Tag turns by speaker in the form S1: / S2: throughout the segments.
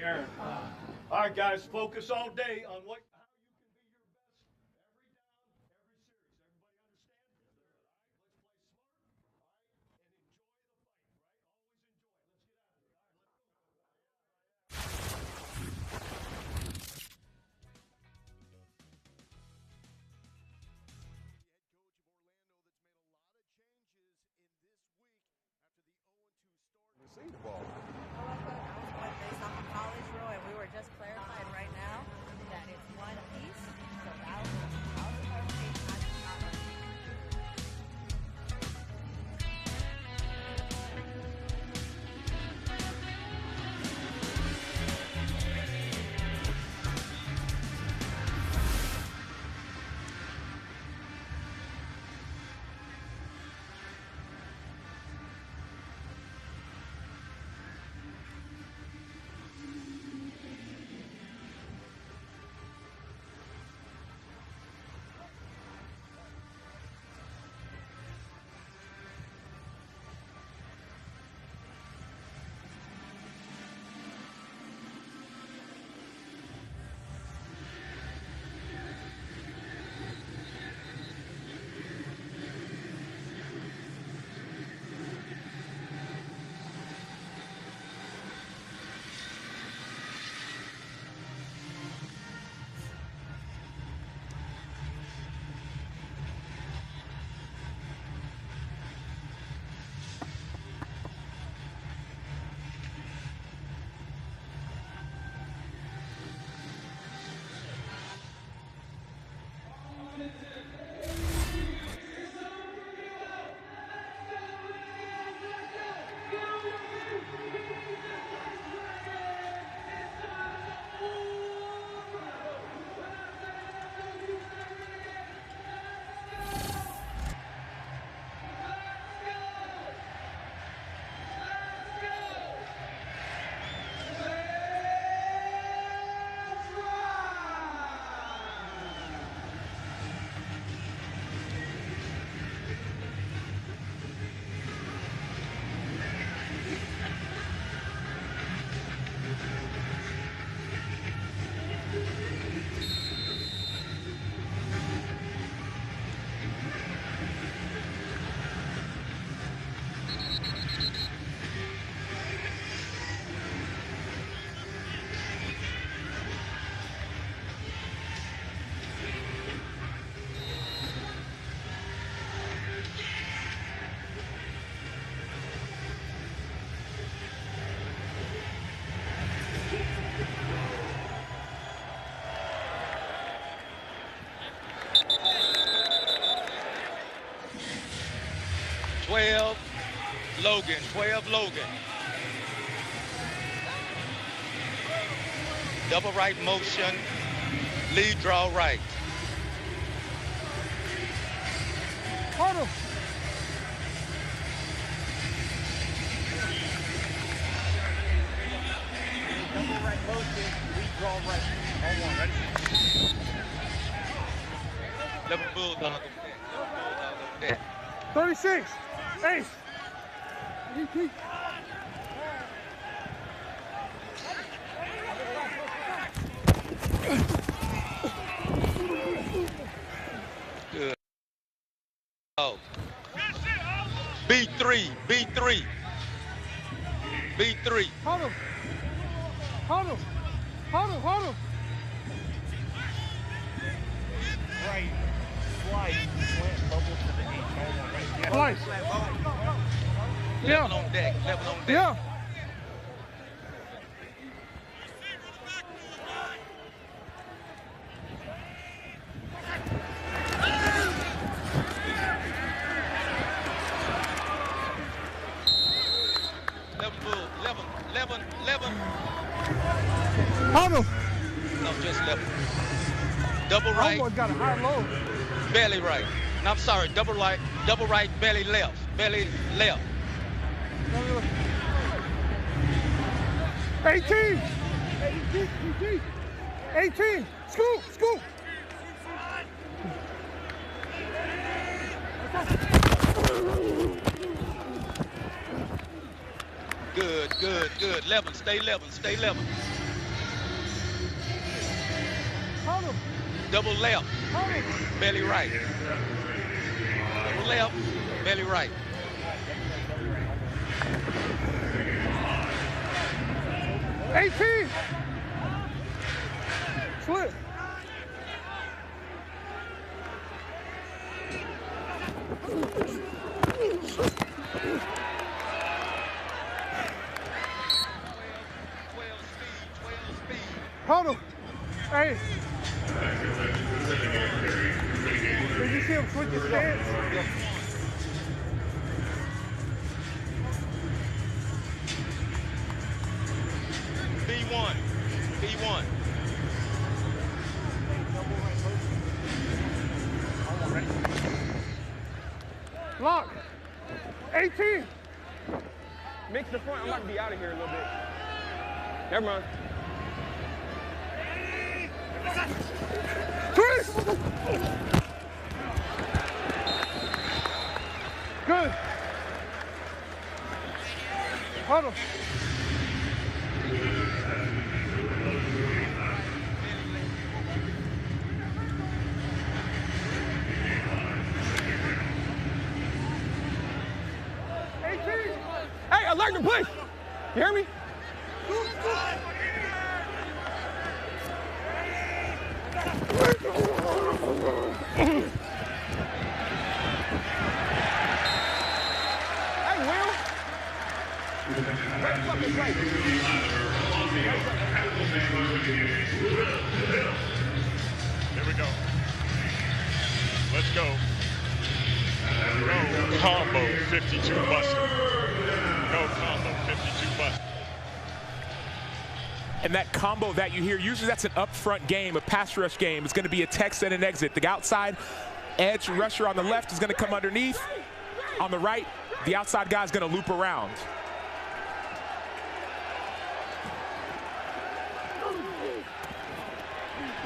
S1: Aaron. All right, guys, focus all day on how you can be your best every down, every series. Everybody understand?
S2: See the ball.
S3: Based off of college rule, and we were just clarifying right now that it's one piece. So that was the clarification. I did not know.
S4: Logan, 12 Logan. Double right motion, lead draw right.
S2: Huddle. Double right motion, lead draw right. All one, ready?
S4: Double bulldog over there.
S2: 36. Ace.
S4: Good. Oh. B3, B3. B3.
S2: Huddle. Huddle. Huddle, huddle. Right. Slice. Slant bubble to the H. All one, right?
S4: Slice.
S2: Yeah.
S4: Level on deck, level on deck.
S2: Yeah.
S4: Level.
S2: Huddle.
S4: No, just level. Double right.
S2: Almost got a high low.
S4: Belly right. No, I'm sorry, double right, belly left. Belly left.
S2: 18. 18. Scoop.
S4: Good. Level, stay level. Double left. Belly right. Double left. Belly right.
S5: Slip. Hold him. Hey. Did you see him switch his stance?
S4: B1. B1.
S5: Lock. 18. Mix the front. I'm about to be out of here a little bit. Never mind. Twist. Good. Hold him. Hey, alert to push. You hear me? Hey, Will.
S2: Here we go. Let's go. Go combo 52 buster. Go combo 52 buster.
S6: And that combo that you hear, usually that's an up-front game, a pass rush game. It's going to be a text and an exit. The outside edge rusher on the left is going to come underneath. On the right, the outside guy is going to loop around.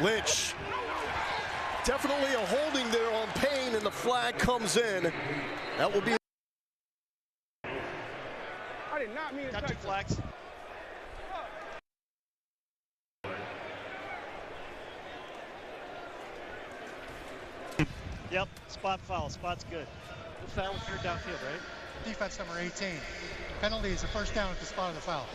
S7: Lynch. Definitely a holding there on Payne, and the flag comes in. That will be.
S5: I did not mean to
S2: Got
S5: touch
S2: two flags.
S8: Yep, spot foul. Spot's good. The foul was here downfield, right?
S9: Defense number 18. Penalty is a first down at the spot of the foul.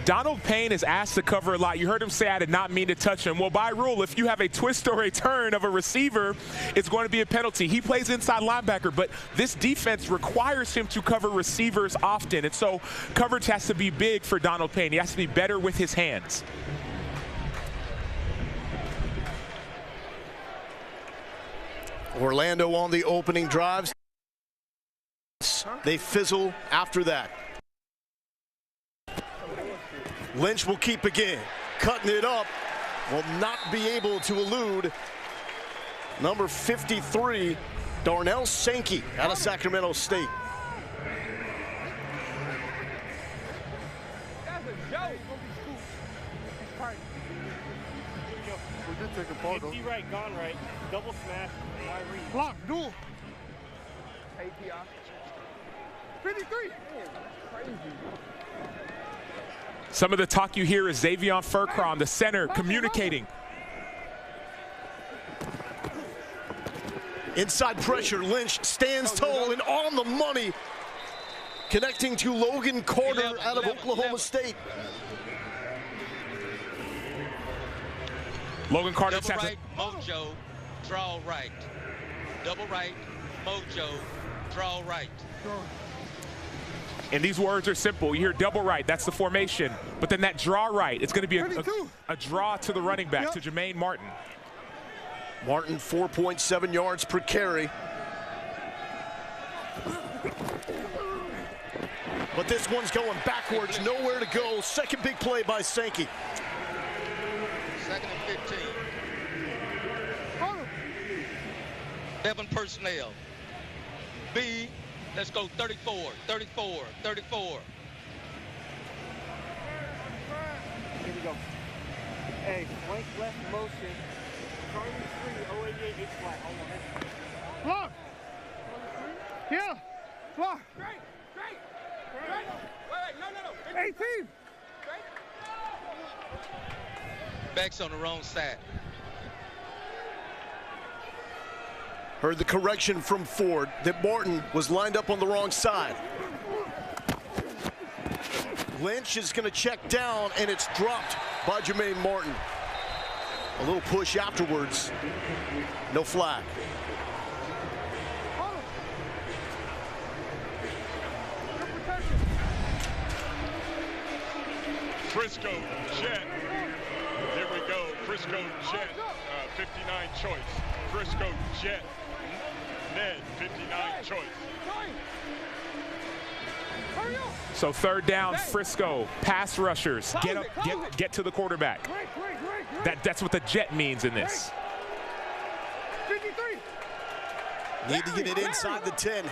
S6: Donald Payne is asked to cover a lot. You heard him say, I did not mean to touch him. Well, by rule, if you have a twist or a turn of a receiver, it's going to be a penalty. He plays inside linebacker, but this defense requires him to cover receivers often. And so coverage has to be big for Donald Payne. He has to be better with his hands.
S7: Orlando on the opening drives. They fizzle after that. Lynch will keep again. Cutting it up. Will not be able to elude number 53, Darnell Sankey out of Sacramento State.
S5: That's a joke. We did take a ball, though.
S2: Empty right, gone right. Double smash. Wide read.
S5: Block, duel. API. 53. Crazy.
S6: Some of the talk you hear is Xavion Furcron, the center, communicating.
S7: Inside pressure, Lynch stands tall and on the money, connecting to Logan Carter out of Oklahoma State.
S6: Logan Carter.
S4: Double right, mojo, draw right. Double right, mojo, draw right.
S6: And these words are simple. You hear double right, that's the formation. But then that draw right, it's going to be a draw to the running back, to Jermaine Martin.
S7: Martin, 4.7 yards per carry. But this one's going backwards, nowhere to go. Second big play by Sankey.
S4: Second and 15. 7 personnel. B, let's go 34, 34, 34.
S2: Here we go. Hey, flank left motion. Charlie 3, 088, H flat.
S5: Block. Yeah. Block.
S2: Straight. Wait, no.
S5: 18.
S4: Back's on the wrong side.
S7: Heard the correction from Ford that Martin was lined up on the wrong side. Lynch is going to check down, and it's dropped by Jermaine Martin. A little push afterwards. No flag.
S10: Frisco Jet. Here we go. Frisco Jet, 59 choice. Frisco Jet. Ned, 59 choice.
S6: So third down, Frisco. Pass rushers. Get to the quarterback. That's what the jet means in this.
S5: 53.
S7: Need to get it inside the 10.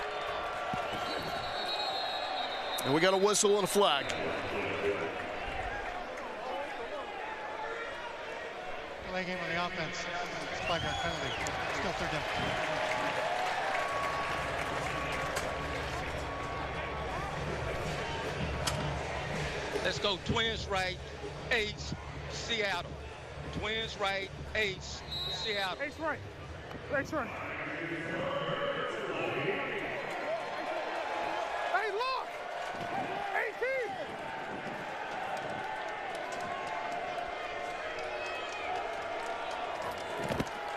S7: And we got a whistle and a flag.
S9: Delay game on the offense. It's a 5-yard penalty. Still third down.
S4: Let's go Twins right, Ace, Seattle. Twins right, Ace, Seattle.
S5: Ace right. Ace right. Hey, look! 18!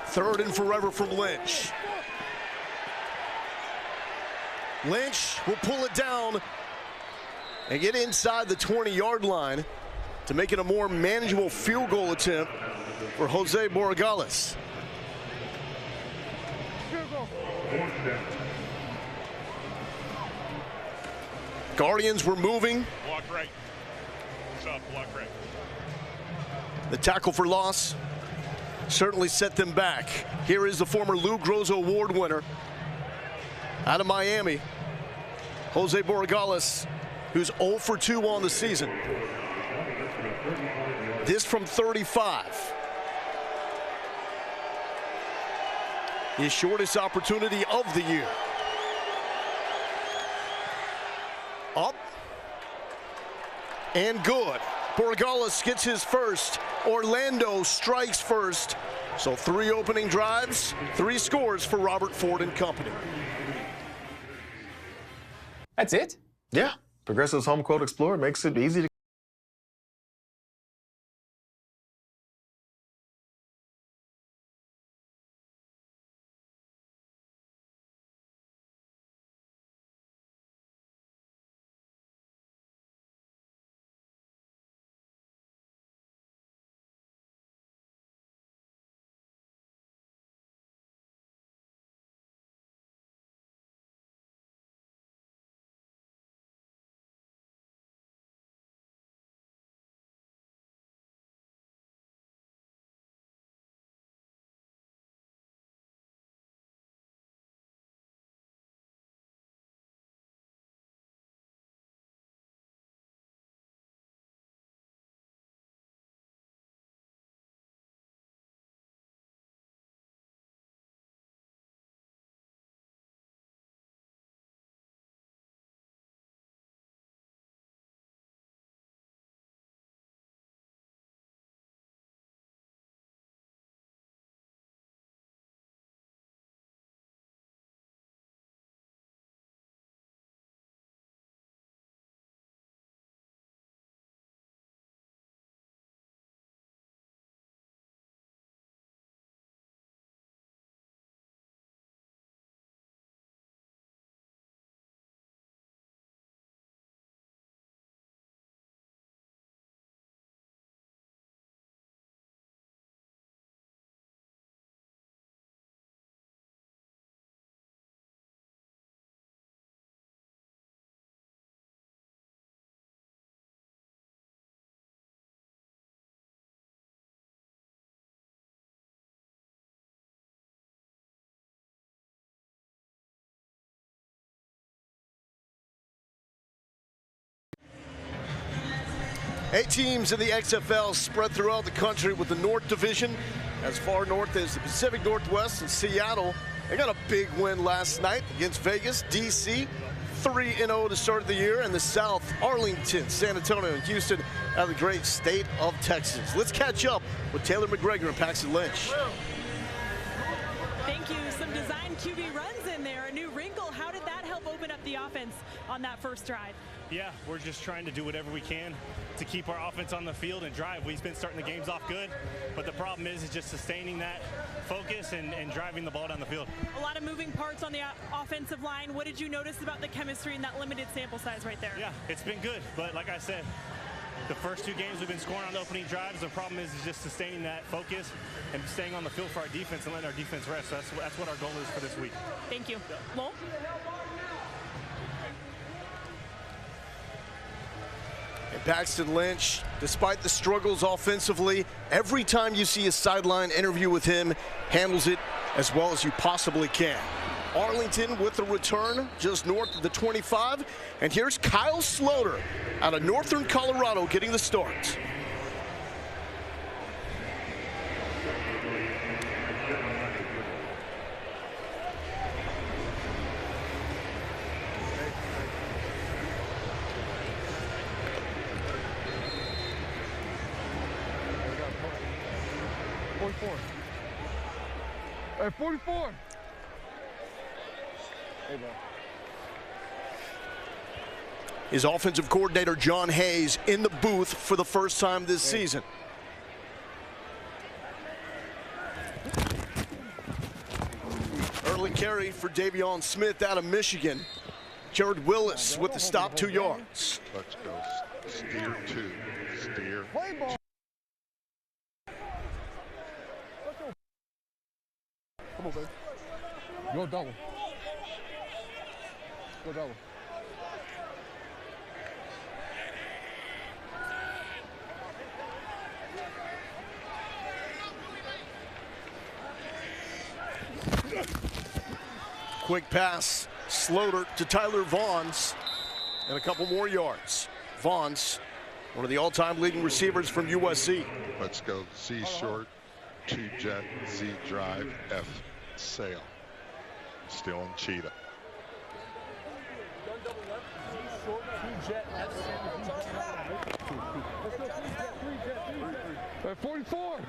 S7: Third and forever from Lynch. Lynch will pull it down and get inside the 20-yard line to make it a more manageable field goal attempt for Jose Borregales. Guardians were moving.
S10: Block right. What's up? Block right.
S7: The tackle for loss certainly set them back. Here is the former Lou Groza Award winner out of Miami, Jose Borregales, who's 0 for 2 on the season. This from 35. His shortest opportunity of the year. Up and good. Borregales gets his first. Orlando strikes first. So 3 opening drives, 3 scores for Robert Ford and company.
S11: That's it?
S12: Yeah. Progressive's Home Quote Explorer makes it easy to
S7: Eight teams in the XFL spread throughout the country, with the North Division as far north as the Pacific Northwest and Seattle. They got a big win last night against Vegas. DC 3-0 to start the year, and the South, Arlington, San Antonio, and Houston out of the great state of Texas. Let's catch up with Taylor McGregor and Paxton Lynch.
S11: Thank you. Some design QB runs in there, a new wrinkle. How did that help open up the offense on that first drive?
S13: Yeah, we're just trying to do whatever we can to keep our offense on the field and drive. We've been starting the games off good, but the problem is just sustaining that focus and driving the ball down the field.
S11: A lot of moving parts on the offensive line. What did you notice about the chemistry in that limited sample size right there?
S13: Yeah, it's been good, but like I said, the first 2 games we've been scoring on the opening drives. The problem is just sustaining that focus and staying on the field for our defense and letting our defense rest. So that's what our goal is for this week.
S11: Thank you. Lowell?
S7: And Paxton Lynch, despite the struggles offensively, every time you see a sideline interview with him, handles it as well as you possibly can. Arlington with the return just north of the 25. And here's Kyle Sloter out of Northern Colorado getting the start.
S5: Hey, 44. Hey, bro.
S7: His offensive coordinator, John Hayes, in the booth for the first time this season. Early carry for Davion Smith out of Michigan. Jared Willis with the stop, 2 yards.
S14: Let's go. Steer 2. Steer.
S5: Come on, baby. Go double. Go double.
S7: Quick pass, Sloter to Tyler Vaughns, and a couple more yards. Vaughns, one of the all-time leading receivers from USC.
S14: Let's go. Z short, 2 jet, Z drive, F sail. Still in cheetah.
S5: 44.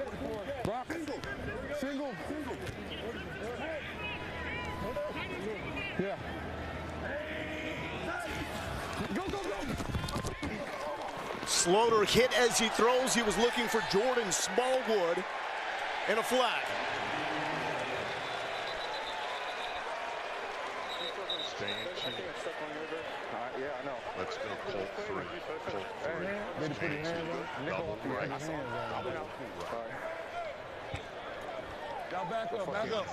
S5: Rock. Single. Yeah. Go, go, go.
S7: Sloter hit as he throws. He was looking for Jordan Smallwood, and a flag.
S14: Stay in cheetah.
S5: Yeah, I know.
S14: Let's go Colt 3. Colt 3. Change to double right. Double right.
S5: Y'all back up, back up.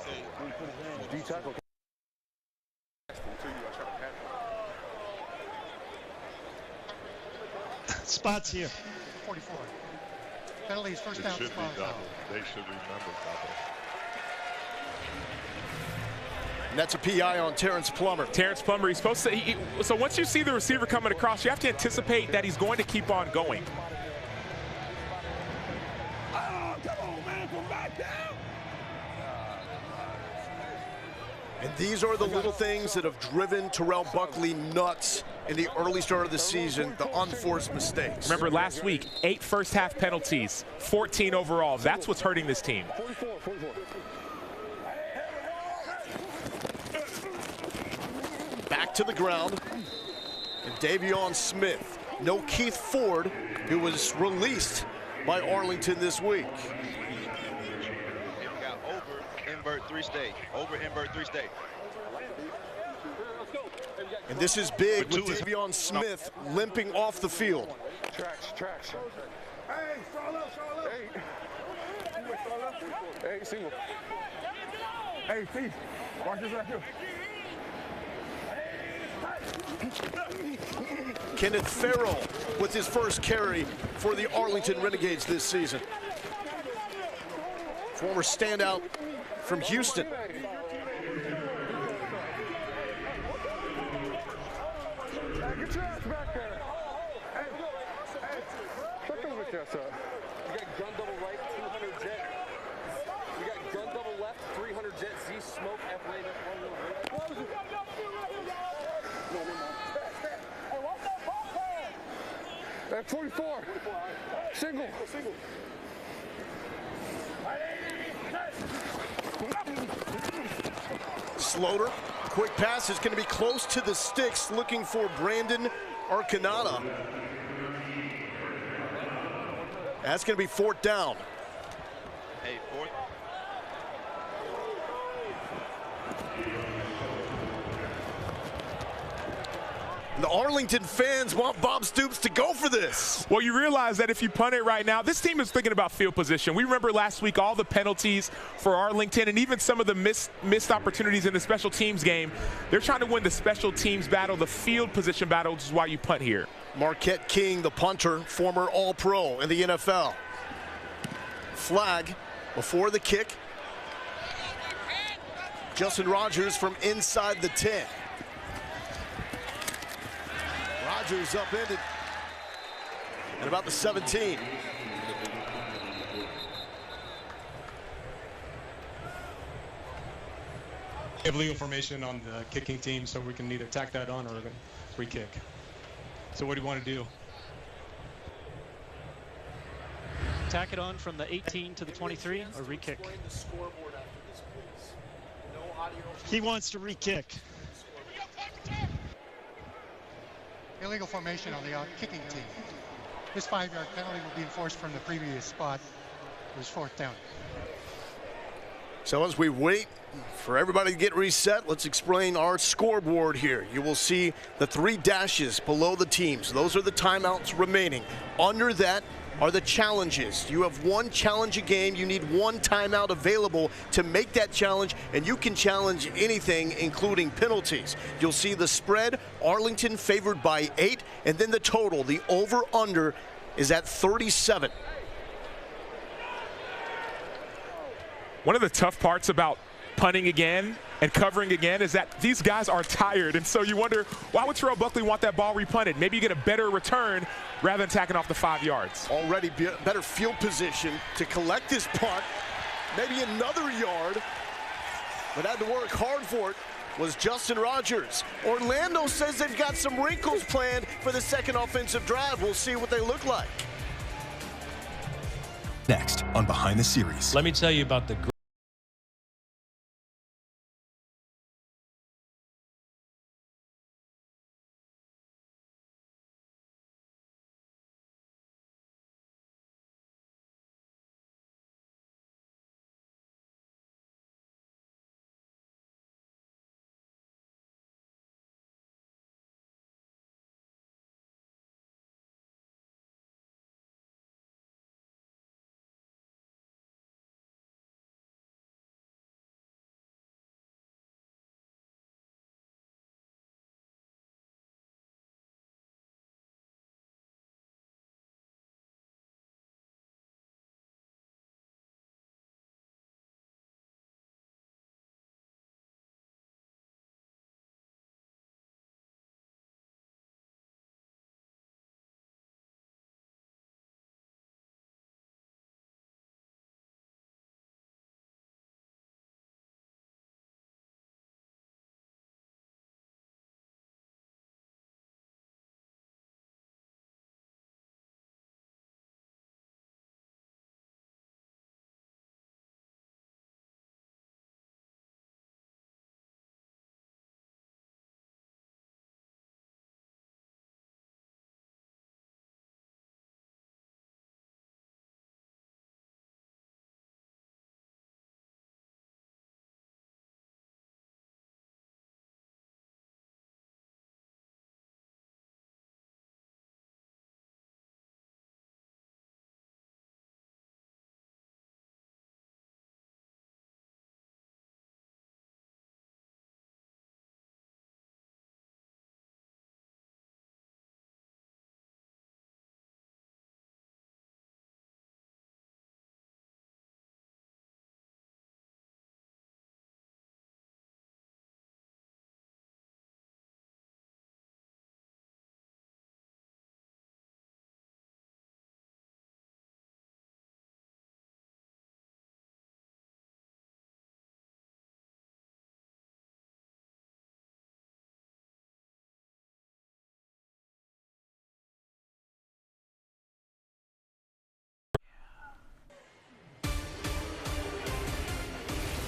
S5: D-tackle.
S8: Spots here.
S9: 44. Penalties, first down.
S14: It should be double. They should remember double.
S7: And that's a PI on Terrence Plummer.
S6: Terrence Plummer, he's supposed to, so once you see the receiver coming across, you have to anticipate that he's going to keep on going.
S5: Oh, come on, man, from back down.
S7: And these are the little things that have driven Terrell Buckley nuts in the early start of the season, the unforced mistakes.
S6: Remember last week, 8 first-half penalties, 14 overall. That's what's hurting this team.
S5: 44.
S7: Back to the ground. And Davion Smith. No Keith Ford, who was released by Arlington this week.
S15: We got over, invert, 3 stage. Over, invert, 3 stage.
S7: And this is big with Davion Smith limping off the field.
S5: Tracks. Hey, Charlotte. Hey, single. Hey, T. Watch this right here.
S7: Kenneth Farrell with his first carry for the Arlington Renegades this season. Former standout from Houston.
S5: Get your ass back there. Hey, shut them with us up.
S2: We got gun double right, 200 jet. We got gun double left, 300 jet, Z smoke, F lane, F1.
S5: At 44. Single.
S7: Slaughter, quick pass is going to be close to the sticks, looking for Brandon Arcanata. That's going to be fourth down.
S15: Hey, fourth.
S7: The Arlington fans want Bob Stoops to go for this.
S6: Well, you realize that if you punt it right now, this team is thinking about field position. We remember last week all the penalties for Arlington and even some of the missed opportunities in the special teams game. They're trying to win the special teams battle, the field position battle, which is why you punt here.
S7: Marquette King, the punter, former All-Pro in the NFL. Flag before the kick. Justin Rogers from inside the 10. Rogers upended at about the 17.
S16: We have legal formation on the kicking team, so we can either tack that on or free kick. So what do you want to do?
S8: Tack it on from the 18 to the 23 or re-kick? He wants to re-kick.
S9: Illegal formation on the kicking team. This 5-yard penalty will be enforced from the previous spot. It was fourth down.
S7: So as we wait for everybody to get reset, let's explain our scoreboard here. You will see the 3 dashes below the teams. Those are the timeouts remaining. Under that are the challenges. You have 1 challenge a game. You need 1 timeout available to make that challenge, and you can challenge anything, including penalties. You'll see the spread, Arlington favored by 8, and then the total, the over-under, is at 37.
S6: One of the tough parts about punting again and covering again is that these guys are tired, and so you wonder, why would Terrell Buckley want that ball repunted? Maybe you get a better return rather than tacking off the 5 yards.
S7: Already better field position to collect this punt. Maybe another yard, but had to work hard for it was Justin Rogers. Orlando says they've got some wrinkles planned for the second offensive drive. We'll see what they look like.
S17: Next on Behind the Series.
S18: Let me tell you about the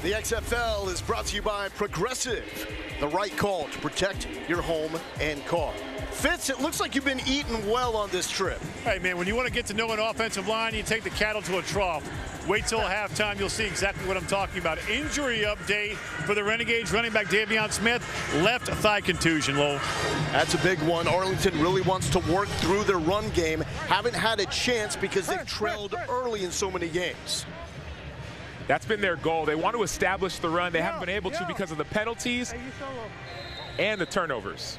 S7: The XFL is brought to you by Progressive, the right call to protect your home and car. Fitz, it looks like you've been eating well on this trip.
S1: Hey, man, when you want to get to know an offensive line, you take the cattle to a trough. Wait till halftime, you'll see exactly what I'm talking about. Injury update for the Renegades. Running back Davion Smith, left thigh contusion, Lowell.
S7: That's a big one. Arlington really wants to work through their run game. Haven't had a chance because they've trailed early in so many games.
S6: That's been their goal. They want to establish the run. They haven't been able to because of the penalties and the turnovers.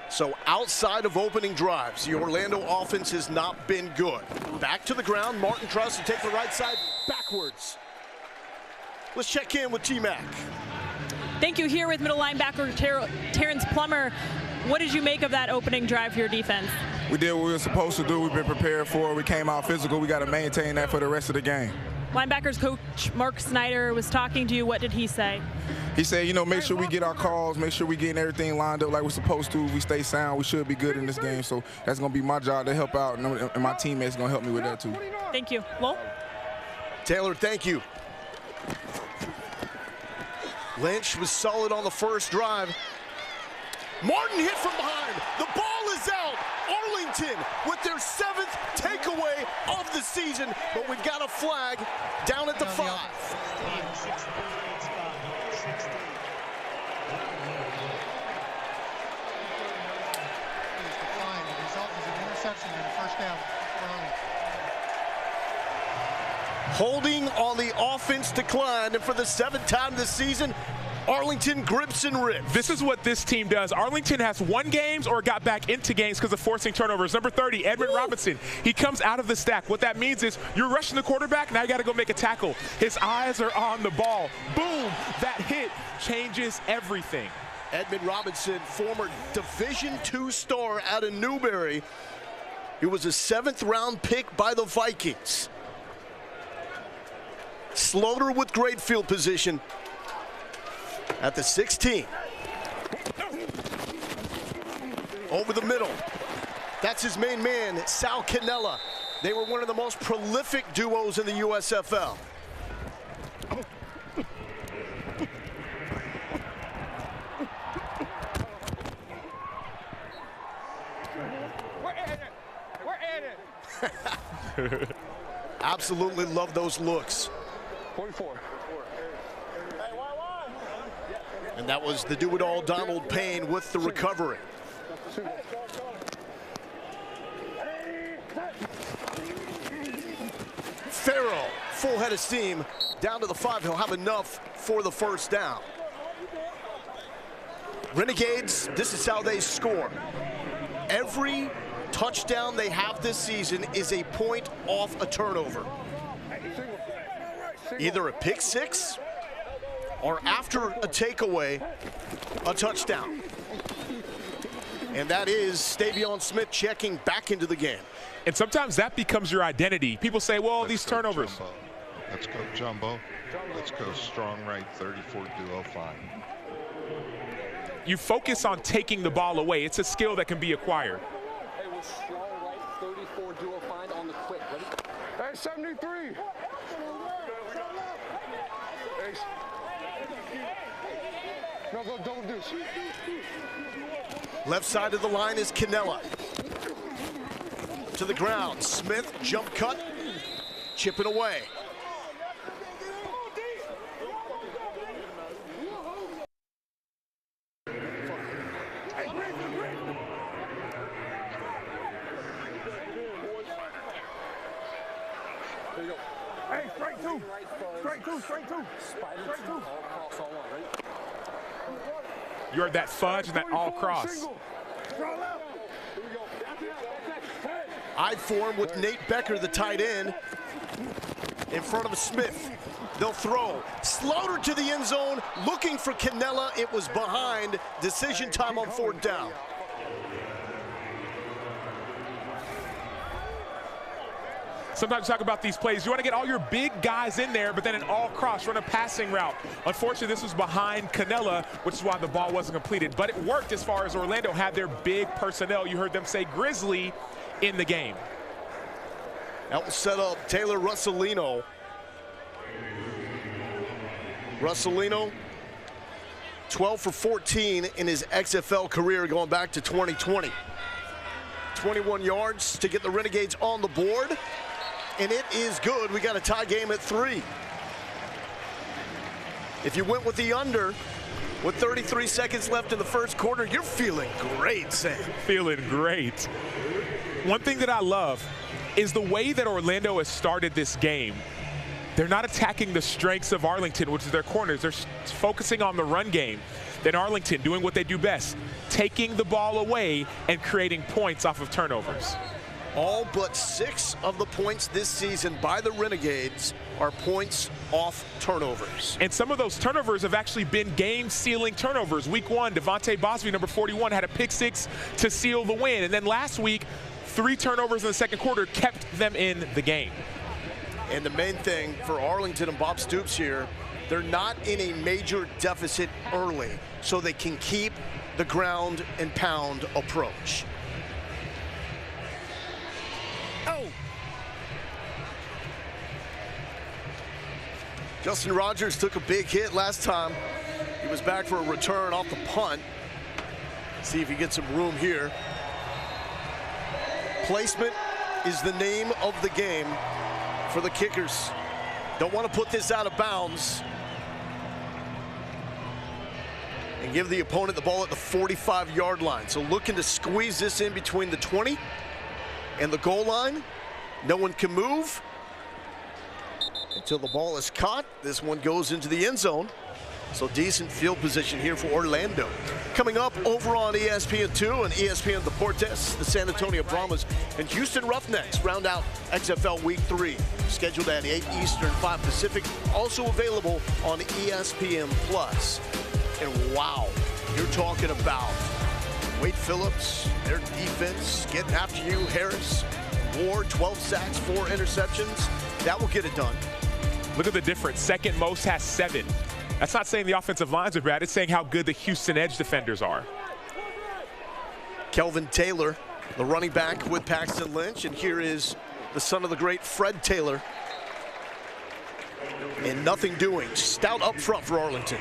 S7: So outside of opening drives, the Orlando offense has not been good. Back to the ground. Martin tries to take the right side backwards. Let's check in with T-Mac.
S11: Thank you. Here with middle linebacker Terrence Plummer. What did you make of that opening drive for your defense?
S18: We did what we were supposed to do. We've been prepared for it. We came out physical. We got to maintain that for the rest of the game.
S11: Linebackers coach Mark Snyder was talking to you. What did he say?
S18: He said, you know, make sure we get our calls, make sure we getting everything lined up like we're supposed to. We stay sound. We should be good in this game. So that's going to be my job to help out, and my teammates going to help me with that too.
S11: Thank you. Lowell?
S7: Taylor, thank you. Lynch was solid on the first drive. Martin hit from behind. The ball is out. Arlington with their 7th takeaway of the season, but we've got a flag down at the 5.
S9: The result is an interception and a first down for Arlington.
S7: Holding on the offense decline, and for the 7th time this season, Arlington grips and rips.
S6: This is what this team does. Arlington has won games or got back into games because of forcing turnovers. Number 30, Edmund Robinson. He comes out of the stack. What that means is you're rushing the quarterback, now you got to go make a tackle. His eyes are on the ball. Boom! That hit changes everything.
S7: Edmund Robinson, former Division II star out of Newberry. He was a 7th round pick by the Vikings. Slaughter with great field position at the 16. Over the middle. That's his main man, Sal Cannella. They were one of the most prolific duos in the USFL. Absolutely love those looks.
S5: 44.
S7: And that was the do-it-all Donald Payne with the recovery. Farrell, full head of steam, down to the 5. He'll have enough for the first down. Renegades, this is how they score. Every touchdown they have this season is a point off a turnover. Either a pick six or after a takeaway, a touchdown. And that is Davion Smith checking back into the game.
S6: And sometimes that becomes your identity. People say, well, these turnovers.
S14: Jumbo. Let's go jumbo. Let's go strong right 34-205.
S6: You focus on taking the ball away. It's a skill that can be acquired.
S5: Hey, we're strong right 34-205 on the quick. Ready? Hey, 73. Hey. No, go double deuce.
S7: Left side of the line is Cannella. To the ground. Smith, jump cut, chipping away.
S5: There you go. Hey, straight two. Straight two, straight two. Straight two. All cross, all one, right?
S6: You heard that fudge and that all cross.
S7: I form with Nate Becker, the tight end, in front of Smith. They'll throw. Slaughter to the end zone, looking for Cannella. It was behind. Decision time on 4th down.
S6: Sometimes you talk about these plays. You want to get all your big guys in there, but then an all-cross, run a passing route. Unfortunately, this was behind Cannella, which is why the ball wasn't completed. But it worked as far as Orlando had their big personnel. You heard them say Grizzly in the game.
S7: That will set up Taylor Russolino. Russolino, 12 for 14 in his XFL career going back to 2020. 21 yards to get the Renegades on the board, and it is good. We got a tie game at 3. If you went with the under with 33 seconds left in the first quarter, you're feeling great, Sam.
S6: Feeling great. One thing that I love is the way that Orlando has started this game. They're not attacking the strengths of Arlington, which is their corners. They're focusing on the run game. Then Arlington doing what they do best, taking the ball away and creating points off of turnovers.
S7: All but 6 of the points this season by the Renegades are points off turnovers.
S6: And some of those turnovers have actually been game-sealing turnovers. Week 1, Devontae Bosby, number 41, had a pick 6 to seal the win. And then last week, 3 turnovers in the second quarter kept them in the game.
S7: And the main thing for Arlington and Bob Stoops here, they're not in a major deficit early, so they can keep the ground and pound approach. Oh! Justin Rogers took a big hit last time. He was back for a return off the punt. See if he gets some room here. Placement is the name of the game for the kickers. Don't want to put this out of bounds and give the opponent the ball at the 45-yard line. So looking to squeeze this in between the 20 and the goal line. No one can move until the ball is caught. This one goes into the end zone. So decent field position here for Orlando. Coming up over on ESPN2 and ESPN Deportes, the San Antonio Brahmas and Houston Roughnecks round out XFL Week 3. Scheduled at 8 Eastern, 5 Pacific. Also available on ESPN+. And wow, you're talking about Wade Phillips, their defense getting after you. Harris, Ward, 12 sacks, 4 interceptions. That will get it done.
S6: Look at the difference. Second most has 7. That's not saying the offensive lines are bad. It's saying how good the Houston edge defenders are.
S7: Kelvin Taylor, the running back with Paxton Lynch. And here is the son of the great Fred Taylor. And nothing doing. Stout up front for Arlington.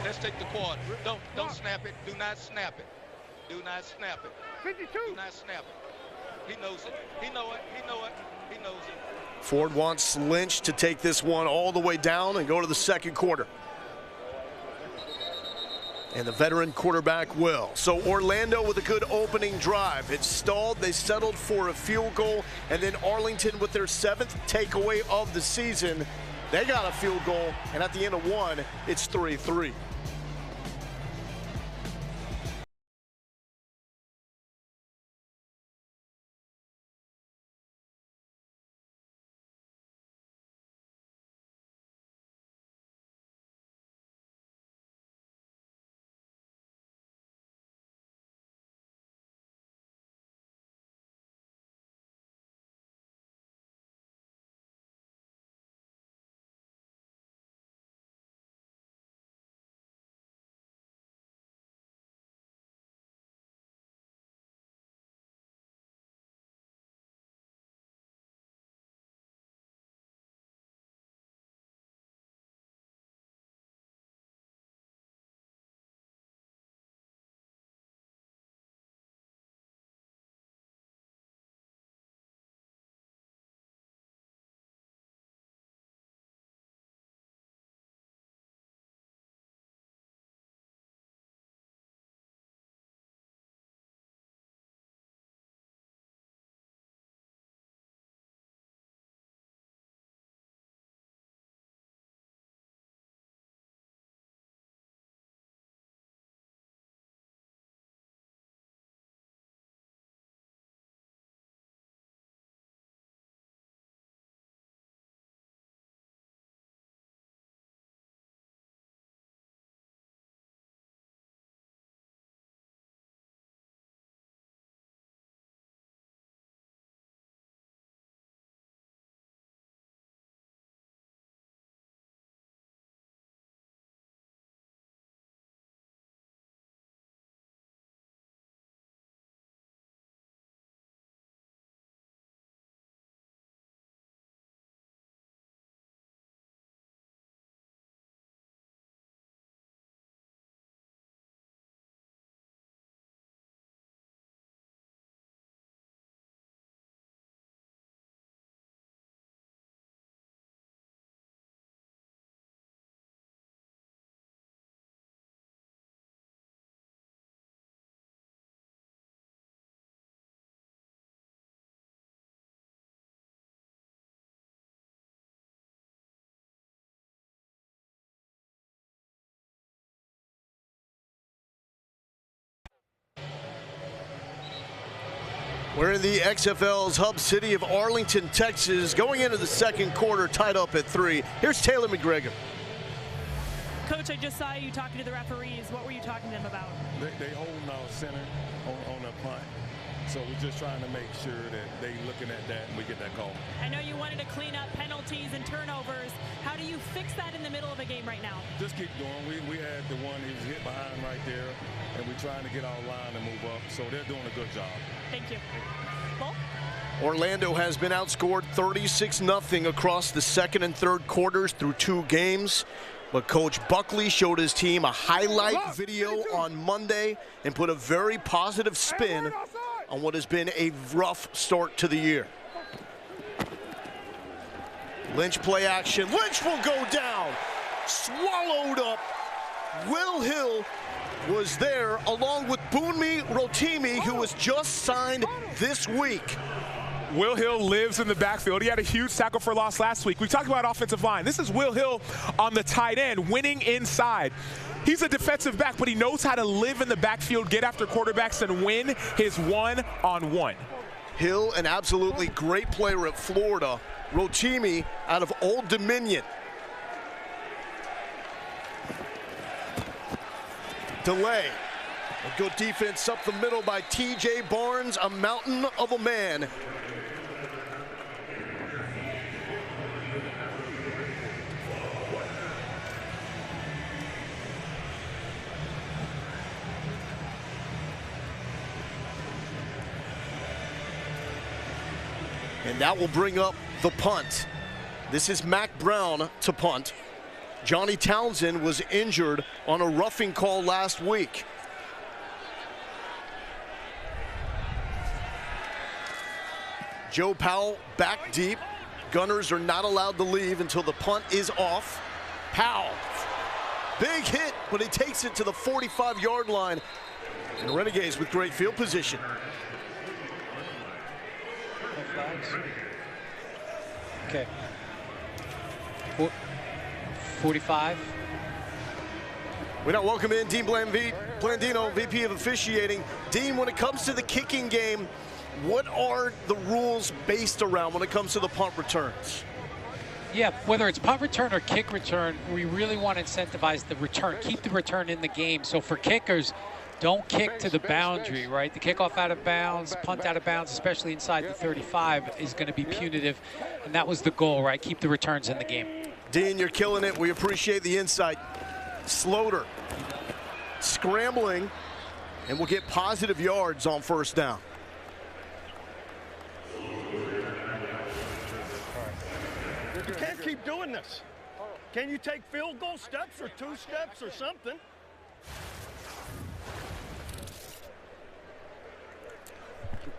S4: Let's take the quad. Don't snap it. Do not snap it. Do not snap it.
S5: 52.
S4: Do not snap it. He knows it. He know it. He know it. He knows it.
S7: Ford wants Lynch to take this one all the way down and go to the second quarter. And the veteran quarterback will. So Orlando with a good opening drive. It stalled. They settled for a field goal. And then Arlington with their 7th takeaway of the season. They got a field goal. And at the end of 1, it's 3-3. We're in the XFL's hub city of Arlington, Texas, going into the second quarter, tied up at 3. Here's Taylor McGregor.
S11: Coach, I just saw you talking to the referees. What were you talking to them about?
S19: They holding our center on a punt. So we're just trying to make sure that they looking at that and we get that call.
S11: I know you wanted to clean up penalties and turnovers. How do you fix that in the middle of a game right now?
S19: Just keep going. We had the one he was hit behind right there, and we're trying to get our line to move up. So they're doing a good job.
S11: Thank you. Bull?
S7: Orlando has been outscored 36-0 across the second and third quarters through 2 games. But Coach Buckley showed his team a highlight video on Monday and put a very positive spin on what has been a rough start to the year. Lynch play action. Lynch will go down. Swallowed up. Will Hill was there along with Bunmi Rotimi, who was just signed this week.
S6: Will Hill lives in the backfield. He had a huge tackle for loss last week. We talked about offensive line. This is Will Hill on the tight end, winning inside. He's a defensive back, but he knows how to live in the backfield, get after quarterbacks, and win his one-on-one.
S7: Hill, an absolutely great player at Florida. Rotimi out of Old Dominion. Delay. A good defense up the middle by T.J. Barnes, a mountain of a man. And that will bring up the punt. This is Mac Brown to punt. Johnny Townsend was injured on a roughing call last week. Joe Powell back deep. Gunners are not allowed to leave until the punt is off. Powell, big hit, but he takes it to the 45-yard line. And the Renegades with great field position.
S20: Okay. 45.
S7: We now welcome in Dean Blandino, VP of Officiating. Dean, when it comes to the kicking game, what are the rules based around when it comes to the punt returns?
S20: Yeah, whether it's punt return or kick return, we really want to incentivize the return, keep the return in the game. So for kickers, don't kick to the boundary, right? The kickoff out of bounds, punt out of bounds, especially inside the 35, is going to be punitive. And that was the goal, right? Keep the returns in the game.
S7: Dean, you're killing it. We appreciate the insight. Sloter scrambling, and we'll get positive yards on first down.
S21: You can't keep doing this. Can you take field goal steps or 2 steps or something?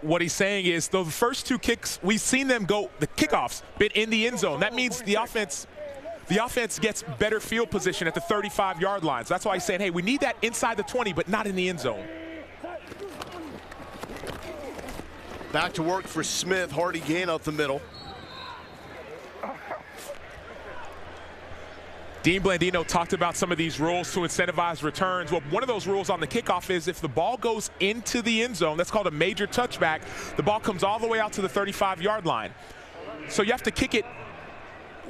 S6: What he's saying is the first 2 kicks, we've seen them go, the kickoffs, been in the end zone. That means the offense gets better field position at the 35-yard line. So that's why he's saying, hey, we need that inside the 20, but not in the end zone.
S7: Back to work for Smith. Hardy gain up the middle.
S6: Dean Blandino talked about some of these rules to incentivize returns. Well, one of those rules on the kickoff is if the ball goes into the end zone, that's called a major touchback, the ball comes all the way out to the 35-yard line. So you have to kick it,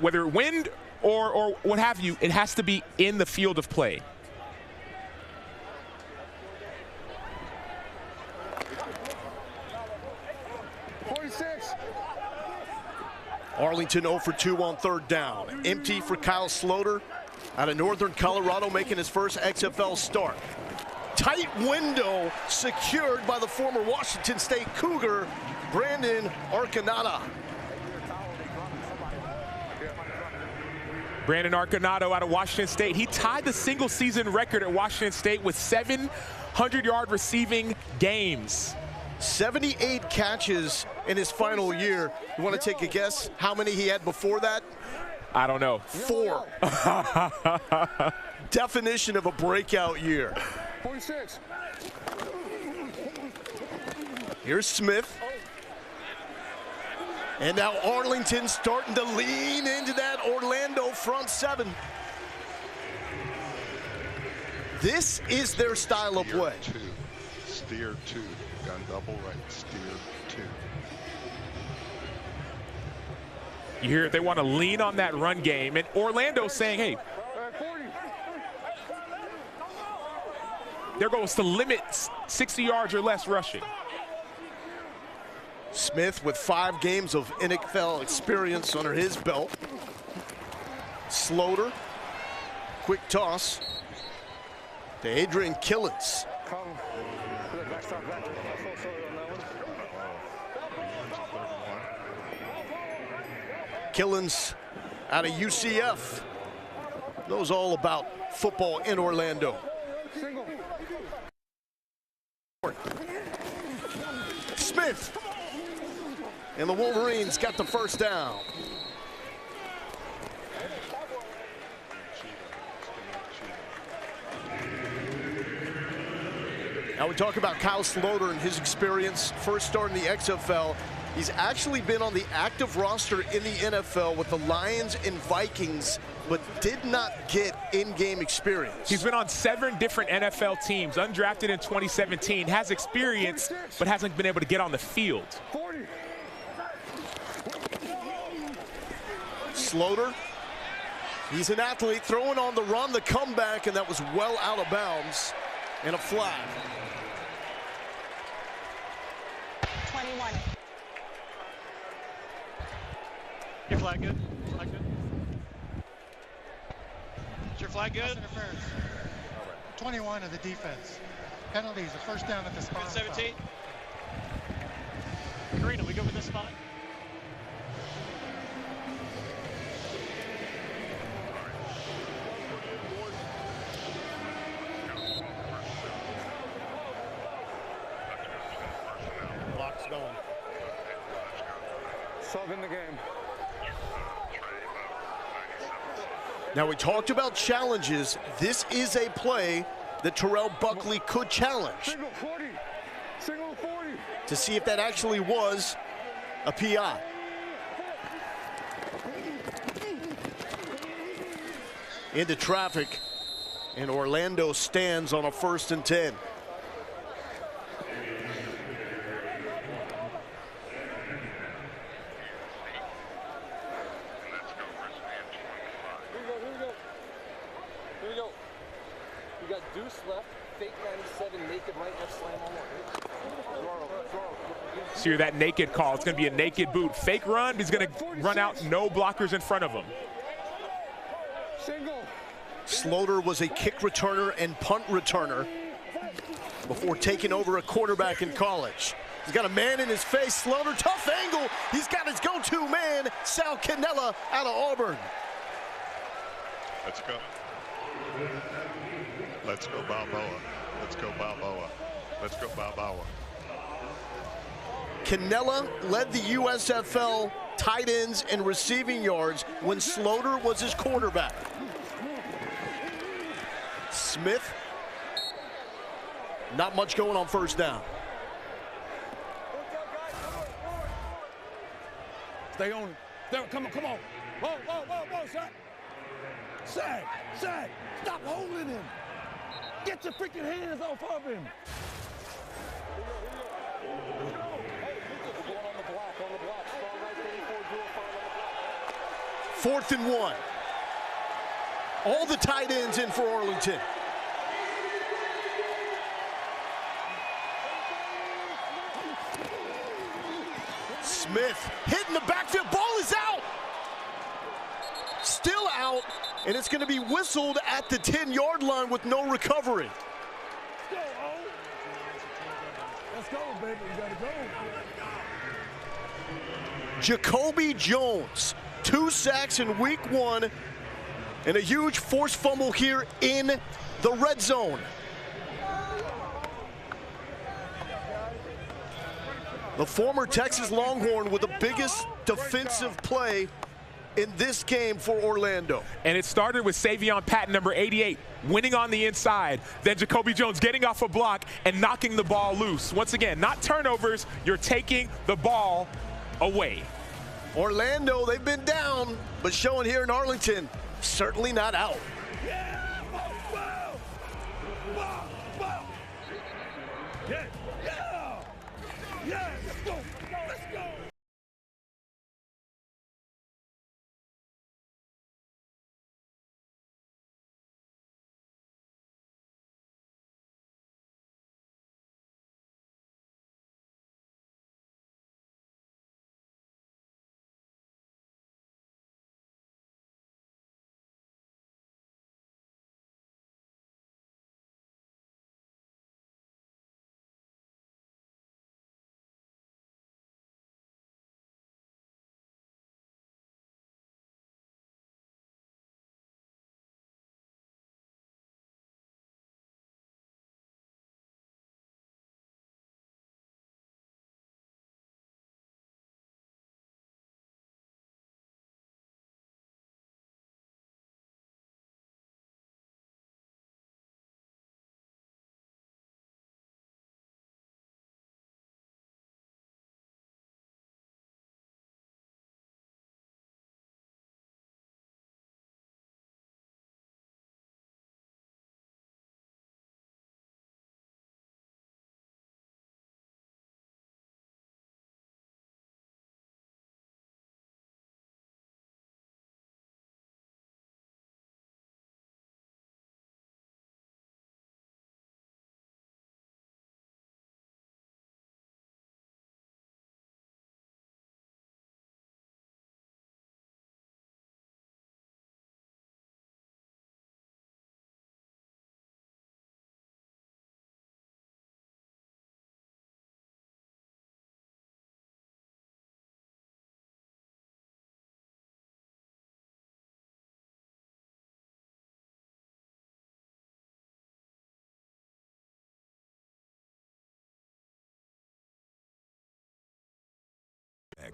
S6: whether wind or what have you, it has to be in the field of play.
S7: Arlington 0 for 2 on third down. Empty for Kyle Sloter out of Northern Colorado, making his first XFL start. Tight window secured by the former Washington State Cougar, Brandon Arconada.
S6: Brandon Arconado out of Washington State. He tied the single season record at Washington State with 700-yard receiving games.
S7: 78 catches in his final year. You want to take a guess how many he had before that?
S6: I don't know.
S7: 4. Definition of a breakout year.
S21: 46.
S7: Here's Smith. And now Arlington starting to lean into that Orlando front 7. This is their style of play.
S14: Steer 2. Gun double right. Steer 2.
S6: You hear it, they want to lean on that run game, and Orlando's saying, hey, their goal is to limit 60 yards or less rushing.
S7: Smith with 5 games of NFL experience under his belt. Sloter, quick toss to Adrian Killens. Killens out of UCF knows all about football in Orlando. Smith and the Wolverines got the first down. Now we talk about Kyle Sloter and his experience, first start in the XFL. He's actually been on the active roster in the NFL with the Lions and Vikings, but did not get in-game experience.
S6: He's been on 7 different NFL teams, undrafted in 2017, has experience, but hasn't been able to get on the field.
S7: Sloter, he's an athlete, throwing on the run, the comeback, and that was well out of bounds, and a flag.
S11: 21.
S8: Your flag good? Flag good?
S4: Is your flag good?
S9: 21 of the defense. Penalties, a first down at the spot.
S4: 17.
S8: Karina, we go with this spot?
S21: Block's going.
S5: Sub in the game.
S7: Now we talked about challenges. This is a play that Terrell Buckley could challenge.
S5: Single 40. Single 40.
S7: To see if that actually was a PI. Into traffic, and Orlando stands on a 1st and 10.
S2: Here we go. We got deuce left, fake 97, naked right, left slam on one.
S6: So you're that naked call. It's going to be a naked boot. Fake run, he's going to run out, no blockers in front of him.
S7: Sloter was a kick returner and punt returner before taking over a quarterback in college. He's got a man in his face. Sloter, tough angle. He's got his go-to man, Sal Cannella, out of Auburn.
S14: Let's go. Let's go Balboa. Let's go Balboa. Let's go Balboa.
S7: Cannella led the USFL tight ends and receiving yards when Sloter was his quarterback. Smith, not much going on first down.
S21: Stay on it. Come on, come on. Whoa, whoa, whoa, whoa, Shaq. Shaq, stop holding him. Get your freaking hands off of him.
S7: 4th and 1. All the tight ends in for Arlington. Smith hitting the backfield. Ball is out. Still out, and it's going to be whistled at the 10-yard line with no recovery.
S21: Let's go, baby. We gotta go.
S7: Jacoby Jones, 2 sacks in week 1, and a huge forced fumble here in the red zone. The former Texas Longhorn with the biggest defensive play in this game for Orlando.
S6: And it started with Savion Patton, number 88, winning on the inside. Then Jacoby Jones getting off a block and knocking the ball loose. Once again, not turnovers, you're taking the ball away.
S7: Orlando, they've been down, but showing here in Arlington, certainly not out.
S21: Yeah, let's go.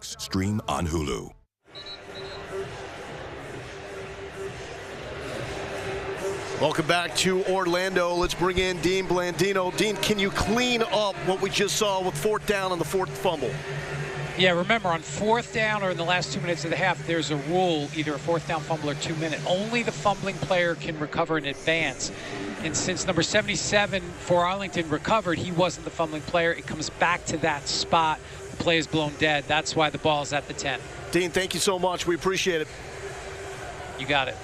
S17: Max. Stream on Hulu.
S7: Welcome back to Orlando. Let's bring in Dean Blandino. Dean, can you clean up what we just saw with 4th down and the 4th fumble?
S20: Yeah, remember, on 4th down or in the last 2 minutes of the half, there's a rule, either a 4th down fumble or 2 minute. Only the fumbling player can recover in advance. And since number 77 for Arlington recovered, he wasn't the fumbling player. It comes back to that spot. The play is blown dead. That's why the ball's at the 10.
S7: Dean, thank you so much. We appreciate it.
S20: You got it.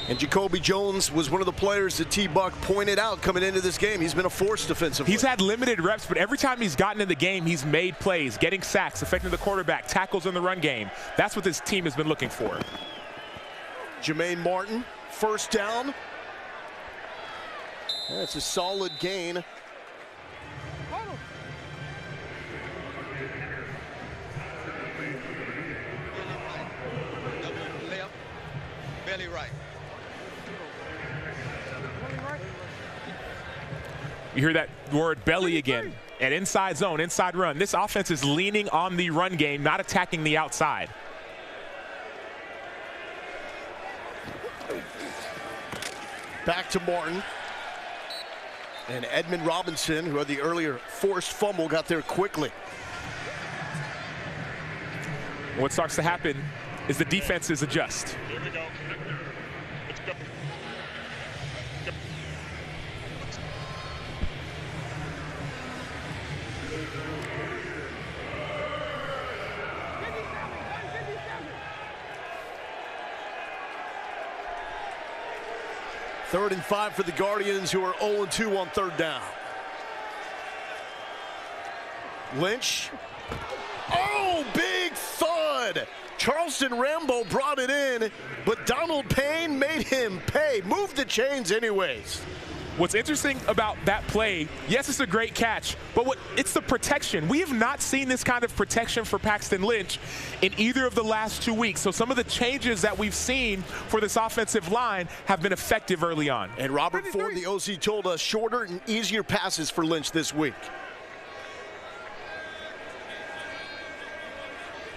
S7: And Jacoby Jones was one of the players that T-Buck pointed out coming into this game. He's been a force defensively.
S6: He's had limited reps, but every time he's gotten in the game, he's made plays, getting sacks, affecting the quarterback, tackles in the run game. That's what this team has been looking for.
S7: Jermaine Martin, 1st down. That's a solid gain.
S4: Left, belly right.
S6: You hear that word belly again. And inside zone, inside run. This offense is leaning on the run game, not attacking the outside.
S7: Back to Martin. And Edmund Robinson, who had the earlier forced fumble, got there quickly.
S6: What starts to happen is the defenses adjust.
S10: Here we go. Let's go.
S7: 3rd and 5 for the Guardians, who are 0-2 on 3rd down. Lynch. Oh, big thud. Charleston Rambo brought it in, but Donald Payne made him pay. Moved the chains anyways.
S6: What's interesting about that play, yes, it's a great catch, but it's the protection. We have not seen this kind of protection for Paxton Lynch in either of the last 2 weeks. So some of the changes that we've seen for this offensive line have been effective early on.
S7: And Robert Ford, the OC, told us shorter and easier passes for Lynch this week.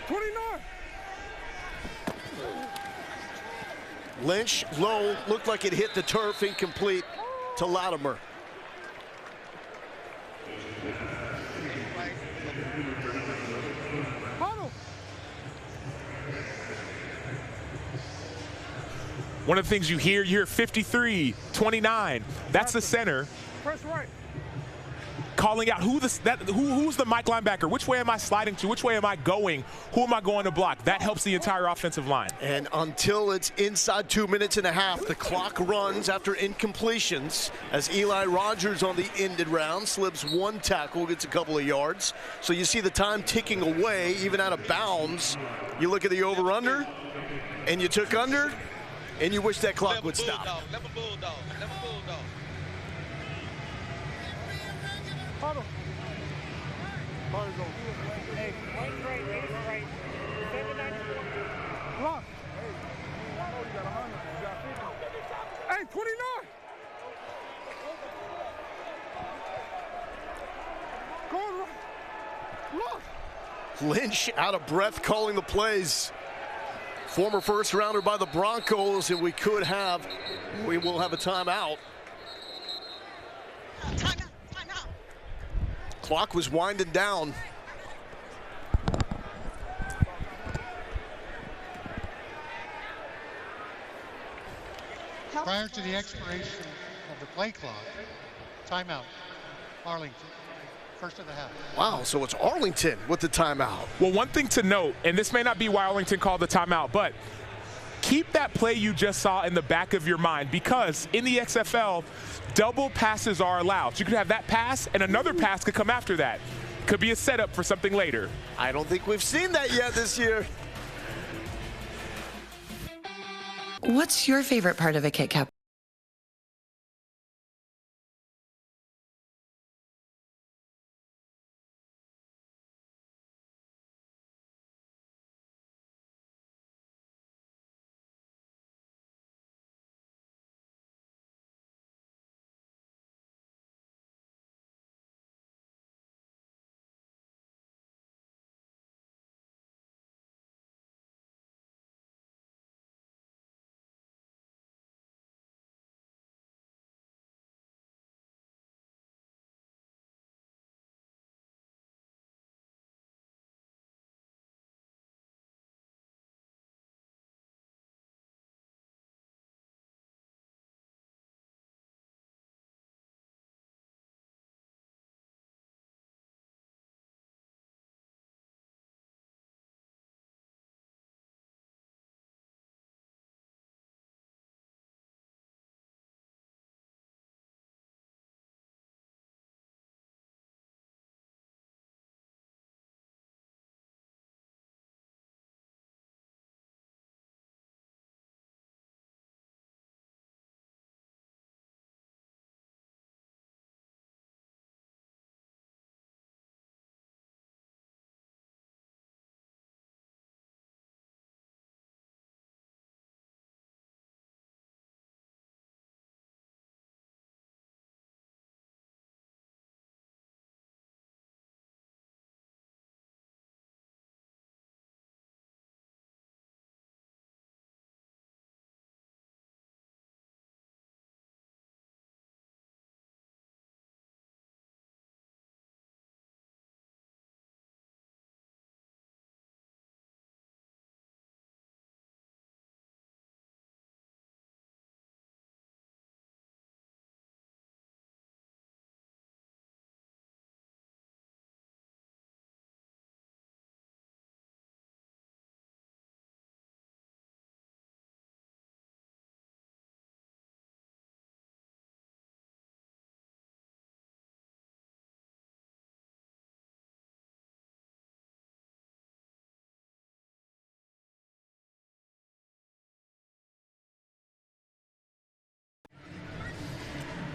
S5: 29.
S7: Lynch, low, looked like it hit the turf, incomplete to Latimer.
S6: One of the things you hear 53, 29. That's the center.
S5: Press right.
S6: Calling out who's the Mike linebacker. Which way am I sliding to? Which way am I going? Who am I going to block? That helps the entire offensive line.
S7: And until it's inside 2 minutes and a half, the clock runs after incompletions as Eli Rogers on the ended round slips 1 tackle, gets a couple of yards. So you see the time ticking away, even out of bounds. You look at the over-under, and you took under, and you wish that clock would stop.
S4: Level bulldog. Level bulldog.
S5: Huddle. Hey, right, right. 794. Lock. Hey, 29. Go on, lock.
S7: Lynch out of breath calling the plays. Former first rounder by the Broncos, and we will have a timeout. Clock was winding down.
S9: Prior to the expiration of the play clock, timeout, Arlington, first of the half.
S7: Wow, so it's Arlington with the timeout.
S6: Well, one thing to note, and this may not be why Arlington called the timeout, but keep that play you just saw in the back of your mind, because in the XFL, double passes are allowed. So you could have that pass and another pass could come after that. Could be a setup for something later.
S7: I don't think we've seen that yet this year.
S3: What's your favorite part of a Kit Kat?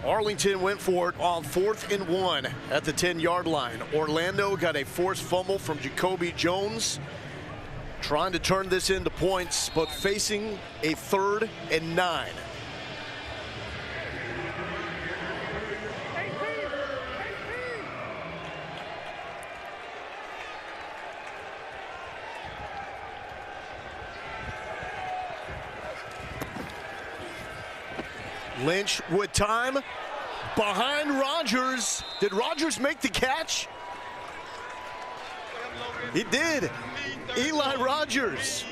S7: Arlington went for it on 4th and 1 at the 10-yard line. Orlando got a forced fumble from Jacoby Jones, trying to turn this into points, but facing a 3rd and 9. Lynch with time behind Rodgers. Did Rodgers make the catch? He did. Eli Rodgers,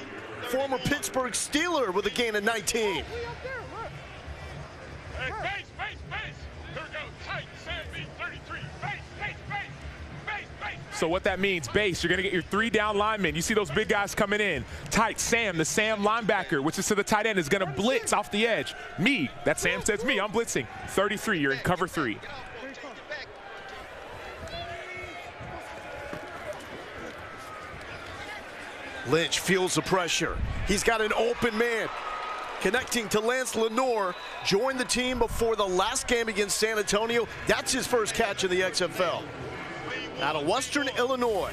S7: former Pittsburgh Steeler, with a gain of 19.
S6: So what that means, base, you're going to get your 3 down linemen. You see those big guys coming in. Tight, Sam, the Sam linebacker, which is to the tight end, is going to blitz off the edge. Me, that Sam says me, I'm blitzing. 33, you're in cover 3.
S7: Lynch feels the pressure. He's got an open man. Connecting to Lance Lenoir, joined the team before the last game against San Antonio. That's his first catch in the XFL. Out of Western Illinois.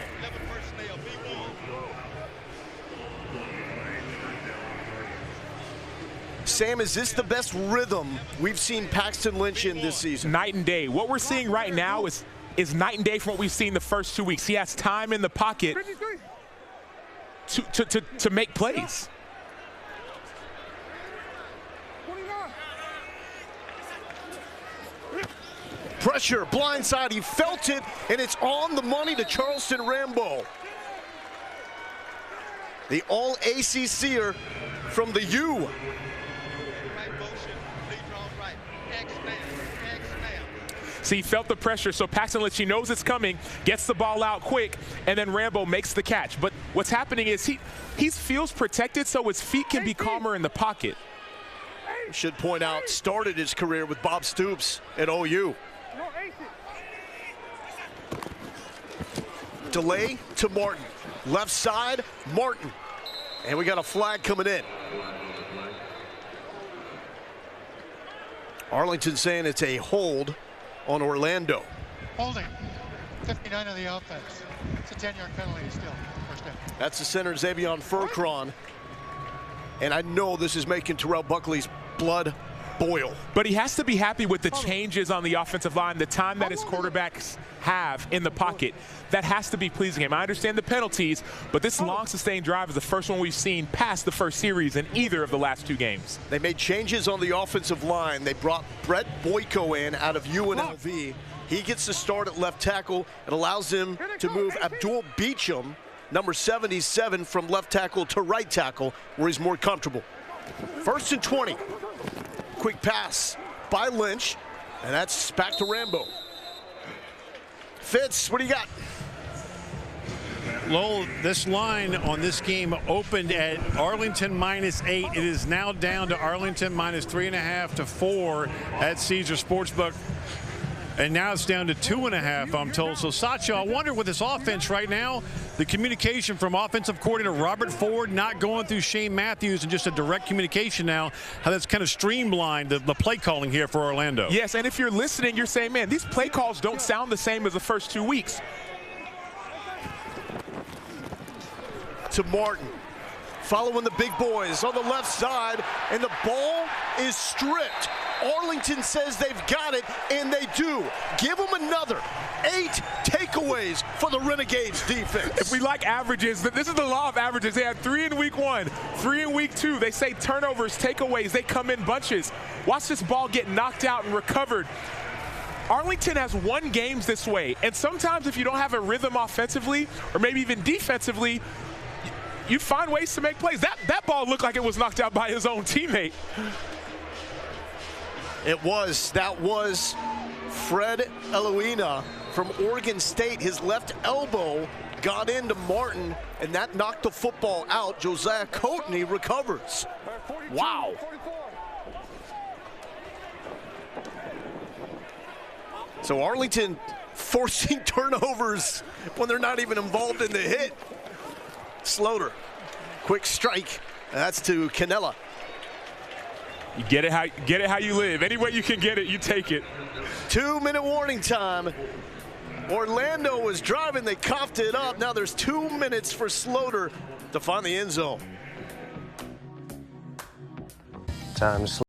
S7: Sam, is this the best rhythm we've seen Paxton Lynch in this season?
S6: Night and day. What we're seeing right now is night and day from what we've seen the first 2 weeks. He has time in the pocket to make plays.
S7: Pressure, blindside, he felt it, and it's on the money to Charleston Rambo. The all-ACCer from the U.
S6: See, he felt the pressure, so Paxton Lynch, he knows it's coming, gets the ball out quick, and then Rambo makes the catch. But what's happening is he feels protected, so his feet can be calmer in the pocket.
S7: Should point out, started his career with Bob Stoops at OU. Delay to Martin. Left side, Martin. And we got a flag coming in. Arlington saying it's a hold on Orlando.
S9: Holding. 59 of the offense. It's a 10-yard penalty still. First down.
S7: That's the center, Xavion Furcron. And I know this is making Terrell Buckley's blood boil.
S6: But he has to be happy with the changes on the offensive line, the time that his quarterbacks have in the pocket. That has to be pleasing him. I understand the penalties, but this long sustained drive is the first one we've seen past the first series in either of the last 2 games.
S7: They made changes on the offensive line. They brought Brett Boyko in out of UNLV. He gets to start at left tackle. It allows him to move Abdul Beecham, number 77, from left tackle to right tackle, where he's more comfortable. 1st and 20. Quick pass by Lynch, and that's back to Rambo. Fitz, what do you got?
S1: Lowell, this line on this game opened at Arlington -8. It is now down to Arlington -3.5 to 4 at Caesar Sportsbook. And now it's down to 2.5, I'm told. So, Sacho, I wonder with this offense right now, the communication from offensive coordinator Robert Ford not going through Shane Matthews and just a direct communication now, how that's kind of streamlined the play calling here for Orlando.
S6: Yes, and if you're listening, you're saying, man, these play calls don't sound the same as the first 2 weeks.
S7: To Martin, following the big boys on the left side, and the ball is stripped. Arlington says they've got it, and they do. Give them another 8 takeaways for the Renegades defense.
S6: If we like averages, this is the law of averages. They had 3 in week 1, 3 in week 2. They say turnovers, takeaways, they come in bunches. Watch this ball get knocked out and recovered. Arlington has won games this way, and sometimes if you don't have a rhythm offensively, or maybe even defensively, you find ways to make plays. That ball looked like it was knocked out by his own teammate.
S7: That was Fred Eloina from Oregon State. His left elbow got into Martin, and that knocked the football out. Josiah Coatney recovers. Wow. So Arlington forcing turnovers when they're not even involved in the hit. Slaughter, quick strike. That's to Canella.
S6: You get it how you live. Any way you can get it, you take it.
S7: 2-minute warning time. Orlando was driving, they coughed it up. Now there's 2 minutes for Sloter to find the end zone.
S2: Time to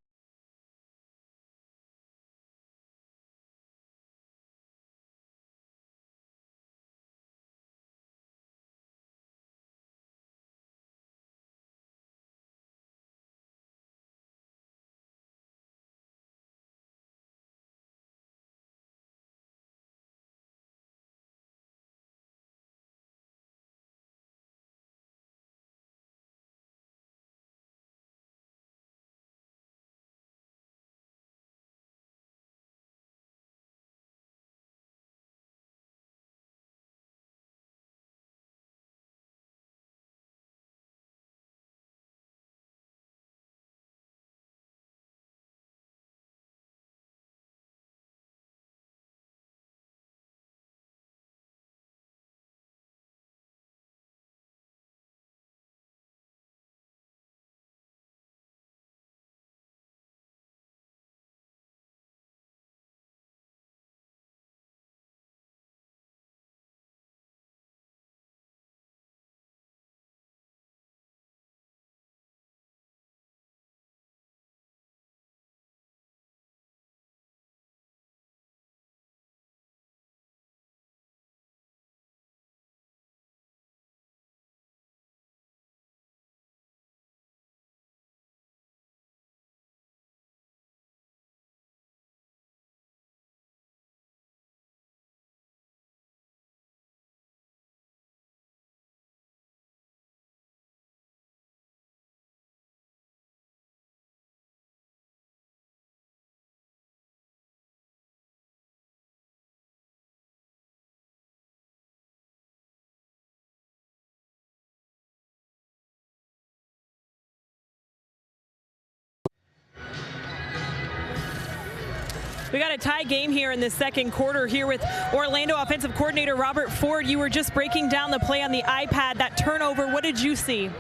S11: We got a tie game here in the second quarter here with Orlando offensive coordinator Robert Ford. You were just breaking down the play on the iPad, that turnover. What did you see?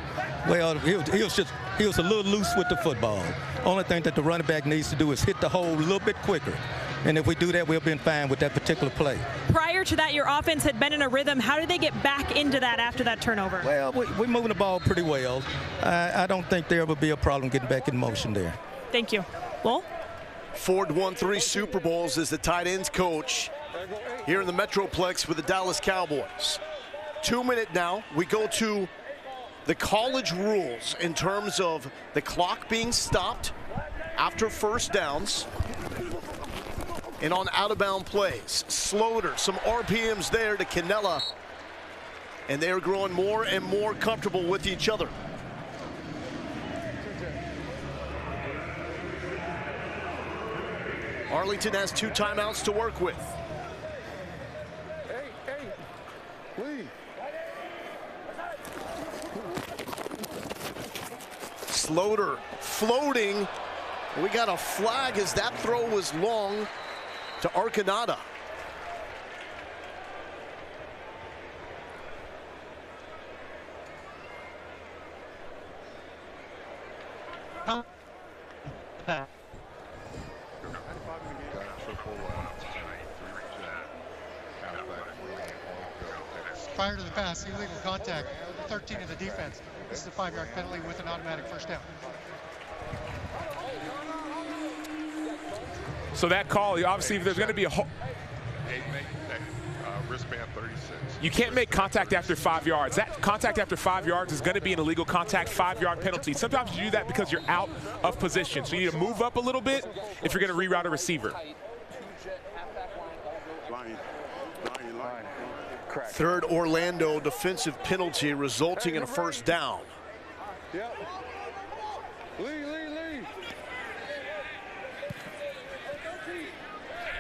S12: Well, he was a little loose with the football. Only thing that the running back needs to do is hit the hole a little bit quicker. And if we do that, we'll be fine with that particular play.
S11: Prior to that, your offense had been in a rhythm. How did they get back into that after that turnover?
S12: Well, we're moving the ball pretty well. I don't think there will be a problem getting back in motion there.
S11: Thank you. Lowell?
S7: Ford won 3 Super Bowls as the tight ends coach here in the Metroplex with the Dallas Cowboys. 2 minute now. We go to the college rules in terms of the clock being stopped after first downs and on out-of-bound plays. Sloter, some RPMs there to Canella, and they're growing more and more comfortable with each other. Arlington has 2 timeouts to work with. Sloter floating. We got a flag as that throw was long to Arcanada.
S9: Prior to the pass, illegal contact, 13 of the defense. This is a 5-yard penalty with an automatic first down.
S6: So that call, obviously, if there's going to be a
S14: wristband 36.
S6: You can't make contact after 5 yards. That contact after 5 yards is going to be an illegal contact 5-yard penalty. Sometimes you do that because you're out of position. So you need to move up a little bit if you're going to reroute a receiver.
S7: Third Orlando defensive penalty resulting in a first down.
S19: Yep. Lee.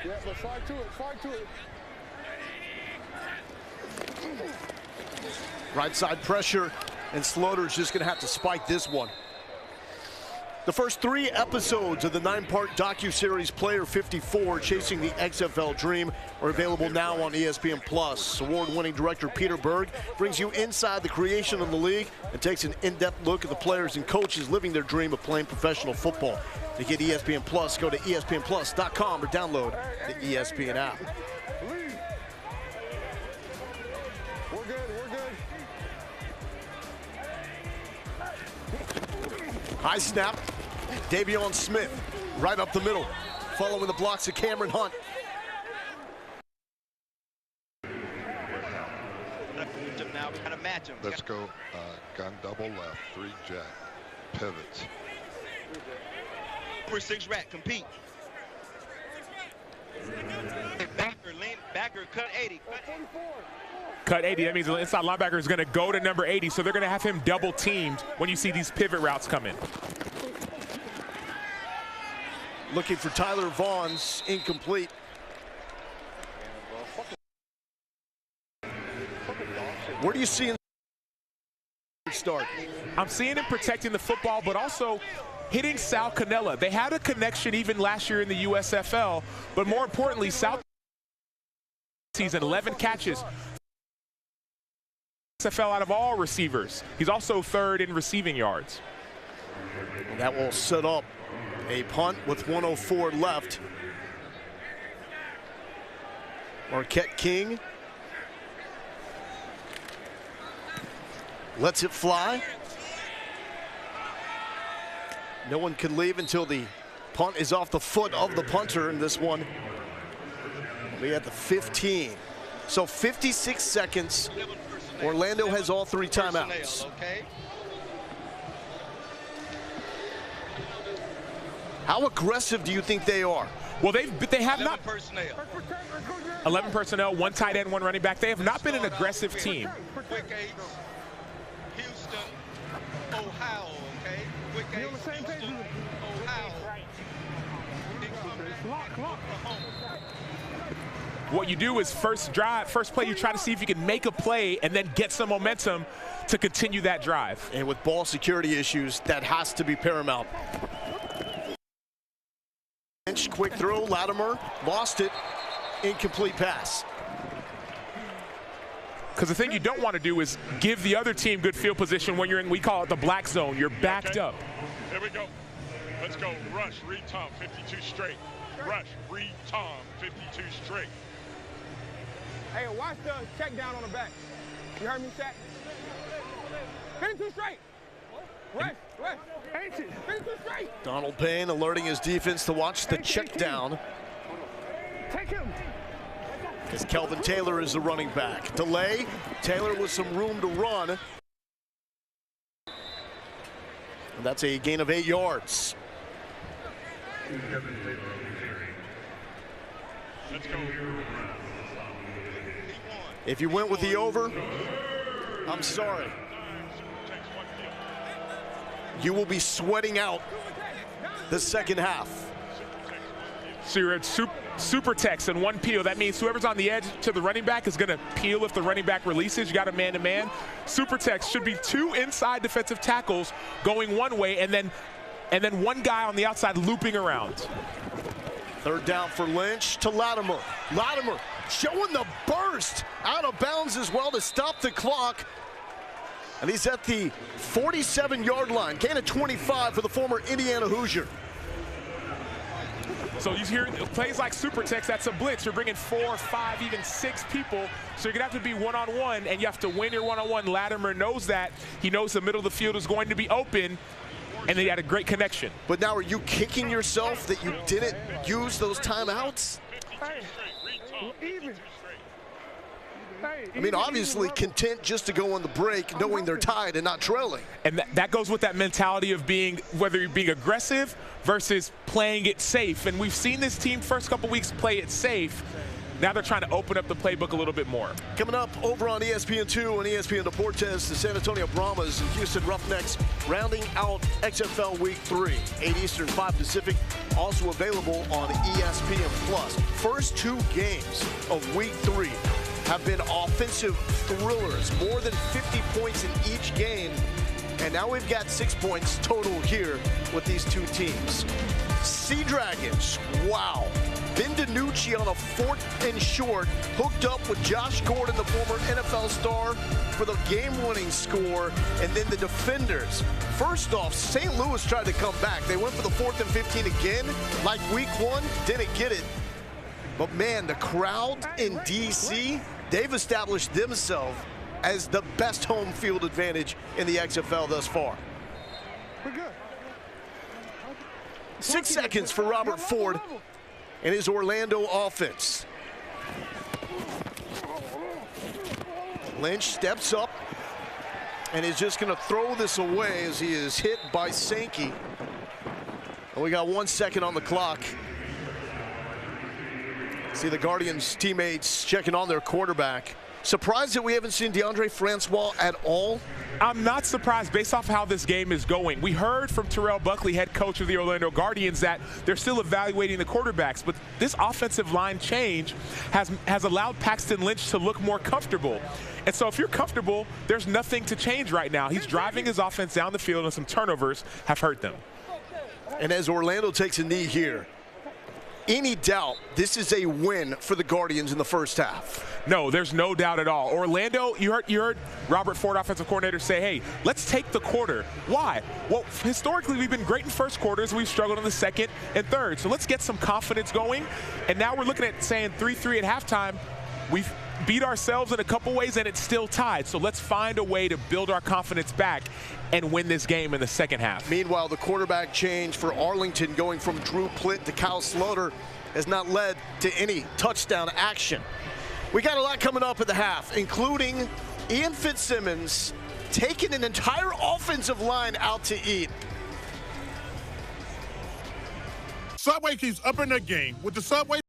S19: Yeah, but slide to it.
S7: Right side pressure, and Sloter's just going to have to spike this one. The first 3 episodes of the 9-part docuseries Player 54, Chasing the XFL Dream, are available now on ESPN+. Award-winning director Peter Berg brings you inside the creation of the league and takes an in-depth look at the players and coaches living their dream of playing professional football. To get ESPN Plus, go to espnplus.com or download the ESPN app.
S5: We're good.
S7: High snap. Davion Smith right up the middle, following the blocks of Cameron Hunt.
S15: Now we gotta match him.
S14: Let's go gun double left, 3 jet, pivots.
S15: Number 6 rat, compete. Backer, cut 80.
S6: Cut 80, that means the inside linebacker is going to go to number 80, so they're going to have him double teamed when you see these pivot routes come in.
S7: Looking for Tyler Vaughn's incomplete. Where do you see him start?
S6: I'm seeing him protecting the football, but also hitting Sal Cannella. They had a connection even last year in the USFL, but more importantly, Sal season 11 catches. XFL out of all receivers. He's also 3rd in receiving yards.
S7: That will set up a punt with 1:04 left. Marquette King lets it fly. No one can leave until the punt is off the foot of the punter, and this one will be at the 15. So 56 seconds. Orlando has all 3 timeouts. How aggressive do you think they are?
S6: Well, they have not. 11 personnel, 1 tight end, 1 running back. They have not been an aggressive team.
S15: Houston, Ohio, okay? You on the same page? Ohio.
S6: What you do is first play, you try to see if you can make a play and then get some momentum to continue that drive.
S7: And with ball security issues, that has to be paramount. Quick throw, Latimer lost it, incomplete pass.
S6: Because the thing you don't want to do is give the other team good field position when you're in, we call it the black zone. You're backed up.
S10: Here we go. Let's go. Rush, read Tom, 52 straight. Rush, read Tom, 52 straight.
S5: Hey, watch the check down on the back. You heard me, Shaq? 52 straight. Rush. 52 straight.
S7: Donald Payne alerting his defense to watch the check down.
S5: Take him.
S7: Because Kelvin Taylor is the running back. Delay, Taylor with some room to run. And that's a gain of 8 yards.
S10: Let's go.
S7: If you went with the over, I'm sorry. You will be sweating out the second half.
S6: So you're at super text and 1 peel. That means whoever's on the edge to the running back is going to peel if the running back releases. You got a man-to-man. Super text should be 2 inside defensive tackles going one way, and then 1 guy on the outside looping around.
S7: 3rd down for Lynch to Latimer. Latimer showing the burst out of bounds as well to stop the clock. And he's at the 47-yard line. Gain of 25 for the former Indiana Hoosier.
S6: So you hear plays like super text, that's a blitz. You're bringing 4, 5, even 6 people. So you're going to have to be one-on-one, and you have to win your one-on-one. Latimer knows that. He knows the middle of the field is going to be open, and they had a great connection.
S7: But now are you kicking yourself that you didn't use those timeouts? I mean, obviously content just to go on the break, knowing they're tied and not trailing.
S6: And that goes with that mentality of whether you're being aggressive versus playing it safe. And we've seen this team first couple weeks play it safe. Now they're trying to open up the playbook a little bit more.
S7: Coming up over on ESPN2 and ESPN Deportes, the San Antonio Brahmas and Houston Roughnecks rounding out XFL Week 3, 8 Eastern, 5 Pacific, also available on ESPN+. First 2 games of Week 3 have been offensive thrillers, more than 50 points in each game, and now we've got 6 points total here with these 2 teams. Sea Dragons, wow. Ben DiNucci on a 4th and short, hooked up with Josh Gordon, the former NFL star, for the game-winning score. And then the defenders. First off, St. Louis tried to come back. They went for the 4th and 15 again, like week 1, didn't get it. But man, the crowd in D.C., they've established themselves as the best home field advantage in the XFL thus far.
S5: We're good.
S7: 6 seconds for Robert Ford and his Orlando offense. Lynch steps up and is just going to throw this away as he is hit by Sankey. And we got 1 second on the clock. See the Guardians teammates checking on their quarterback. Surprised that we haven't seen DeAndre Francois at all?
S6: I'm not surprised based off how this game is going. We heard from Terrell Buckley, head coach of the Orlando Guardians, that they're still evaluating the quarterbacks, but this offensive line change has allowed Paxton Lynch to look more comfortable. And so if you're comfortable, there's nothing to change right now. He's driving his offense down the field, and some turnovers have hurt them.
S7: And as Orlando takes a knee here, any doubt this is a win for the Guardians in the first half?
S6: No, there's no doubt at all. Orlando, you heard Robert Ford, offensive coordinator, say, hey, let's take the quarter. Why? Well, historically, we've been great in first quarters. We've struggled in the second and third. So let's get some confidence going. And now we're looking at saying 3-3 at halftime. We've beat ourselves in a couple ways, and it's still tied. So let's find a way to build our confidence back and win this game in the second half.
S7: Meanwhile, the quarterback change for Arlington, going from Drew Plitt to Kyle Slaughter, has not led to any touchdown action. We got a lot coming up at the half, including Ian Fitzsimmons taking an entire offensive line out to eat.
S13: Subway keeps upping their game with the Subway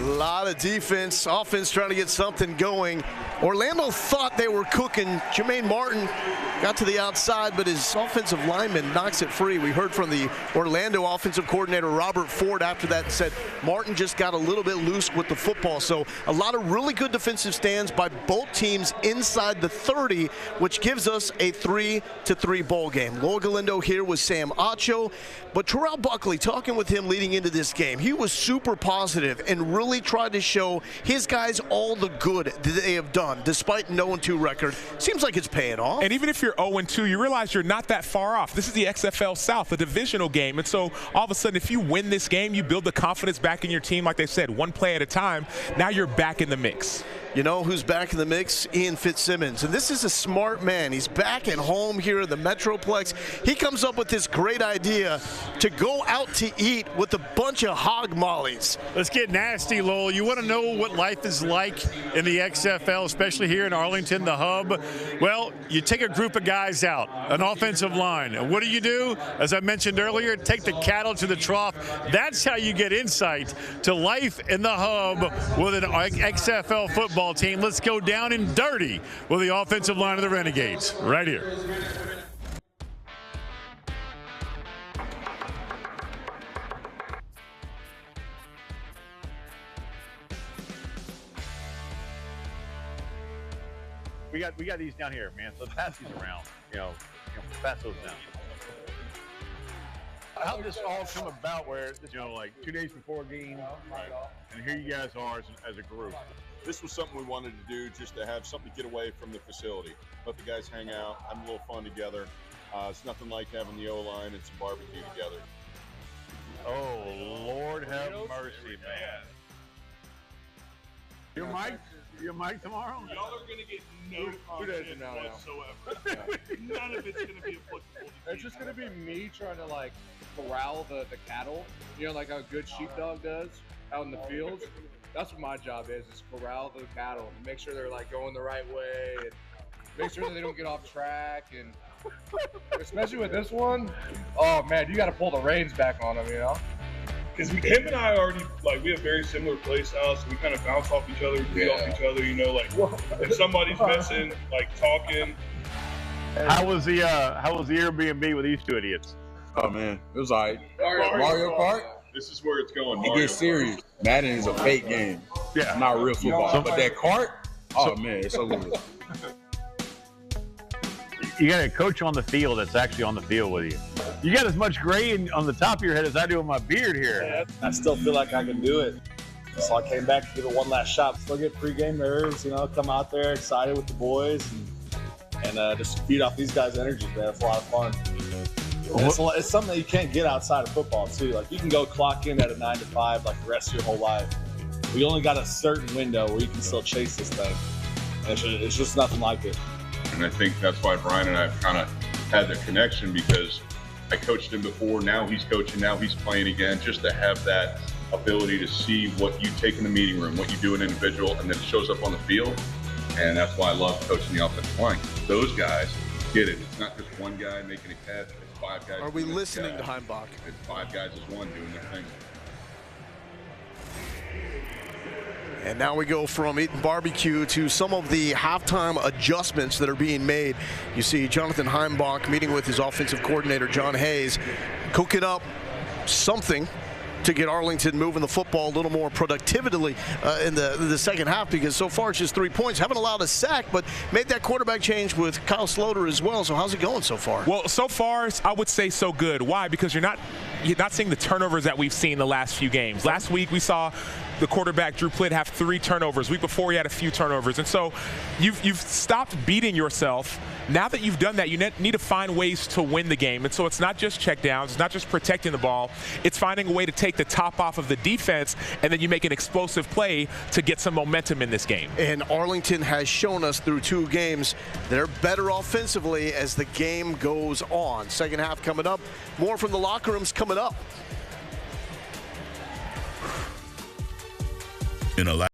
S7: A lot of defense, offense trying to get something going. Orlando thought they were cooking. Jermaine Martin got to the outside, but his offensive lineman knocks it free. We heard from the Orlando offensive coordinator, Robert Ford, after that, and said Martin just got a little bit loose with the football. So a lot of really good defensive stands by both teams inside the 30, which gives us a 3-3 ball game. Loa Galindo here with Sam Acho, but Terrell Buckley, talking with him leading into this game, he was super positive and really tried to show his guys all the good that they have done despite an 0-2 record. Seems like it's paying off.
S6: And even if you're 0-2, you realize you're not that far off. This is the XFL South, a divisional game, and so all of a sudden if you win this game, you build the confidence back in your team. Like they said, one play at a time. Now you're back in the mix.
S7: You know who's back in the mix? Ian Fitzsimmons. And this is a smart man. He's back at home here in the Metroplex. He comes up with this great idea to go out to eat with a bunch of hog mollies.
S1: Let's get nasty, Lowell. You want to know what life is like in the XFL, especially here in Arlington, the hub? Well, you take a group of guys out, an offensive line. And what do? As I mentioned earlier, take the cattle to the trough. That's how you get insight to life in the hub with an XFL football team. Let's go down and dirty with the offensive line of the Renegades right here.
S16: We got these down here, man. So pass these around. Pass those down. How did this all come about where, like 2 days before a game, right, and here you guys are as a group?
S22: This was something we wanted to do just to have something to get away from the facility. Let the guys hang out, have a little fun together. It's nothing like having the O-line and some barbecue together.
S16: Oh, Lord have mercy, man. Your mic tomorrow?
S23: Y'all are going to get no content whatsoever. None of it's going to be applicable.
S24: It's just going to be me trying to, like, corral the cattle, like how a good sheepdog does out in the fields. That's what my job is corral the cattle and make sure they're, like, going the right way and make sure that they don't get off track. And especially with this one, oh, man, you got to pull the reins back on them,
S23: Because him and I already, we have very similar play styles, so we kind of bounce off each other, feed off each other, if somebody's missing, talking.
S16: How was the Airbnb with these two idiots?
S25: Oh man, it was all right. Mario Kart?
S23: This is where it's going.
S25: It gets serious. Madden is a fake game.
S16: Yeah.
S25: It's not real football. But that kart, man, it's so good.
S16: You got a coach on the field that's actually on the field with you. You got as much gray on the top of your head as I do on my beard here.
S26: Yeah, I still feel like I can do it. So I came back to do the one last shot. Still get pregame nerves, come out there excited with the boys and just feed off these guys' energy, man. It's a lot of fun. It's something that you can't get outside of football, too. Like, you can go clock in at a 9 to 5 like the rest of your whole life. We only got a certain window where you can still chase this thing. And it's just nothing like it.
S22: And I think that's why Brian and I have kind of had the connection, because I coached him before, now he's coaching, now he's playing again, just to have that ability to see what you take in the meeting room, what you do in individual, and then it shows up on the field. And that's why I love coaching the offensive line. Those guys get it. It's not just one guy making a catch, it's 5 guys.
S7: Are we listening to Heimbach?
S22: It's 5 guys as one doing their thing.
S7: And now we go from eating barbecue to some of the halftime adjustments that are being made. You see Jonathan Heimbach meeting with his offensive coordinator, John Hayes, cooking up something to get Arlington moving the football a little more productively in the second half, because so far it's just 3 points. Haven't allowed a sack, but made that quarterback change with Kyle Sloter as well. So how's it going so far?
S6: Well, so far I would say so good. Why? Because you're not seeing the turnovers that we've seen the last few games. Last week we saw the quarterback Drew Plitt have 3 turnovers. Week before he had a few turnovers. And so you've stopped beating yourself. Now that you've done that, you need to find ways to win the game. And so it's not just check downs, it's not just protecting the ball, it's finding a way to take the top off of the defense, and then you make an explosive play to get some momentum in this game.
S7: And Arlington has shown us through 2 games they're better offensively as the game goes on. Second half coming up. More from the locker rooms coming up.
S13: In a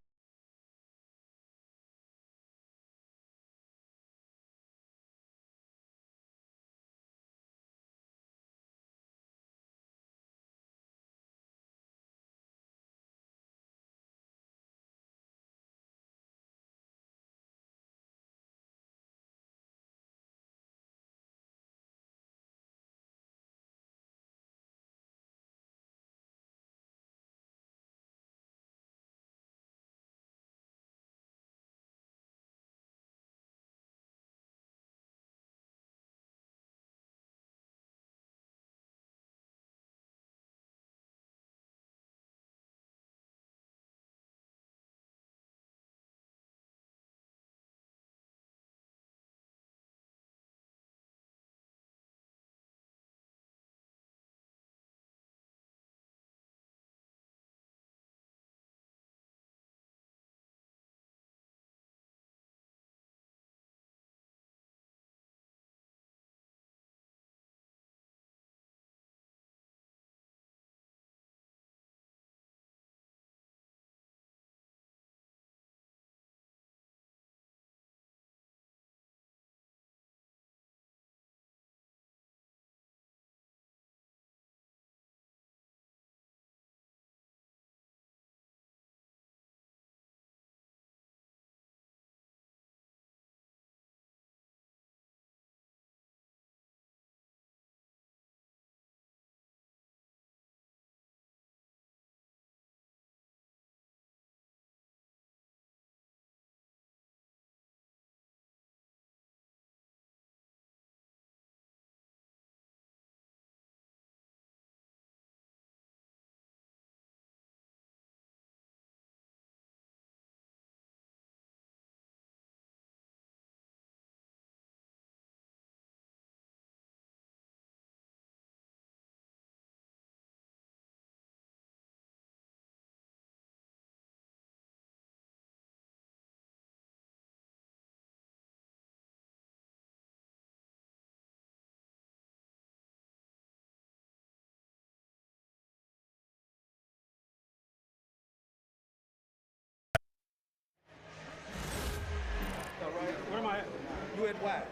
S12: Why?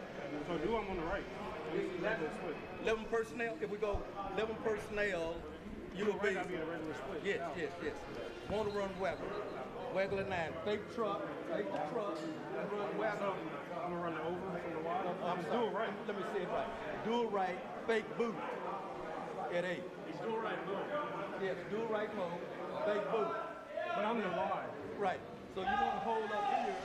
S5: So do I'm on the right.
S12: 11 personnel. If we go 11 personnel, you will be.
S5: Be a regular split.
S12: Yes. Want to run waggle. Waggle at 9. Fake truck. Fake the truck. And run waggle.
S5: I'm gonna run the over from the wide.
S12: I'm
S5: do it right.
S12: Let me say it right. Do it right. Fake boot. At 8.
S5: Do it right move.
S12: Yes. Do it right move. Fake boot.
S5: But I'm the wide.
S12: Right. So you want to hold up here.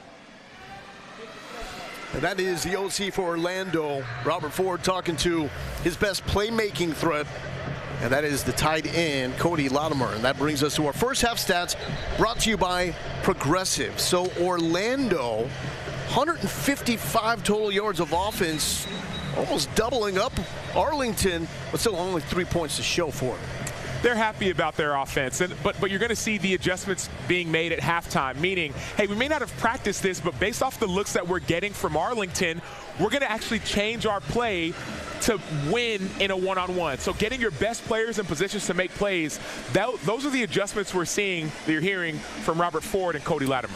S7: And that is the OC for Orlando, Robert Ford, talking to his best playmaking threat, and that is the tight end, Cody Latimer. And that brings us to our first half stats, brought to you by Progressive. So Orlando, 155 total yards of offense, almost doubling up Arlington, but still only 3 points to show for it.
S6: They're happy about their offense, but you're going to see the adjustments being made at halftime, meaning, hey, we may not have practiced this, but based off the looks that we're getting from Arlington, we're going to actually change our play to win in a one-on-one. So getting your best players in positions to make plays, those are the adjustments we're seeing, that you're hearing from Robert Ford and Cody Latimer.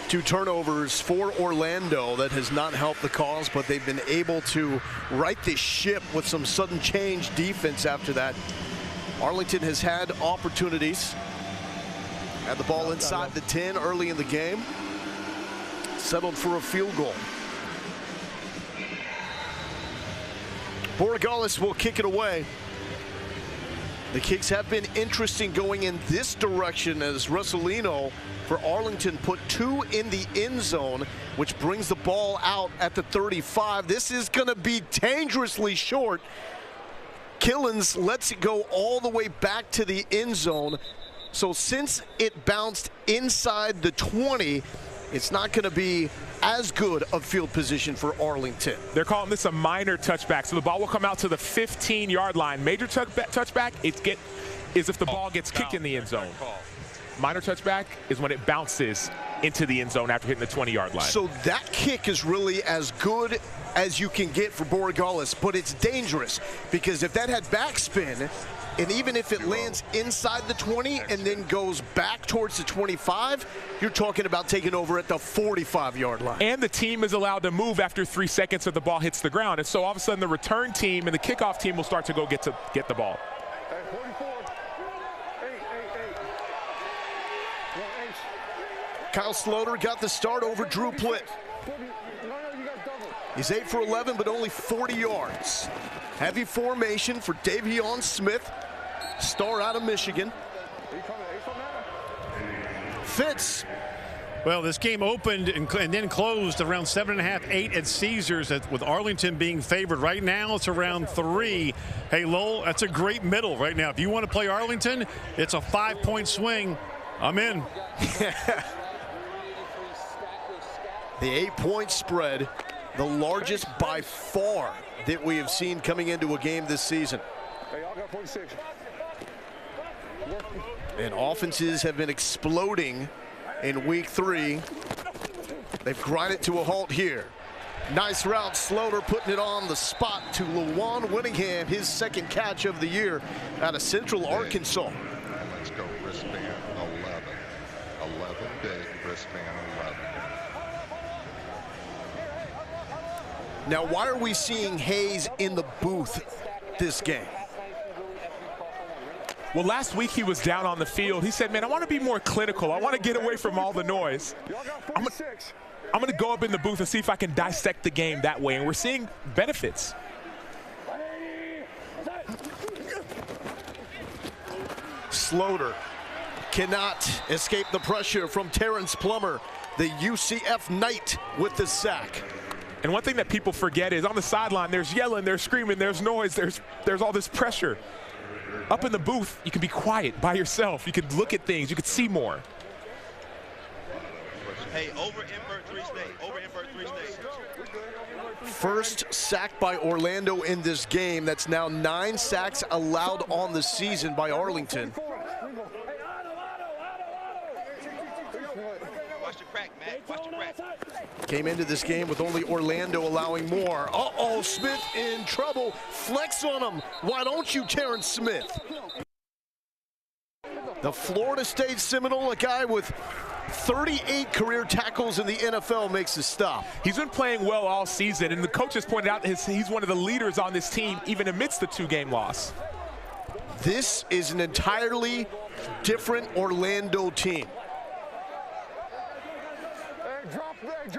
S7: 2 turnovers for Orlando. That has not helped the cause, but they've been able to right the ship with some sudden change defense after that. Arlington has had opportunities. Had the ball inside the 10 early in the game. Settled for a field goal. Borregales will kick it away. The kicks have been interesting going in this direction as Russolino for Arlington put 2 in the end zone, which brings the ball out at the 35. This is going to be dangerously short. Killens lets it go all the way back to the end zone. So since it bounced inside the 20, it's not going to be as good of field position for Arlington.
S6: They're calling this a minor touchback. So the ball will come out to the 15-yard line. Major touchback is if the ball gets kicked in the end zone. Minor touchback is when it bounces into the end zone after hitting the 20-yard line.
S7: So that kick is really as good as you can get for Borregales, but it's dangerous because if that had backspin, and even if it lands inside the 20 and then goes back towards the 25, you're talking about taking over at the 45-yard line.
S6: And the team is allowed to move after 3 seconds if the ball hits the ground. And so all of a sudden the return team and the kickoff team will start to go get the ball.
S7: Kyle Slaughter got the start over Drew Plitt. He's 8 for 11, but only 40 yards. Heavy formation for Davion Smith, star out of Michigan. Fitz.
S1: Well, this game opened and then closed around 7.5, 8 at Caesars, with Arlington being favored. Right now, it's around 3. Hey, Lowell, that's a great middle right now. If you want to play Arlington, it's a 5-point swing. I'm in.
S7: The 8-point spread, the largest by far that we have seen coming into a game this season. And offenses have been exploding in week 3. They've grinded to a halt here. Nice route, Slaughter putting it on the spot to Lawan Winningham, his second catch of the year out of Central Arkansas.
S14: Let's go wristband 11. 11 big, wristband 11.
S7: Now, why are we seeing Hayes in the booth this game?
S6: Well, last week he was down on the field. He said, man, I want to be more clinical. I want to get away from all the noise. I'm going to go up in the booth and see if I can dissect the game that way. And we're seeing benefits.
S7: Slaughter cannot escape the pressure from Terrence Plummer, the UCF Knight, with the sack.
S6: And one thing that people forget is on the sideline, there's yelling, there's screaming, there's noise, there's all this pressure. Up in the booth, you can be quiet by yourself. You can look at things. You can see more.
S15: Hey, over invert 3 stay. Over invert 3 stay.
S7: First sack by Orlando in this game. That's now 9 sacks allowed on the season by Arlington.
S15: Watch the crack, Matt. Watch the crack.
S7: Came into this game with only Orlando allowing more. Uh-oh, Smith in trouble. Flex on him. Why don't you, Terrence Smith? The Florida State Seminole, a guy with 38 career tackles in the NFL makes a stop.
S6: He's been playing well all season, and the coaches pointed out he's one of the leaders on this team, even amidst the 2-game loss.
S7: This is an entirely different Orlando team.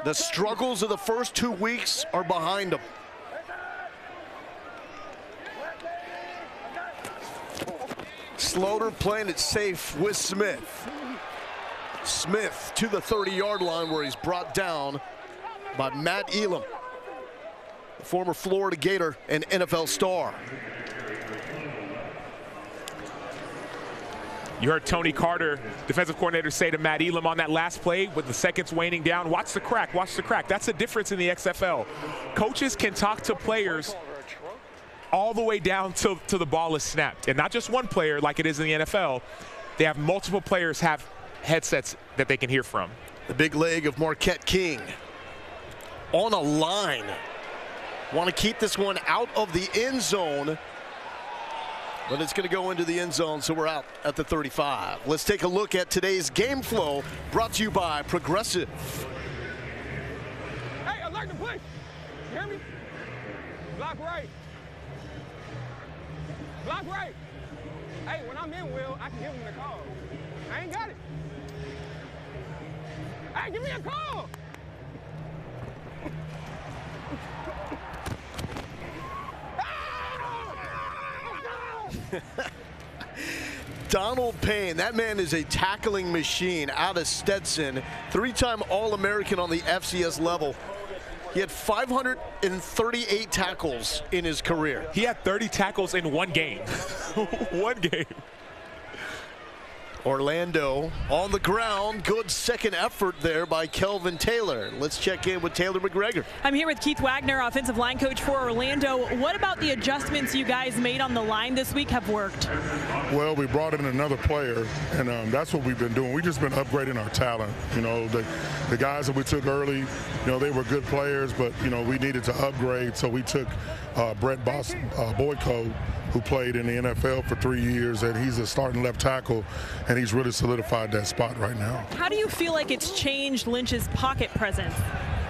S7: The struggles of the first 2 weeks are behind them. Slaughter playing it safe with Smith. Smith to the 30-yard line where he's brought down by Matt Elam, the former Florida Gator and NFL star.
S6: You heard Tony Carter, defensive coordinator, say to Matt Elam on that last play with the seconds waning down, watch the crack, watch the crack. That's the difference in the XFL. Coaches can talk to players all the way down till the ball is snapped. And not just one player like it is in the NFL. They have multiple players have headsets that they can hear from.
S7: The big leg of Marquette King on a line. Want to keep this one out of the end zone, but it's going to go into the end zone, so we're out at the 35. Let's take a look at today's game flow, brought to you by Progressive.
S5: Hey, alert the push. You hear me? Block right. Block right. Hey, when I'm in, Will, I can give him the call. I ain't got it. Hey, give me a call.
S7: Donald Payne, that man is a tackling machine out of Stetson, 3-time All-American on the FCS level. He had 538 tackles in his career.
S6: He had 30 tackles in one game. One game.
S7: Orlando on the ground. Good second effort there by Kelvin Taylor. Let's check in with Taylor McGregor.
S11: I'm here with Keith Wagner, offensive line coach for Orlando. What about the adjustments you guys made on the line this week have worked?
S13: Well, we brought in another player, and that's what we've been doing. We've just been upgrading our talent. You know, the guys that we took early, you know, they were good players, but, you know, we needed to upgrade. So we took Brett Boyko, who played in the NFL for 3 years, and he's a starting left tackle, and he's really solidified that spot right now.
S11: How do you feel like it's changed Lynch's pocket presence?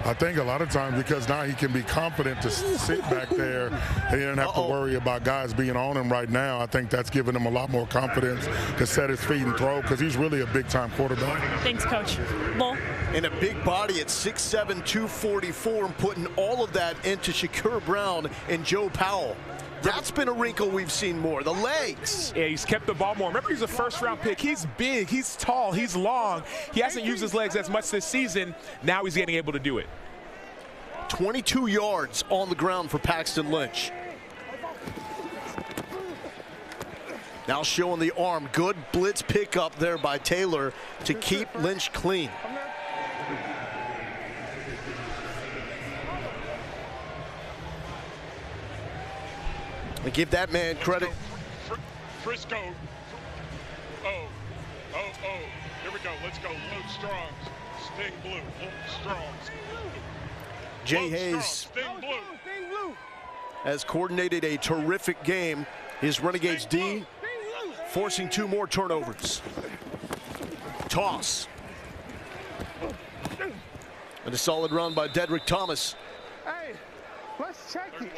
S13: I think a lot of times because now he can be confident to sit back there and he doesn't have to worry about guys being on him right now. I think that's given him a lot more confidence to set his feet and throw because he's really a big-time quarterback.
S11: Thanks, Coach. Bull.
S7: And a big body at 6'7", 244, and putting all of that into Shakur Brown and Joe Powell. That's been a wrinkle we've seen more. The legs.
S6: Yeah, he's kept the ball more. Remember, he's a first-round pick. He's big, he's tall, he's long. He hasn't used his legs as much this season. Now he's getting able to do it.
S7: 22 yards on the ground for Paxton Lynch. Now showing the arm. Good blitz pickup there by Taylor to keep Lynch clean. And give that man credit.
S10: Frisco. Oh. Here we go. Let's go. Luke Strong's. Sting Blue. Luke Strong's.
S7: Jay Hayes has coordinated a terrific game. His Renegades D forcing 2 more turnovers. Toss. And a solid run by Dedrick Thomas.
S5: Hey, let's check it.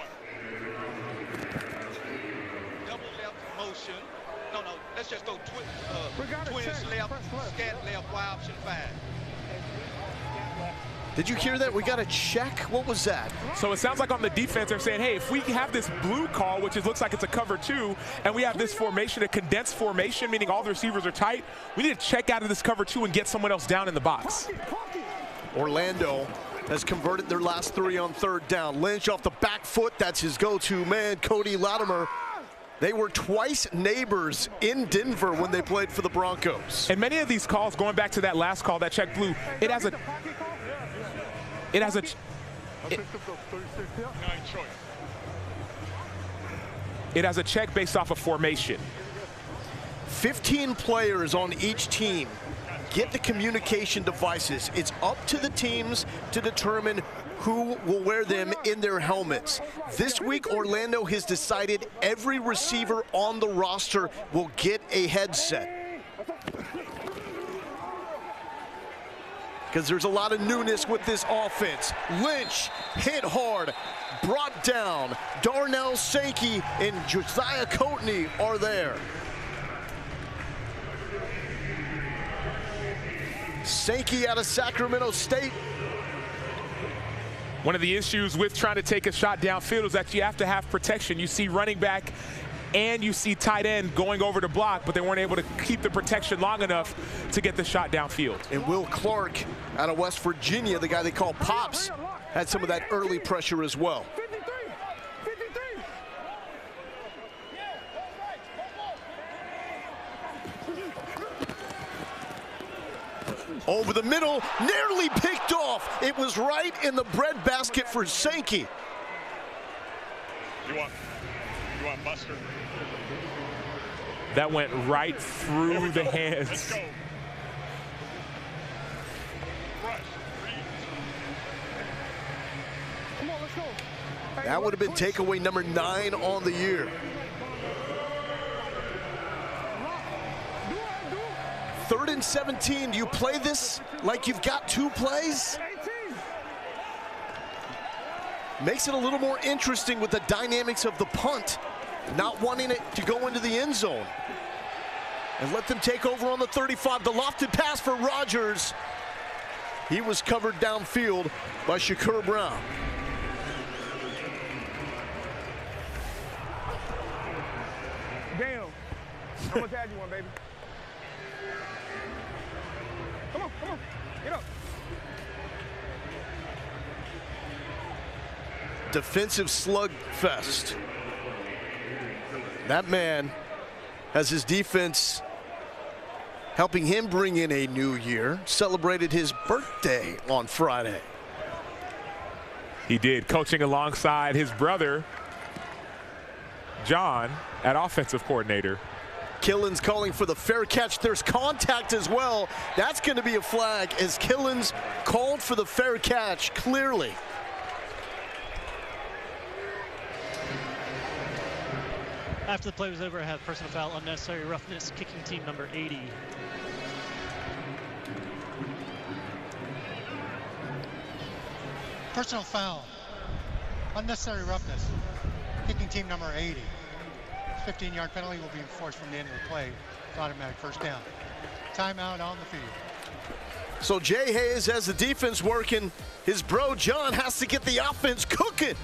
S15: Motion. No, let's just go twins left, scat left, Y option 5.
S7: Did you hear that? We got a check. What was that?
S6: So it sounds like on the defense they're saying, hey, if we have this blue call, which looks like it's a cover 2, and we have this formation, a condensed formation, meaning all the receivers are tight, we need to check out of this cover 2 and get someone else down in the box.
S7: Orlando has converted their last 3 on 3rd down. Lynch off the back foot. That's his go-to man, Cody Latimer. They were twice neighbors in Denver when they played for the Broncos.
S6: And many of these calls, going back to that last call, that check blue, it has a check based off of formation.
S7: 15 players on each team get the communication devices. It's up to the teams to determine who will wear them in their helmets. This week, Orlando has decided every receiver on the roster will get a headset. because there's a lot of newness with this offense. Lynch hit hard, brought down. Darnell Sankey and Josiah Coatney are there. Sankey out of Sacramento State.
S6: One of the issues with trying to take a shot downfield is that you have to have protection. You see running back and you see tight end going over to block, but they weren't able to keep the protection long enough to get the shot downfield.
S7: And Will Clark out of West Virginia, the guy they call Pops, had some of that early pressure as well. Over the middle, nearly picked off. It was right in the breadbasket for Sankey.
S10: You want Buster?
S6: That went right through the hands.
S10: Let's go.
S5: Come on, let's go.
S7: That would have been takeaway number 9 on the year. Third and 17, do you play this like you've got 2 plays? Makes it a little more interesting with the dynamics of the punt, not wanting it to go into the end zone. And let them take over on the 35. The lofted pass for Rodgers. He was covered downfield by Shakur Brown.
S5: Damn. How much had you one, baby? Come on, get up.
S7: Defensive slugfest. That man has his defense helping him bring in a new year. Celebrated his birthday on Friday.
S6: He did, coaching alongside his brother, John, at offensive coordinator.
S7: Killens calling for the fair catch. There's contact as well. That's going to be a flag as Killens called for the fair catch clearly.
S4: After the play was over, I had personal foul, unnecessary roughness, kicking team number 80.
S9: Personal foul, unnecessary roughness, kicking team number 80. 15-yard penalty will be enforced from the end of the play. It's automatic first down. Timeout on the field.
S7: So Jay Hayes has the defense working. His bro John has to get the offense cooking.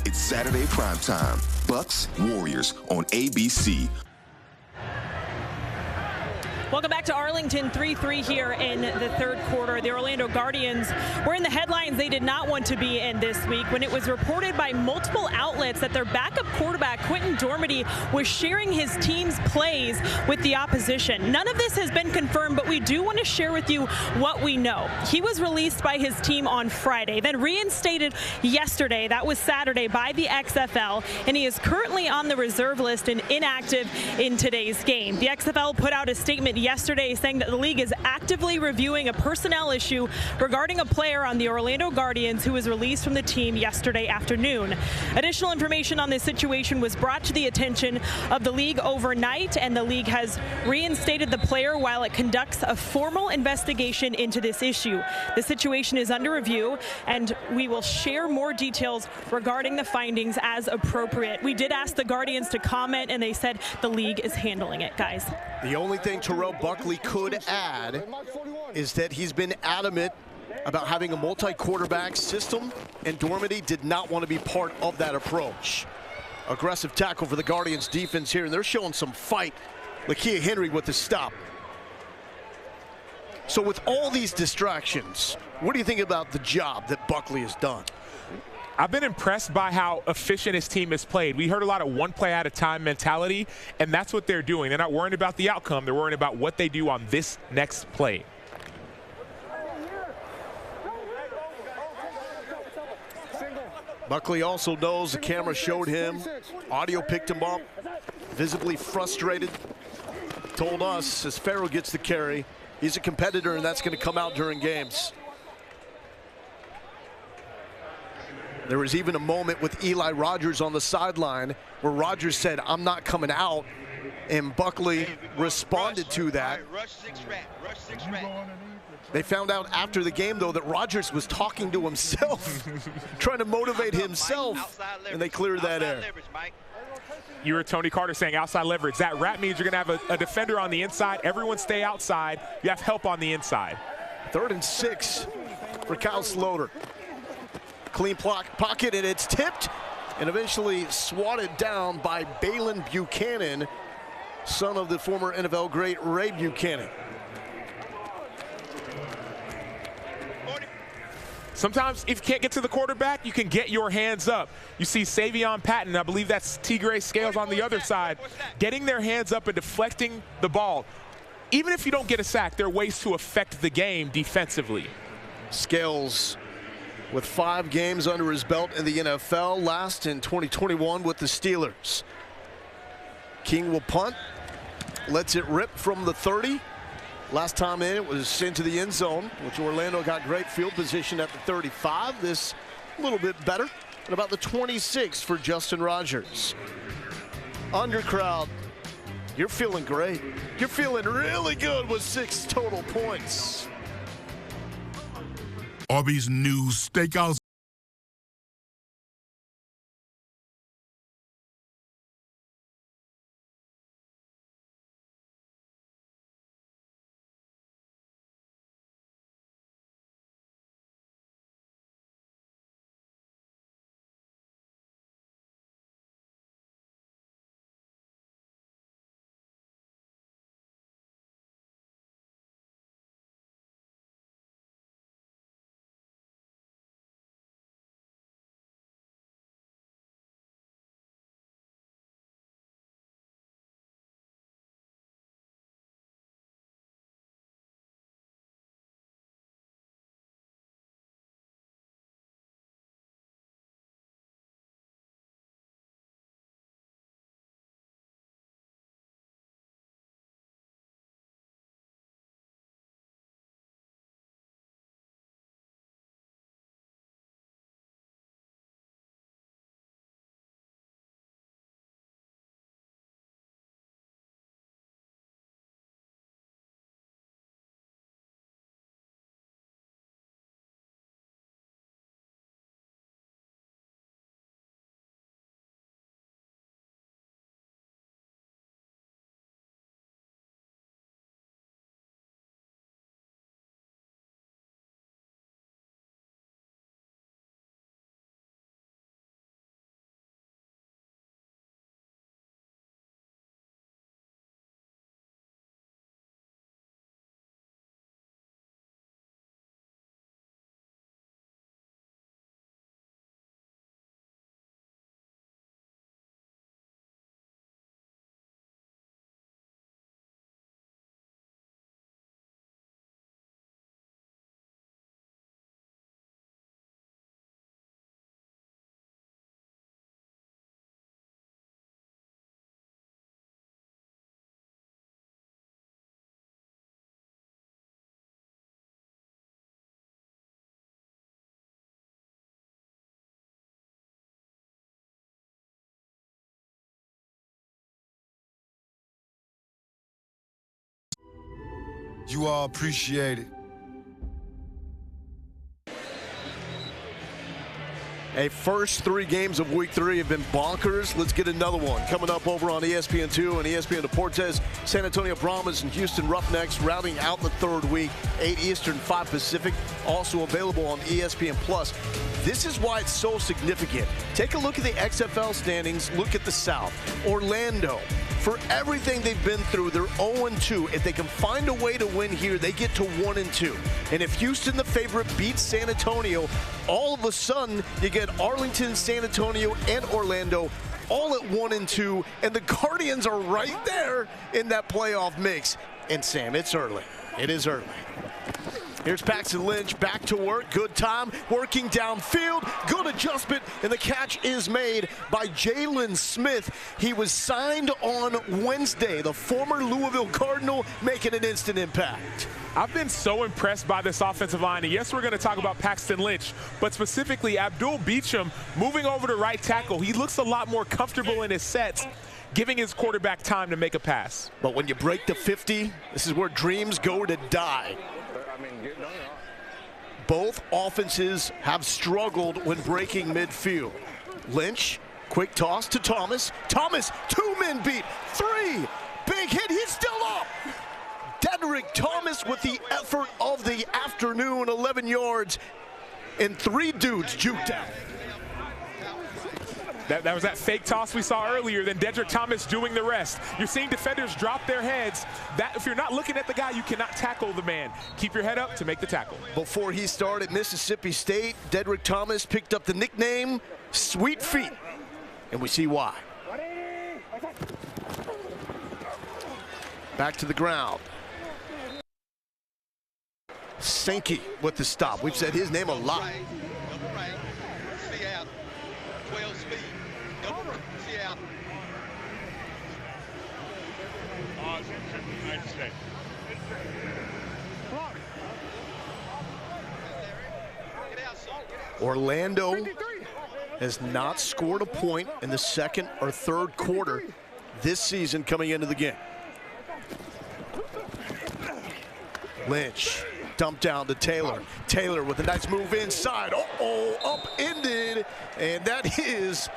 S8: It's Saturday primetime. Bucks, Warriors on ABC.
S11: Welcome back to Arlington, 3-3 here in the third quarter. The Orlando Guardians were in the headlines they did not want to be in this week when it was reported by multiple outlets that their backup quarterback, Quentin Dormady, was sharing his team's plays with the opposition. None of this has been confirmed, but we do want to share with you what we know. He was released by his team on Friday, then reinstated yesterday, that was Saturday, by the XFL, and he is currently on the reserve list and inactive in today's game. The XFL put out a statement yesterday saying that the league is actively reviewing a personnel issue regarding a player on the Orlando Guardians who was released from the team yesterday afternoon. Additional information on this situation was brought to the attention of the league overnight, and the league has reinstated the player while it conducts a formal investigation into this issue. The situation is under review, and we will share more details regarding the findings as appropriate. We did ask the Guardians to comment, and they said the league is handling it, guys.
S7: The only thing Terrell Buckley could add is that he's been adamant about having a multi-quarterback system, and Dormady did not want to be part of that approach. Aggressive tackle for the Guardians defense here, and they're showing some fight. Lakia Henry with the stop. So with all these distractions, what do you think about the job that Buckley has done?
S6: I've been impressed by how efficient his team has played. We heard a lot of one play at a time mentality, and that's what they're doing. They're not worrying about the outcome. They're worrying about what they do on this next play.
S7: Buckley also knows the camera showed him. Audio picked him up. Visibly frustrated. Told us as Farrell gets the carry, he's a competitor, and that's going to come out during games. There was even a moment with Eli Rogers on the sideline where Rogers said, "I'm not coming out," and Buckley responded to that. They found out after the game, though, that Rogers was talking to himself, trying to motivate himself, and they cleared that air.
S6: You heard Tony Carter saying outside leverage. That wrap means you're going to have a defender on the inside. Everyone stay outside. You have help on the inside.
S7: 3rd and 6 for Kyle Sloter. Clean pocket, and it's tipped and eventually swatted down by Balin Buchanan, son of the former NFL great Ray Buchanan.
S6: Sometimes if you can't get to the quarterback, you can get your hands up. You see Savion Patton, I believe that's T. Gray Scales on the other side, getting their hands up and deflecting the ball. Even if you don't get a sack, there are ways to affect the game defensively.
S7: Scales with 5 games under his belt in the NFL, last in 2021 with the Steelers. King will punt, lets it rip from the 30. Last time in, it was into the end zone, which Orlando got great field position at the 35. This a little bit better at about the 26 for Justin Rogers. Undercrowd, you're feeling great. You're feeling really good with 6 total points.
S2: Arby's new steakhouse. You all appreciate it.
S7: A first 3 games of week 3 have been bonkers. Let's get another one coming up over on ESPN2 and ESPN Deportes. San Antonio Brahmas and Houston Roughnecks rounding out the 3rd week, 8 Eastern, 5 Pacific. Also available on ESPN Plus. This is why it's so significant. Take a look at the XFL standings. Look at the South. Orlando, for everything they've been through, they're 0-2. If they can find a way to win here, they get to 1-2. And if Houston, the favorite, beats San Antonio, all of a sudden you get Arlington, San Antonio, and Orlando all at 1-2, and the Guardians are right there in that playoff mix. And Sam, it's early. It is early. Here's Paxton Lynch back to work. Good time, working downfield. Good adjustment, and the catch is made by Jalen Smith. He was signed on Wednesday. The former Louisville Cardinal making an instant impact.
S6: I've been so impressed by this offensive line. And yes, we're going to talk about Paxton Lynch, but specifically Abdul Beacham moving over to right tackle. He looks a lot more comfortable in his sets, giving his quarterback time to make a pass.
S7: But when you break the 50, this is where dreams go to die. Both offenses have struggled when breaking midfield. Lynch, quick toss to Thomas. Thomas, 2 men beat, 3, big hit, he's still up. Dedrick Thomas with the effort of the afternoon, 11 yards, and 3 dudes juked out.
S6: That was that fake toss we saw earlier, then Dedrick Thomas doing the rest. You're seeing defenders drop their heads. That, if you're not looking at the guy, you cannot tackle the man. Keep your head up to make the tackle.
S7: Before he started Mississippi State, Dedrick Thomas picked up the nickname Sweet Feet, and we see why. Back to the ground. Sankey with the stop. We've said his name a lot. Orlando has not scored a point in the 2nd or 3rd quarter this season coming into the game. Lynch dumped down to Taylor. Taylor with a nice move inside. Upended. And that is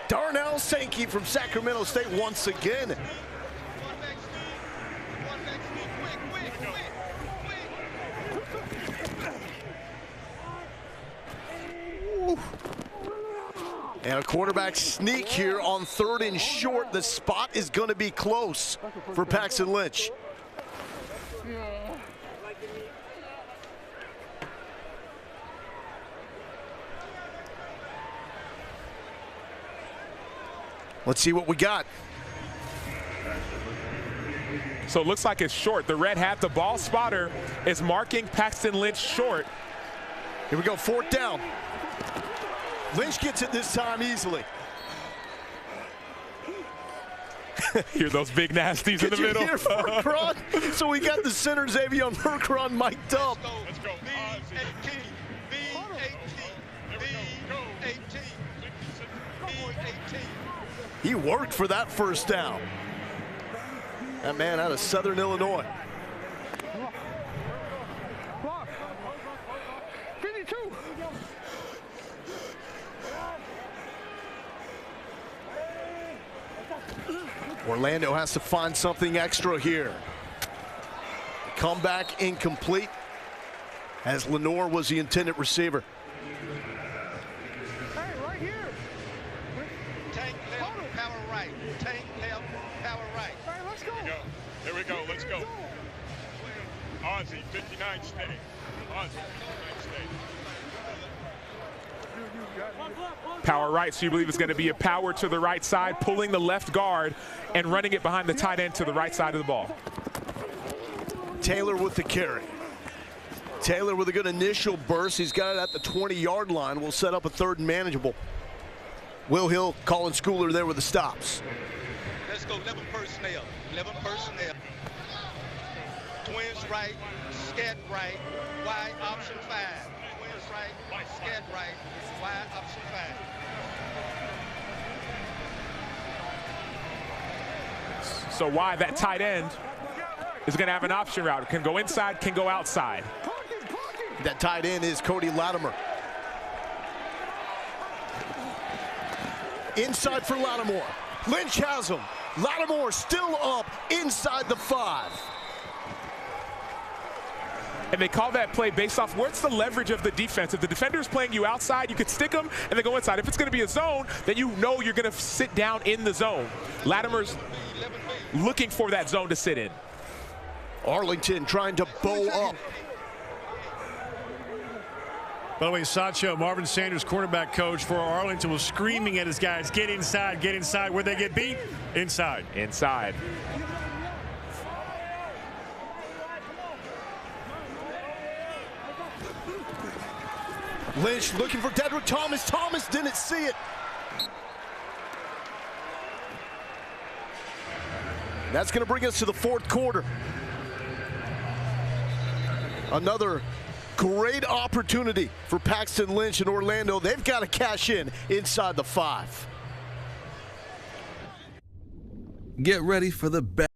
S7: Darnell Sankey from Sacramento State once again. And a quarterback sneak here on 3rd and short. The spot is going to be close for Paxton Lynch. Let's see what we got.
S6: So it looks like it's short. The red hat, the ball spotter, is marking Paxton Lynch short.
S7: Here we go, 4th down. Lynch gets it this time easily.
S6: Hear those big nasties in the middle.
S7: Hear Furcron? So we got the center Xavier Furcron mic'd up.
S10: Let's go.
S7: He worked for that 1st down. That man out of Southern Illinois.
S5: 52.
S7: Orlando has to find something extra here. Comeback incomplete, as Lenore was the intended receiver.
S5: Hey, right here.
S15: Tank left, power right. Tank left, power right.
S5: Hey, let's go.
S10: Here we go. Let's go. Ozzy, 59 stay. Ozzy, 59 stay.
S6: Power right, so you believe it's going to be a power to the right side, pulling the left guard and running it behind the tight end to the right side of the ball.
S7: Taylor with the carry. Taylor with a good initial burst. He's got it at the 20-yard line. Will set up a 3rd and manageable. Will Hill calling Schooler there with the stops.
S15: Let's go 11 personnel. 11 personnel. Twins right, scat right, wide option 5. Twins right, scat right, wide option 5.
S6: So why that tight end is going to have an option route. Can go inside, can go outside.
S7: That tight end is Cody Latimer. Inside for Lattimore. Lynch has him. Lattimore still up inside the 5.
S6: And they call that play based off what's the leverage of the defense. If the defender is playing you outside, you could stick them and then go inside. If it's going to be a zone, then you know you're going to sit down in the zone. Latimer's looking for that zone to sit in.
S7: Arlington trying to bow up.
S1: By the way, Sacho, Marvin Sanders, quarterback coach for Arlington, was screaming at his guys, get inside, get inside. Where'd they get beat? Inside.
S6: Inside.
S7: Lynch looking for Dedrick Thomas. Thomas didn't see it. That's going to bring us to the 4th quarter. Another great opportunity for Paxton Lynch and Orlando. They've got to cash in inside the 5.
S8: Get ready for the best.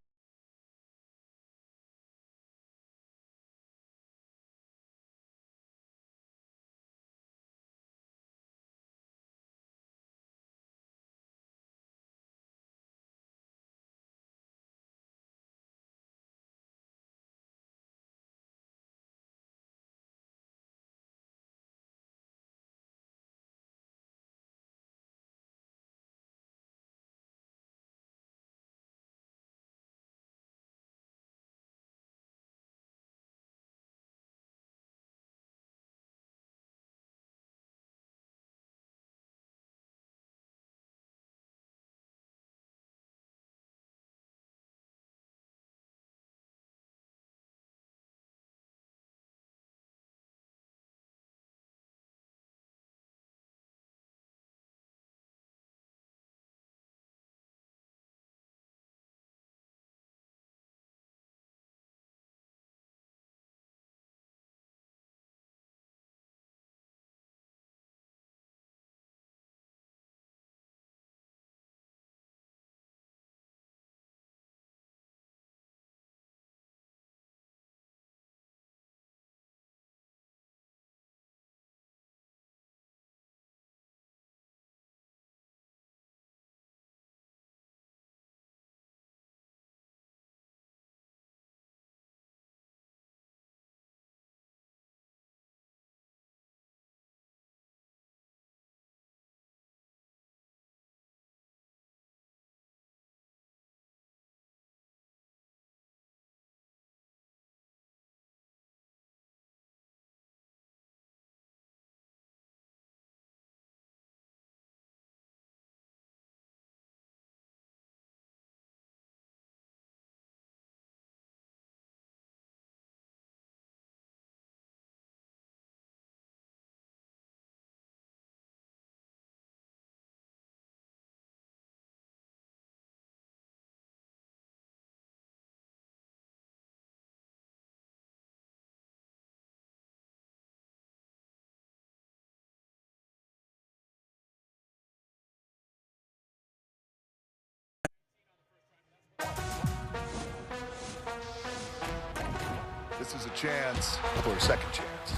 S2: This is a chance for a second chance.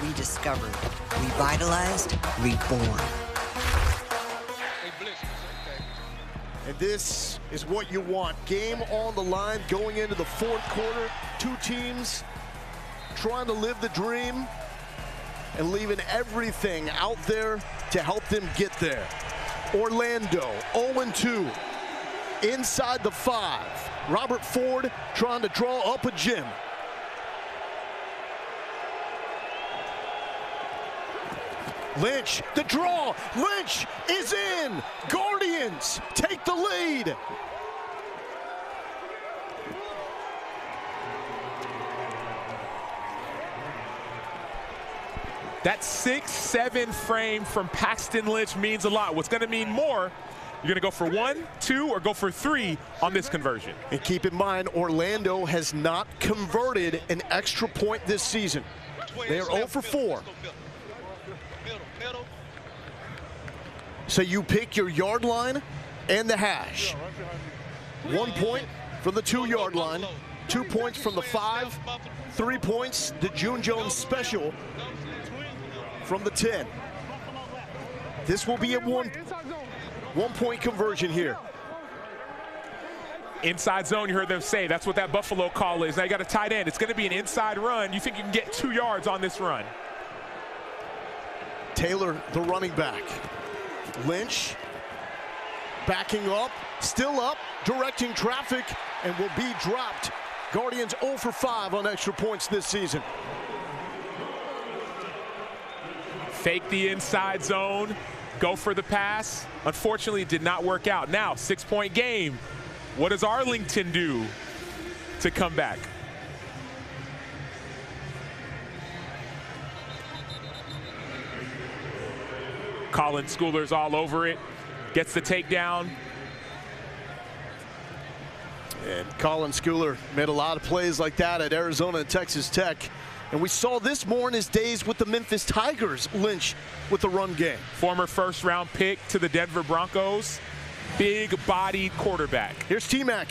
S3: Rediscovered, revitalized, reborn.
S7: And this is what you want. Game on the line going into the 4th quarter. 2 teams trying to live the dream and leaving everything out there to help them get there. Orlando 0-2 inside the 5. Robert Ford trying to draw up a gym. Lynch, the draw. Lynch is in. Guardians take the lead.
S6: That 6-7 frame from Paxton Lynch means a lot. What's going to mean more, you're going to go for 1, 2, or go for 3 on this conversion.
S7: And keep in mind, Orlando has not converted an extra point this season. They are 0 for 4. So you pick your yard line and the hash. 1 point from the 2-yard line, 2 points from the 5, 3 points, the June Jones special from the 10. This will be a one-point conversion here.
S6: Inside zone, you heard them say, that's what that Buffalo call is. Now you got a tight end. It's going to be an inside run. You think you can get 2 yards on this run?
S7: Taylor, the running back. Lynch backing up, still up, directing traffic, and will be dropped. Guardians 0 for 5 on extra points this season.
S6: Fake the inside zone, go for the pass. Unfortunately, it did not work out. Now, 6-point game. What does Arlington do to come back? Colin Schooler's all over it, gets the takedown.
S7: And Colin Schooler made a lot of plays like that at Arizona and Texas Tech. And we saw this more in his days with the Memphis Tigers. Lynch with the run game.
S6: Former first-round pick to the Denver Broncos. Big-bodied quarterback.
S7: Here's T-Mac.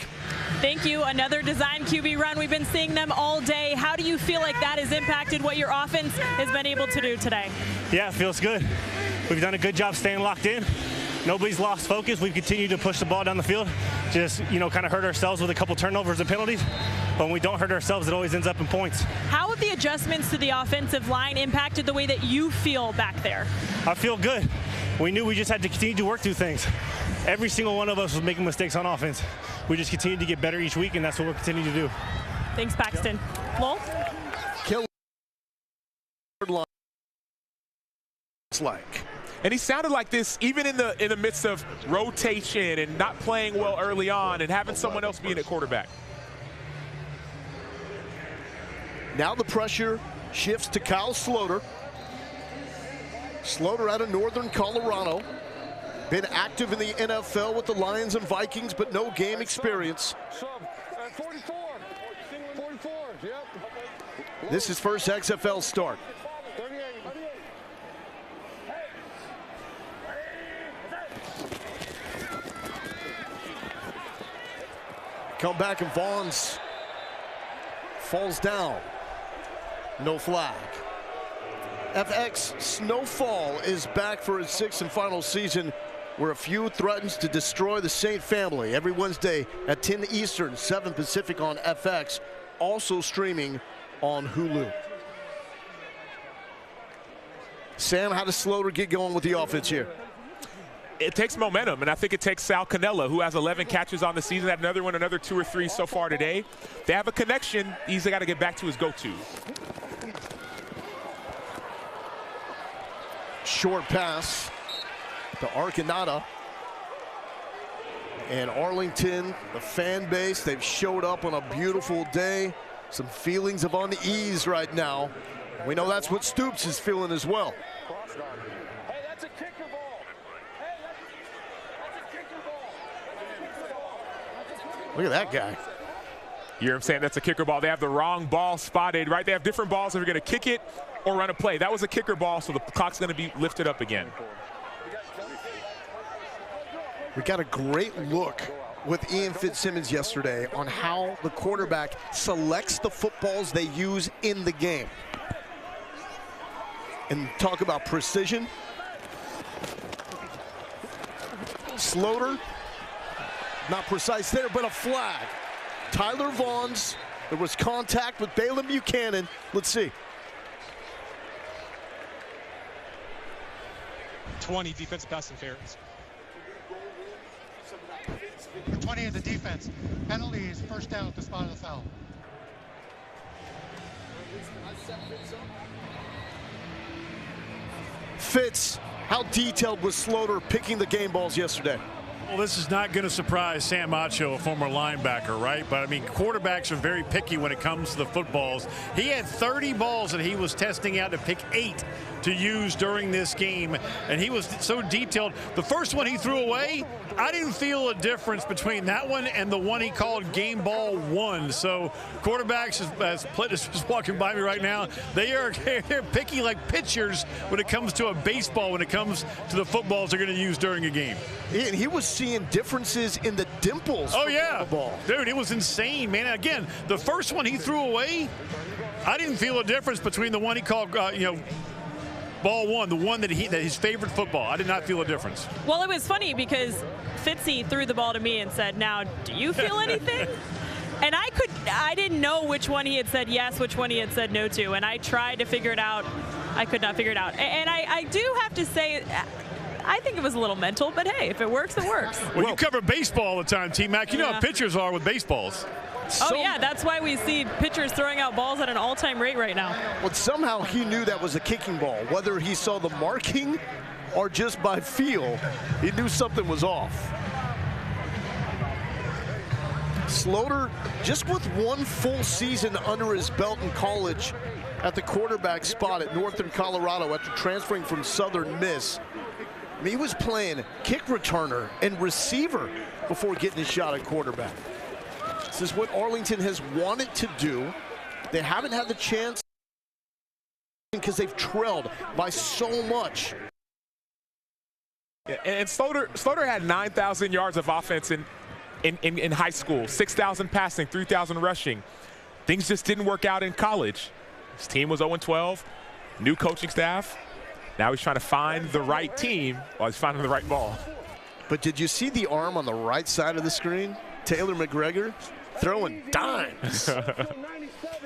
S11: Thank you. Another design QB run. We've been seeing them all day. How do you feel like that has impacted what your offense has been able to do today?
S17: Yeah, it feels good. We've done a good job staying locked in. Nobody's lost focus. We've continued to push the ball down the field. Just, kind of hurt ourselves with a couple turnovers and penalties. But when we don't hurt ourselves, it always ends up in points.
S11: How have the adjustments to the offensive line impacted the way that you feel back there?
S17: I feel good. We knew we just had to continue to work through things. Every single one of us was making mistakes on offense. We just continued to get better each week, and that's what we're continuing to do.
S11: Thanks, Paxton. Lowell?
S7: Kill like.
S6: And he sounded like this even in the midst of rotation and not playing well early on and having someone else being at quarterback.
S7: Now the pressure shifts to Kyle Sloter. Sloter out of Northern Colorado. Been active in the NFL with the Lions and Vikings, but no game experience.
S5: 44, yep.
S7: This is his first XFL start.
S5: 38.
S7: Come back and Vaughn's falls down. No flag. FX Snowfall is back for his 6th and final season, where a feud threatens to destroy the Saint family. Every Wednesday at 10 Eastern, 7 Pacific on FX, also streaming on Hulu. Sam, how does Sloter get going with the offense here?
S6: It takes momentum, and I think it takes Sal Cannella, who has 11 catches on the season, had another one, another 2 or 3 so far today. They have a connection. He's got to get back to his go-to.
S7: Short pass to Arcanata. And Arlington, the fan base, they've showed up on a beautiful day. Some feelings of unease right now. We know that's what Stoops is feeling as well.
S5: Hey, that's a kicker ball. Hey, that's a kicker ball.
S7: Look at that guy.
S6: You hear him saying that's a kicker ball. They have the wrong ball spotted, right? They have different balls if you're going to kick it or run a play. That was a kicker ball, so the clock's going to be lifted up again.
S7: We got a great look with Ian Fitzsimmons yesterday on how the quarterback selects the footballs they use in the game. And talk about precision. Sloter, not precise there, but a flag. Tyler Vaughn's, there was contact with Balaam Buchanan. Let's see.
S9: 20 defensive pass interference. 20 in the defense. Penalty is first down at the spot of the foul.
S7: Fitz, how detailed was Sloter picking the game balls yesterday?
S1: Well, this is not going to surprise Sam Macho, a former linebacker, right? But, I mean, quarterbacks are very picky when it comes to the footballs. He had 30 balls that he was testing out to pick 8 to use during this game, and he was so detailed. The first one he threw away, I didn't feel a difference between that one and the one he called game ball 1. So quarterbacks, as Plitt is just walking by me right now, they're picky like pitchers when it comes to a baseball, when it comes to the footballs they're going to use during a game.
S7: And he was seeing differences in the dimples.
S1: Oh, yeah.
S7: The ball.
S1: Dude, it was insane, man. Again, the first one he threw away, I didn't feel a difference between the one he called, ball one, the one that his favorite football. I did not feel a difference.
S11: Well, it was funny because Fitzy threw the ball to me and said, "Now, do you feel anything?" And I didn't know which one he had said yes, which one he had said no to, and I tried to figure it out. I could not figure it out. And I do have to say, I think it was a little mental, but hey, if it works, it works.
S1: Well, you cover baseball all the time, T-Mac. You know how pitchers are with baseballs.
S11: Oh, yeah, that's why we see pitchers throwing out balls at an all-time rate right now.
S7: But somehow he knew that was a kicking ball. Whether he saw the marking or just by feel, he knew something was off. Slaughter, just with one full season under his belt in college at the quarterback spot at Northern Colorado after transferring from Southern Miss, I mean, he was playing kick returner and receiver before getting his shot at quarterback. This is what Arlington has wanted to do. They haven't had the chance because they've trailed by so much.
S6: Yeah, and Slaughter had 9,000 yards of offense in high school, 6,000 passing, 3,000 rushing. Things just didn't work out in college. His team was 0-12, new coaching staff. Now he's trying to find the right team while he's finding the right ball.
S7: But did you see the arm on the right side of the screen? Taylor McGregor throwing dimes.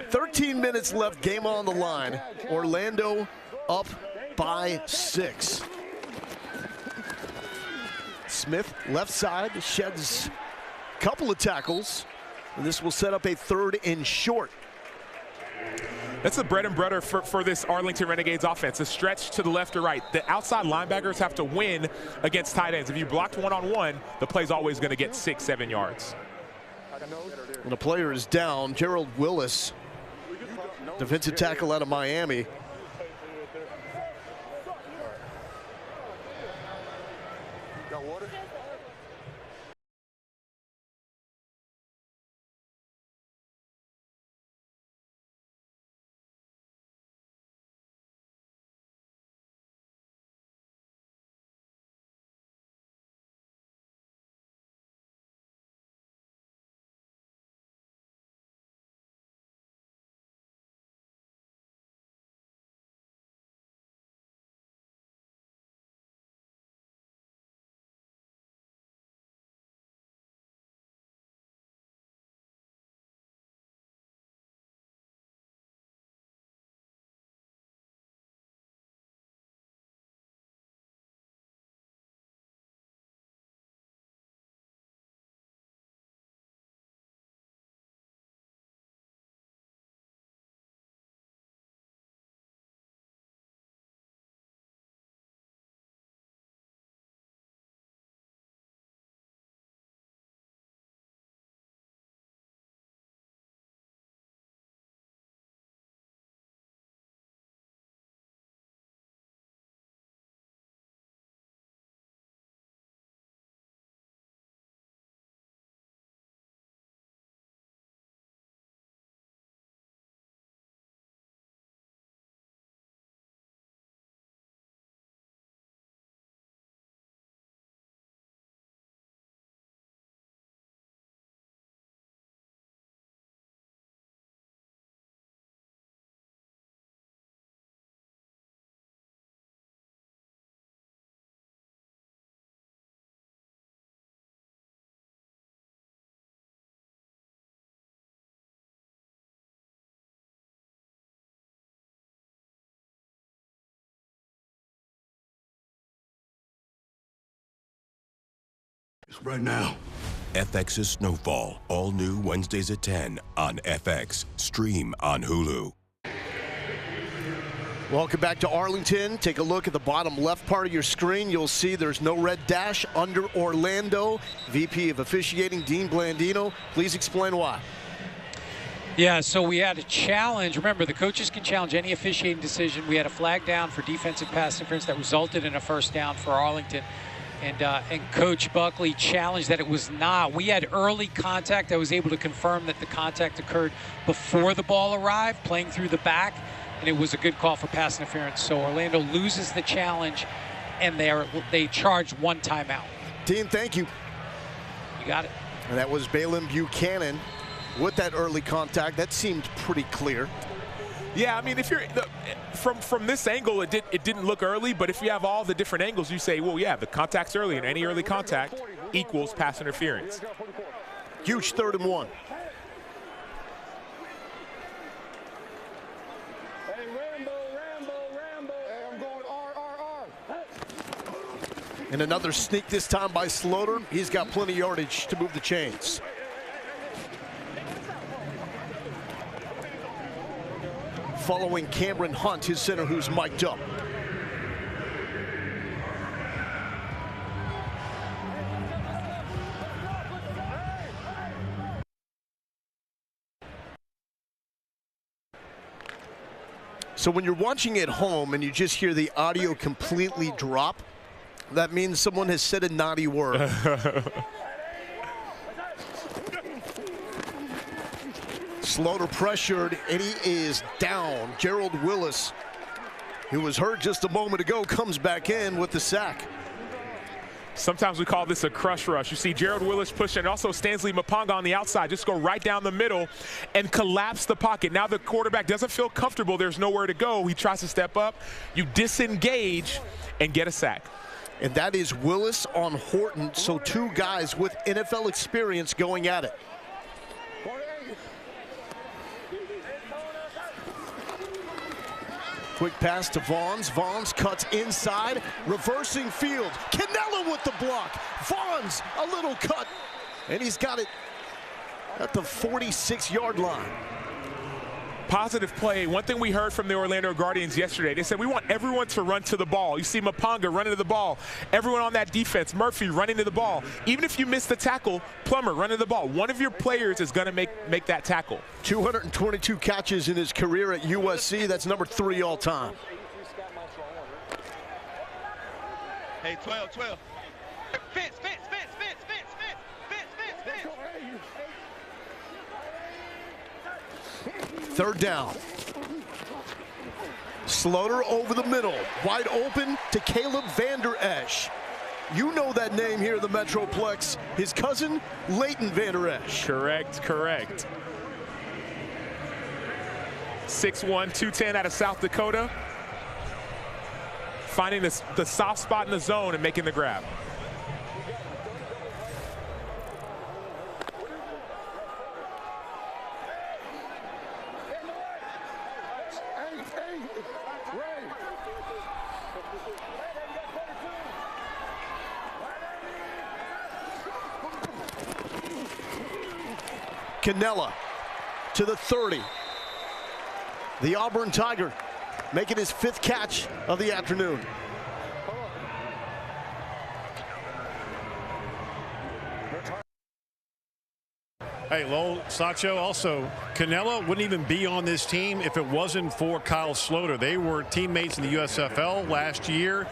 S7: 13 minutes left, game on the line. Orlando up by 6. Smith, left side, sheds a couple of tackles. And this will set up a 3rd and short.
S6: That's the bread and butter for this Arlington Renegades offense, a stretch to the left or right. The outside linebackers have to win against tight ends. If you blocked one-on-one, the play's always going to get 6-7 yards.
S7: And a player is down, Gerald Willis, defensive tackle out of Miami.
S18: Right now. FX's Snowfall, all new Wednesdays at 10 on FX. Stream on Hulu.
S7: Welcome back to Arlington. Take a look at the bottom left part of your screen. You'll see there's no red dash under Orlando. VP of Officiating, Dean Blandino. Please explain why.
S19: Yeah, so we had a challenge. Remember, the coaches can challenge any officiating decision. We had a flag down for defensive pass interference that resulted in a first down for Arlington. And Coach Buckley challenged that it was not. We had early contact. I was able to confirm that the contact occurred before the ball arrived, playing through the back, and it was a good call for pass interference. So Orlando loses the challenge, and they charged one timeout.
S7: Dean, thank you.
S19: got it.
S7: And that was Balin Buchanan with that early contact. That seemed pretty clear.
S6: Yeah, I mean, if you're from this angle, it didn't look early, but if you have all the different angles, you say, well, yeah, the contact's early, and any early contact equals pass interference.
S7: Huge 3rd and 1. And another sneak this time by Slaughter. He's got plenty of yardage to move the chains. Following Cameron Hunt, his center, who's mic'd up. So when you're watching at home and you just hear the audio completely drop, that means someone has said a naughty word. Slaughter pressured, and he is down. Gerald Willis, who was hurt just a moment ago, comes back in with the sack.
S6: Sometimes we call this a crush rush. You see Gerald Willis pushing, and also Stanley Mapanga on the outside. Just go right down the middle and collapse the pocket. Now the quarterback doesn't feel comfortable. There's nowhere to go. He tries to step up. You disengage and get a sack.
S7: And that is Willis on Horton, so 2 guys with NFL experience going at it. Quick pass to Vaughns. Vaughns cuts inside, reversing field. Cannella with the block. Vaughns, a little cut, and he's got it at the 46-yard line.
S6: Positive play. One thing we heard from the Orlando Guardians yesterday, they said we want everyone to run to the ball. You see Mapanga running to the ball. Everyone on that defense, Murphy running to the ball. Even if you miss the tackle, Plummer running to the ball. One of your players is going to make that tackle.
S7: 222 catches in his career at USC. That's number 3 all time.
S15: Hey, 12. Fence.
S7: 3rd down. Slaughter over the middle, wide open to Caleb Vander Esch. You know that name here in the Metroplex. His cousin, Leighton Vander Esch.
S6: Correct. 6'1", 210 out of South Dakota. Finding the soft spot in the zone and making the grab.
S7: Cannella to the 30. The Auburn Tiger making his 5th catch of the afternoon.
S1: Hey, Lowell, Sacho, also, Cannella wouldn't even be on this team if it wasn't for Kyle Slaughter. They were teammates in the USFL last year,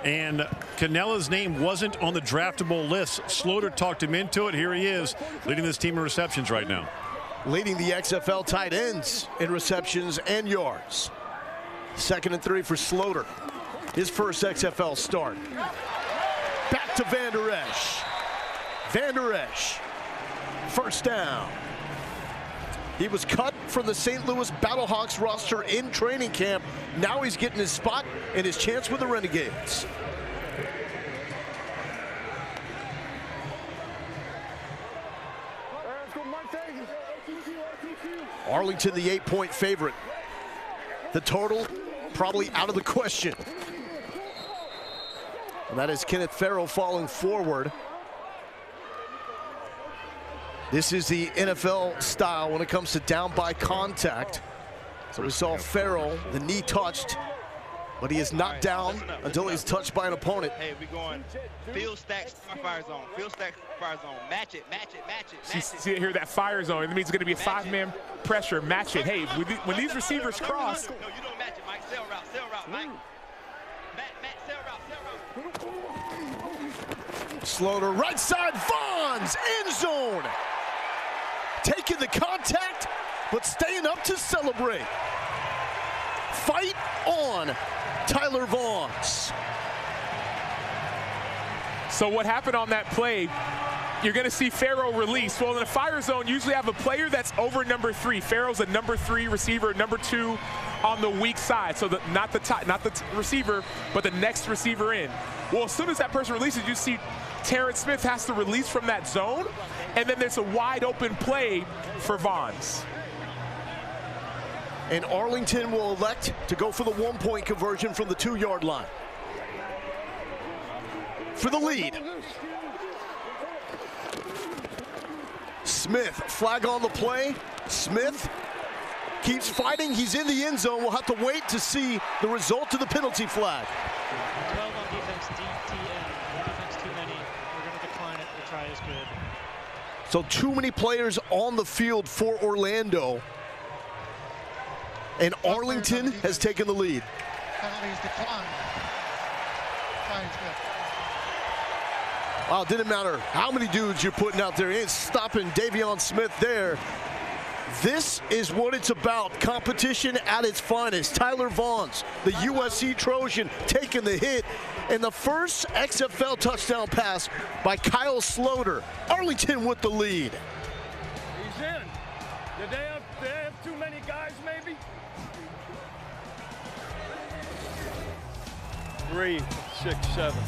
S1: and Cannella's name wasn't on the draftable list. Slaughter talked him into it. Here he is, leading this team in receptions right now.
S7: Leading the XFL tight ends in receptions and yards. 2nd and 3 for Slaughter. His first XFL start. Back to Vander Esch. Vander Esch. 1st down. He was cut from the St. Louis Battlehawks roster in training camp. Now he's getting his spot and his chance with the Renegades. Arlington, the 8-point favorite. The total probably out of the question. And that is Kenneth Farrell falling forward. This is the NFL style when it comes to down by contact. So we saw Farrell, the knee touched, but he is not down until he's touched by an opponent.
S15: Hey, we're going field stacks, fire zone. Field stacks, fire zone. Match it.
S6: See here, that fire zone. It means it's going to be a 5-man pressure. Match it. Hey, when these receivers cross.
S15: No, you don't match it, Mike. Sail route, Mike. Sail route.
S7: Slaughter, right side, Vaughns, end zone. Taking the contact, but staying up to celebrate. Fight on, Tyler Vaughns.
S6: So what happened on that play, you're going to see Farrell release. Well, in a fire zone, usually have a player that's over number 3. Farrell's a number 3 receiver, number 2 on the weak side. So not the receiver, but the next receiver in. Well, as soon as that person releases, you see Terrence Smith has to release from that zone, and then there's a wide open play for Vaughns.
S7: And Arlington will elect to go for the 1-point conversion from the 2-yard line. For the lead. Smith, flag on the play. Smith keeps fighting. He's in the end zone. We'll have to wait to see the result of the penalty flag.
S4: 12 on defense, DTN. Defense too many. We're going to decline it. The try is good.
S7: So too many players on the field for Orlando. And Arlington has taken the lead.
S9: Penalties declined. Try is good.
S7: Wow, it didn't matter how many dudes you're putting out there. It's stopping Davion Smith there. This is what it's about. Competition at its finest. Tyler Vaughns, the USC Trojan, taking the hit. And the first XFL touchdown pass by Kyle Sloter. Arlington with the lead.
S5: He's in. Did they have too many guys, maybe? 3, 6, 7.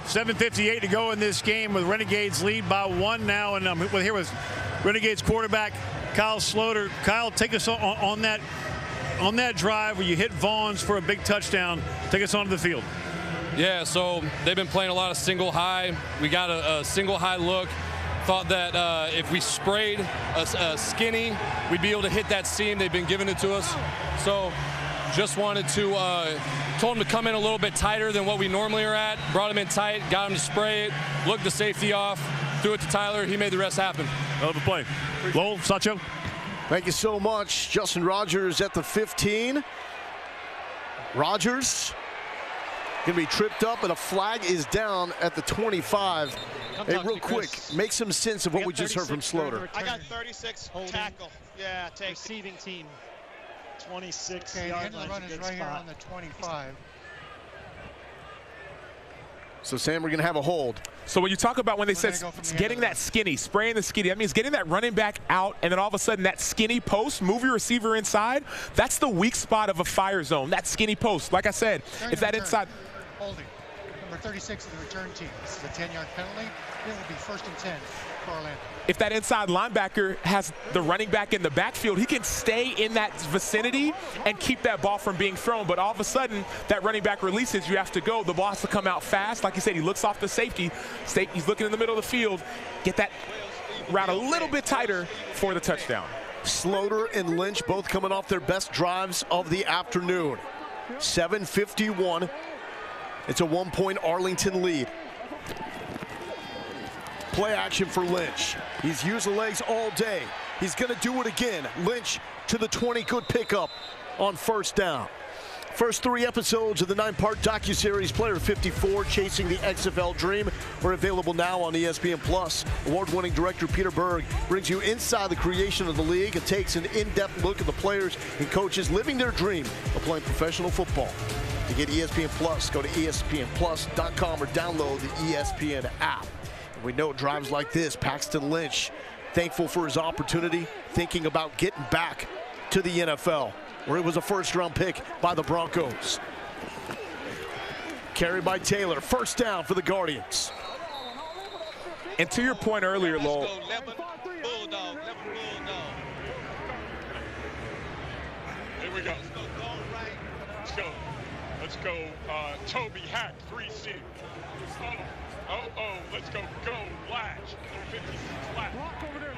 S1: .7:58 to go in this game with Renegades lead by 1 now. And here was Renegades quarterback Kyle Sloter. Kyle, take us on that drive where you hit Vaughns for a big touchdown. Take us onto the field.
S16: Yeah, so they've been playing a lot of single high. We got a single high look. Thought that if we sprayed a skinny, we'd be able to hit that seam. They've been giving it to us. So just wanted to, told him to come in a little bit tighter than what we normally are at. Brought him in tight, got him to spray it, looked the safety off, threw it to Tyler. He made the rest happen.
S1: Hell of a play. Lowell, Sacho.
S7: Thank you so much. Justin Rogers at the 15. Rogers going to be tripped up, and a flag is down at the 25. Hey, real quick, make some sense of what we just heard from Sloter.
S15: I got 36 tackle. Yeah, take
S4: receiving team. 26
S9: okay,
S4: yard
S9: the run is right here on the 25.
S7: So, Sam, we're going to have a hold.
S6: So when you talk about when they said getting that skinny, spraying the skinny, that means getting that running back out, and then all of a sudden that skinny post, move your receiver inside. That's the weak spot of a fire zone, that skinny post. Like I said, if that inside.
S9: Holding. Number 36 of the return team. This is a 10-yard penalty. It will be 1st and 10 for Orlando.
S6: If that inside linebacker has the running back in the backfield, he can stay in that vicinity and keep that ball from being thrown. But all of a sudden, that running back releases, you have to go. The ball has to come out fast. Like you said, he looks off the safety. He's looking in the middle of the field. Get that route a little bit tighter for the touchdown.
S7: Slaughter and Lynch both coming off their best drives of the afternoon. 7:51. It's a 1-point Arlington lead. Play action for Lynch. He's used the legs all day. He's going to do it again. Lynch to the 20, good pickup on 1st down. First 3 episodes of the 9-part docuseries Player 54, Chasing the XFL Dream, are available now on ESPN+. Award-winning director Peter Berg brings you inside the creation of the league and takes an in-depth look at the players and coaches living their dream of playing professional football. To get ESPN+, go to ESPNplus.com or download the ESPN app. We know drives like this, Paxton Lynch, thankful for his opportunity, thinking about getting back to the NFL, where he was a 1st-round pick by the Broncos. Carried by Taylor, 1st down for the Guardians.
S6: And to your point earlier, Lowell,
S10: Here we go. Let's go. Let's go. Toby Hack, 3C. Let's go. Go. Latch. 56 latch. Block over there.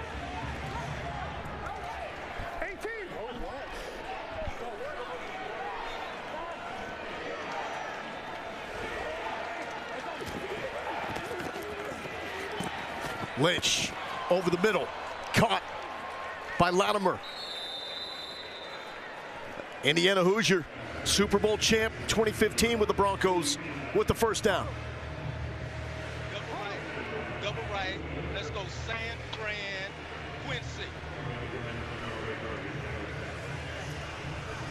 S10: 18.
S7: Lynch over the middle, caught by Latimer. Indiana Hoosier, Super Bowl champ 2015 with the Broncos with the 1st down.
S15: Double right. Let's go San Fran, Quincy.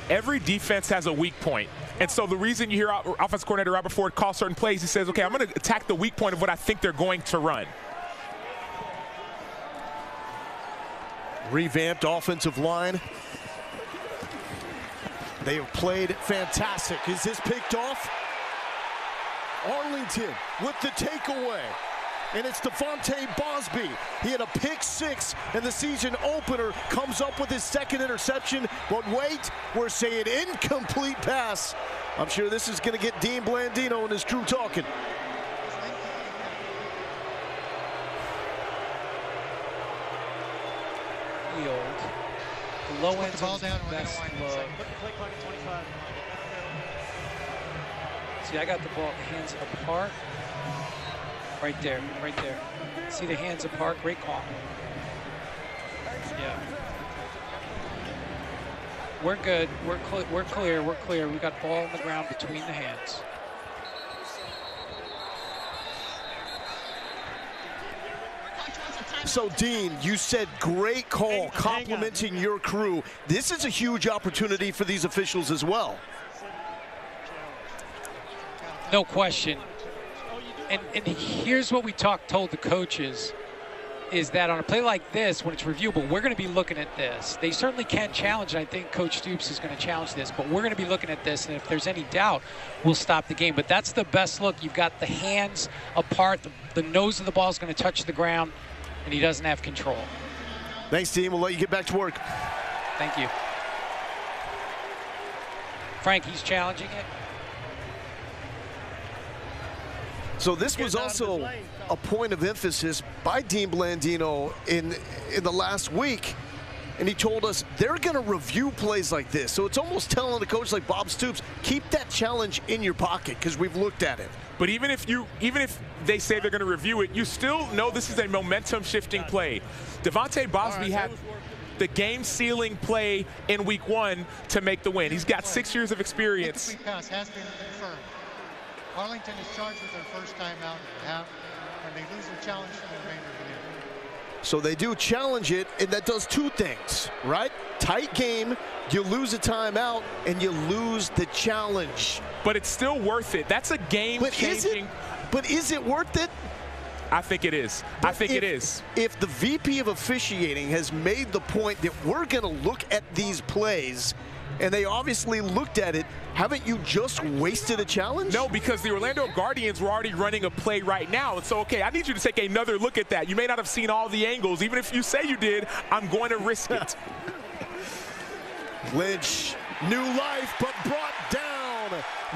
S6: Every defense has a weak point. And so the reason you hear offensive coordinator Robert Ford call certain plays, he says, okay, I'm going to attack the weak point of what I think they're going to run.
S7: Revamped offensive line. They have played fantastic. Is this picked off? Arlington with the takeaway. And it's Devontae Bosby. He had a pick 6 in the season opener, comes up with his 2nd interception. But wait, we're saying incomplete pass. I'm sure this is going to get Dean Blandino and his crew talking.
S19: The low end
S9: ball down.
S19: best look. See, I got the ball hands apart. Right there, right there. See the hands apart, great call. Yeah. We're good, we're clear. We got ball on the ground between the hands.
S7: So, Dean, you said great call, complimenting your crew. This is a huge opportunity for these officials as well.
S19: No question. And here's what we told the coaches, is that on a play like this, when it's reviewable, we're going to be looking at this. They certainly can challenge, and I think Coach Stoops is going to challenge this, but we're going to be looking at this, and if there's any doubt, we'll stop the game. But that's the best look. You've got the hands apart. The nose of the ball is going to touch the ground, and he doesn't have control.
S7: Thanks, team. We'll let you get back to work.
S19: Thank you. Frank, he's challenging it.
S7: So this was also a point of emphasis by Dean Blandino in the last week. And he told us they're going to review plays like this. So it's almost telling a coach like Bob Stoops, keep that challenge in your pocket because we've looked at it.
S6: But even if they say they're going to review it, you still know this is a momentum-shifting play. Devontae Bosby had the game-sealing play in Week 1 to make the win. He's got 6 years of experience.
S9: Incomplete pass has been confirmed. Arlington is charged with their 1st time out, and they lose their challenge for the remainder of the game.
S7: So they do challenge it, and that does 2 things, right? Tight game, you lose a timeout, and you lose the challenge.
S6: But it's still worth it. That's a game-changing.
S7: But is it worth it?
S6: I think it is. I think it is.
S7: If the VP of officiating has made the point that we're going to look at these plays, and they obviously looked at it, haven't you just wasted a challenge?
S6: No, because the Orlando Guardians were already running a play right now. And so, okay, I need you to take another look at that. You may not have seen all the angles. Even if you say you did, I'm going to risk it.
S7: Lynch, new life, but brought down.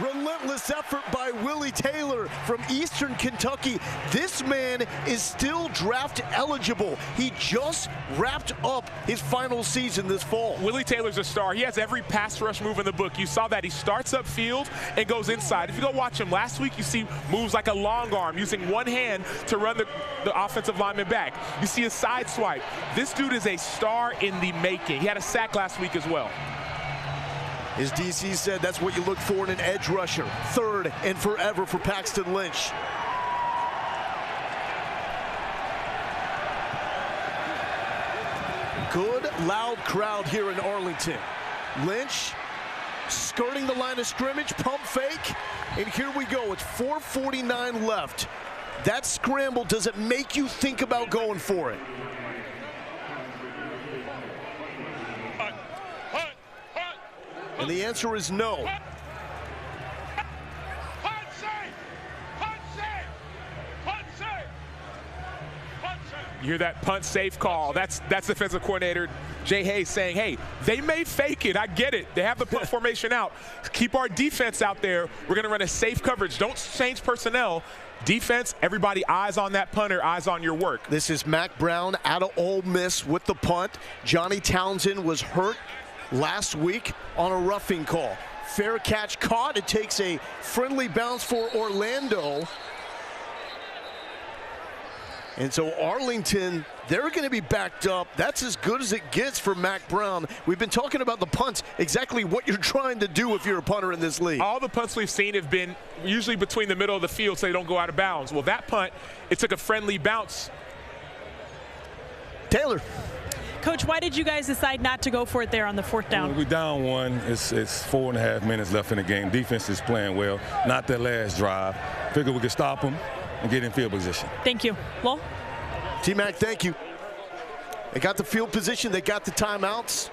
S7: Relentless effort by Willie Taylor from Eastern Kentucky. This man is still draft eligible. He just wrapped up his final season this fall.
S6: Willie Taylor's a star. He has every pass rush move in the book. You saw that. He starts upfield and goes inside. If you go watch him last week, you see moves like a long arm, using one hand to run the offensive lineman back. You see a side swipe. This dude is a star in the making. He had a sack last week as well.
S7: As DC said, that's what you look for in an edge rusher. Third and forever for Paxton Lynch. Good, loud crowd here in Arlington. Lynch skirting the line of scrimmage, pump fake, and here we go. It's 4:49 left. That scramble, does it make you think about going for it? And the answer is no.
S6: You hear that punt safe call. That's defensive coordinator Jay Hayes saying, hey, they may fake it. I get it. They have the punt formation out. Keep our defense out there. We're going to run a safe coverage. Don't change personnel. Defense, everybody eyes on that punter, eyes on your work.
S7: This is Mac Brown out of Ole Miss with the punt. Johnny Townsend was hurt last week on a roughing call. Fair catch caught. It takes a friendly bounce for Orlando. And so Arlington, they're going to be backed up. That's as good as it gets for Mac Brown. We've been talking about the punts, exactly what you're trying to do if you're a punter in this league.
S6: All the punts we've seen have been usually between the middle of the field so they don't go out of bounds. Well, that punt, it took a friendly bounce.
S7: Taylor.
S11: Coach, why did you guys decide not to go for it there on the fourth down?
S20: We're down one. It's 4.5 minutes left in the game. Defense is playing well. Not their last drive. Figure we could stop them and get in field position.
S11: Thank you. Lowell?
S7: T-Mac, thank you. They got the field position. They got the timeouts.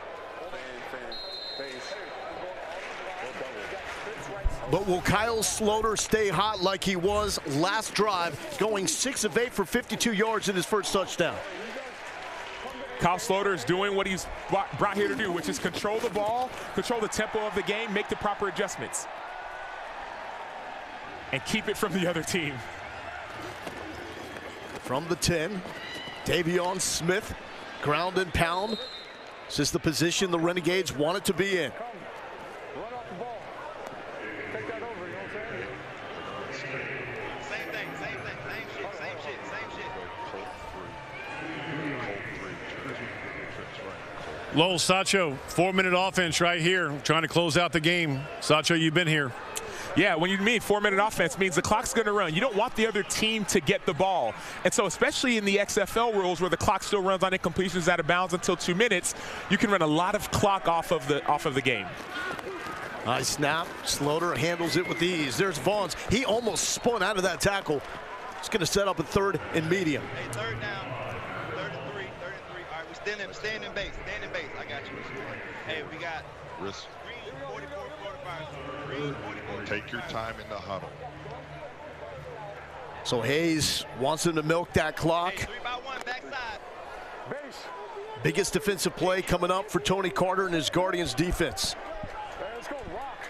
S7: But will Kyle Sloter stay hot like he was last drive, going 6 of 8 for 52 yards in his first touchdown?
S6: Kyle Sloter is doing what he's brought here to do, which is control the ball, control the tempo of the game, make the proper adjustments, and keep it from the other team.
S7: From the 10, Davion Smith, ground and pound. This is the position the Renegades want it to be in.
S1: Lowell, Sacho, 4-minute offense right here, trying to close out the game. Sacho, you've been here.
S6: Yeah, when you mean 4-minute offense means the clock's going to run. You don't want the other team to get the ball. And so especially in the XFL rules where the clock still runs on incompletions out of bounds until 2 minutes, you can run a lot of clock off of the game.
S7: Nice snap. Sloter handles it with ease. There's Vaughns. He almost spun out of that tackle. He's going to set up a third and medium.
S15: Hey, third down. Third and three. All right, we stand in base. Stand in base. I got you. Hey, we got
S14: risk.
S15: 44, 45.
S14: Take your time in the huddle.
S7: So Hayes wants him to milk that clock.
S15: Hey, 3-by-1, backside.
S5: Base.
S7: Biggest defensive play coming up for Tony Carter and his Guardians defense.
S5: Let's go, rock.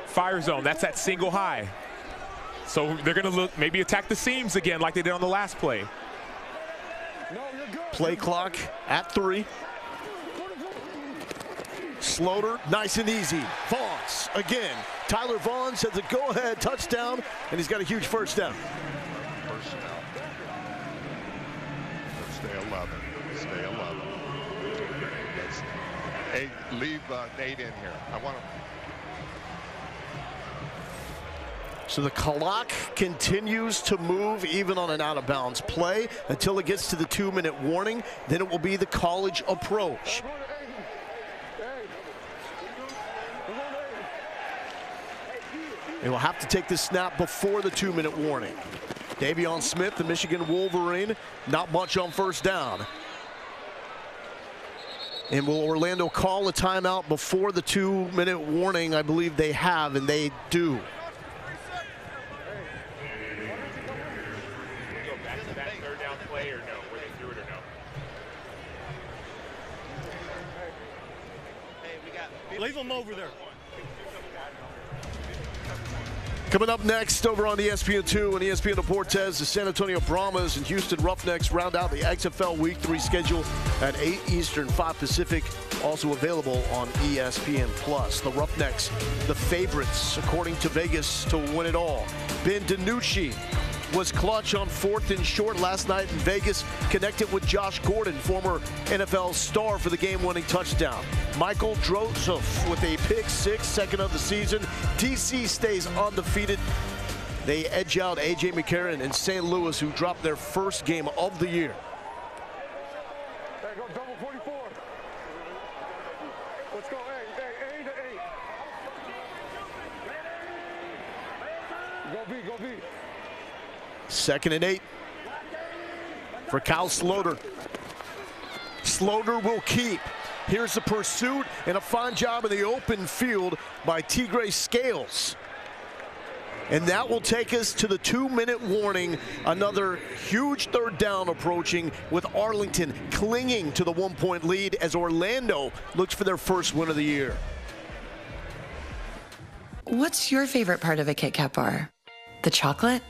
S6: Fire zone, that's that single high. So they're going to look, maybe attack the seams again like they did on the last play.
S7: Play clock at 3. Sloter, nice and easy. Vaughns again. Tyler Vaughns has a go-ahead touchdown, and he's got a huge first down.
S14: Personnel. Stay 11. Stay 11. Hey, leave Nate in here. I want to.
S7: So the clock continues to move even on an out-of-bounds play until it gets to the 2-minute warning. Then it will be the college approach. They will have to take this snap before the 2-minute warning. Davion Smith, the Michigan Wolverine, not much on first down. And will Orlando call a timeout before the 2-minute warning? I believe they have, and they do.
S17: Leave them over there.
S7: Coming up next over on ESPN2 and ESPN Deportes, the San Antonio Brahmas and Houston Roughnecks round out the XFL Week 3 schedule at 8 Eastern, 5 Pacific. Also available on ESPN+. The Roughnecks, the favorites, according to Vegas, to win it all. Ben DiNucci was clutch on 4th and short last night in Vegas, connected with Josh Gordon, former NFL star, for the game-winning touchdown. Michael Joseph with a pick six, second of the season. DC stays undefeated. They edge out A.J. McCarron and St. Louis, who dropped their first game of the year.
S5: Hey, go double 44. Let's go, A to 8. Go B, go B.
S7: 2nd and 8 for Kyle Sloter. Sloter will keep. Here's the pursuit and a fine job in the open field by Tigre Scales. And that will take us to the 2-minute warning. Another huge third down approaching, with Arlington clinging to the 1-point lead as Orlando looks for their first win of the year.
S21: What's your favorite part of a Kit Kat bar? The chocolate?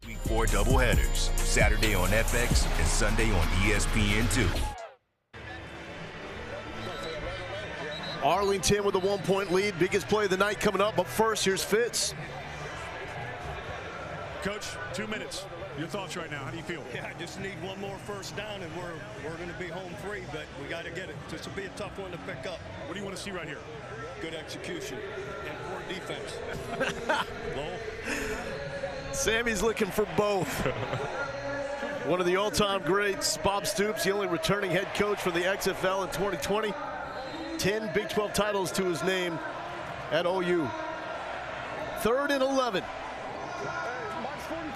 S18: Week 4 doubleheaders, Saturday on FX and Sunday on ESPN2.
S7: Arlington with a 1-point lead, biggest play of the night coming up, but first, here's Fitz.
S1: Coach, 2 minutes. Your thoughts right now, how do you feel?
S22: Yeah, I just need one more first down and we're going to be home free, but we got to get it. This will be a tough one to pick up.
S1: What do you want to see right here?
S22: Good execution and poor defense. Lowell?
S7: Sammy's looking for both. One of the all-time greats, Bob Stoops, the only returning head coach from the XFL in 2020. 10 Big 12 titles to his name at OU. 3rd and 11.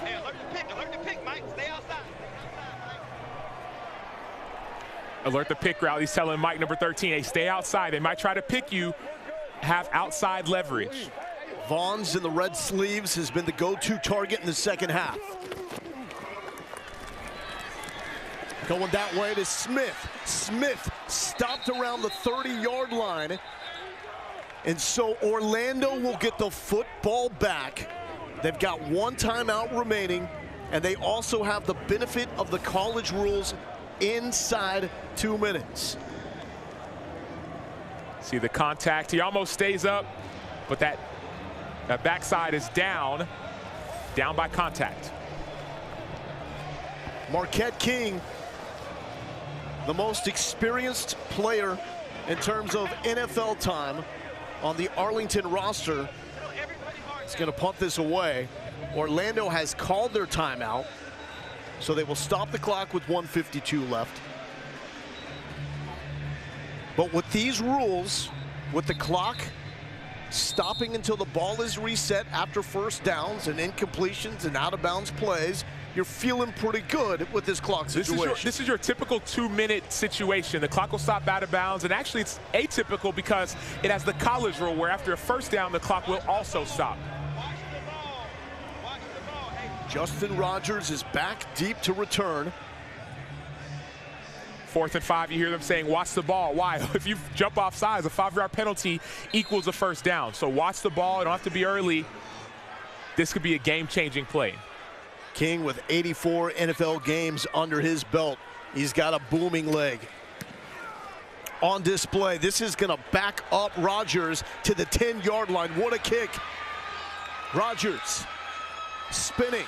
S15: Hey, alert the pick, Mike. Stay outside.
S6: Alert the pick route. He's telling Mike, number 13, hey, stay outside. They might try to pick you. Have outside leverage.
S7: Vaughn's in the red sleeves has been the go-to target in the second half. Going that way to Smith. Smith stopped around the 30-yard line. And so Orlando will get the football back. They've got 1 timeout remaining, and they also have the benefit of the college rules inside 2 minutes.
S6: See the contact. He almost stays up, but that backside is down by contact.
S7: Marquette King, the most experienced player in terms of NFL time on the Arlington roster, is going to punt this away. Orlando has called their timeout, so they will stop the clock with 1:52 left. But with these rules, with the clock stopping until the ball is reset after first downs and incompletions and out-of-bounds plays, you're feeling pretty good with this clock situation.
S6: This is your typical 2-minute situation. The clock will stop out of bounds, and actually it's atypical because it has the college rule where after a first down, the clock will also stop.
S7: Justin Rogers is back deep to return.
S6: 4th and 5, you hear them saying, watch the ball. Why? If you jump off sides, a 5-yard penalty equals a first down. So watch the ball. It don't have to be early. This could be a game-changing play.
S7: King with 84 NFL games under his belt. He's got a booming leg. On display, this is going to back up Rogers to the 10-yard line. What a kick. Rogers spinning,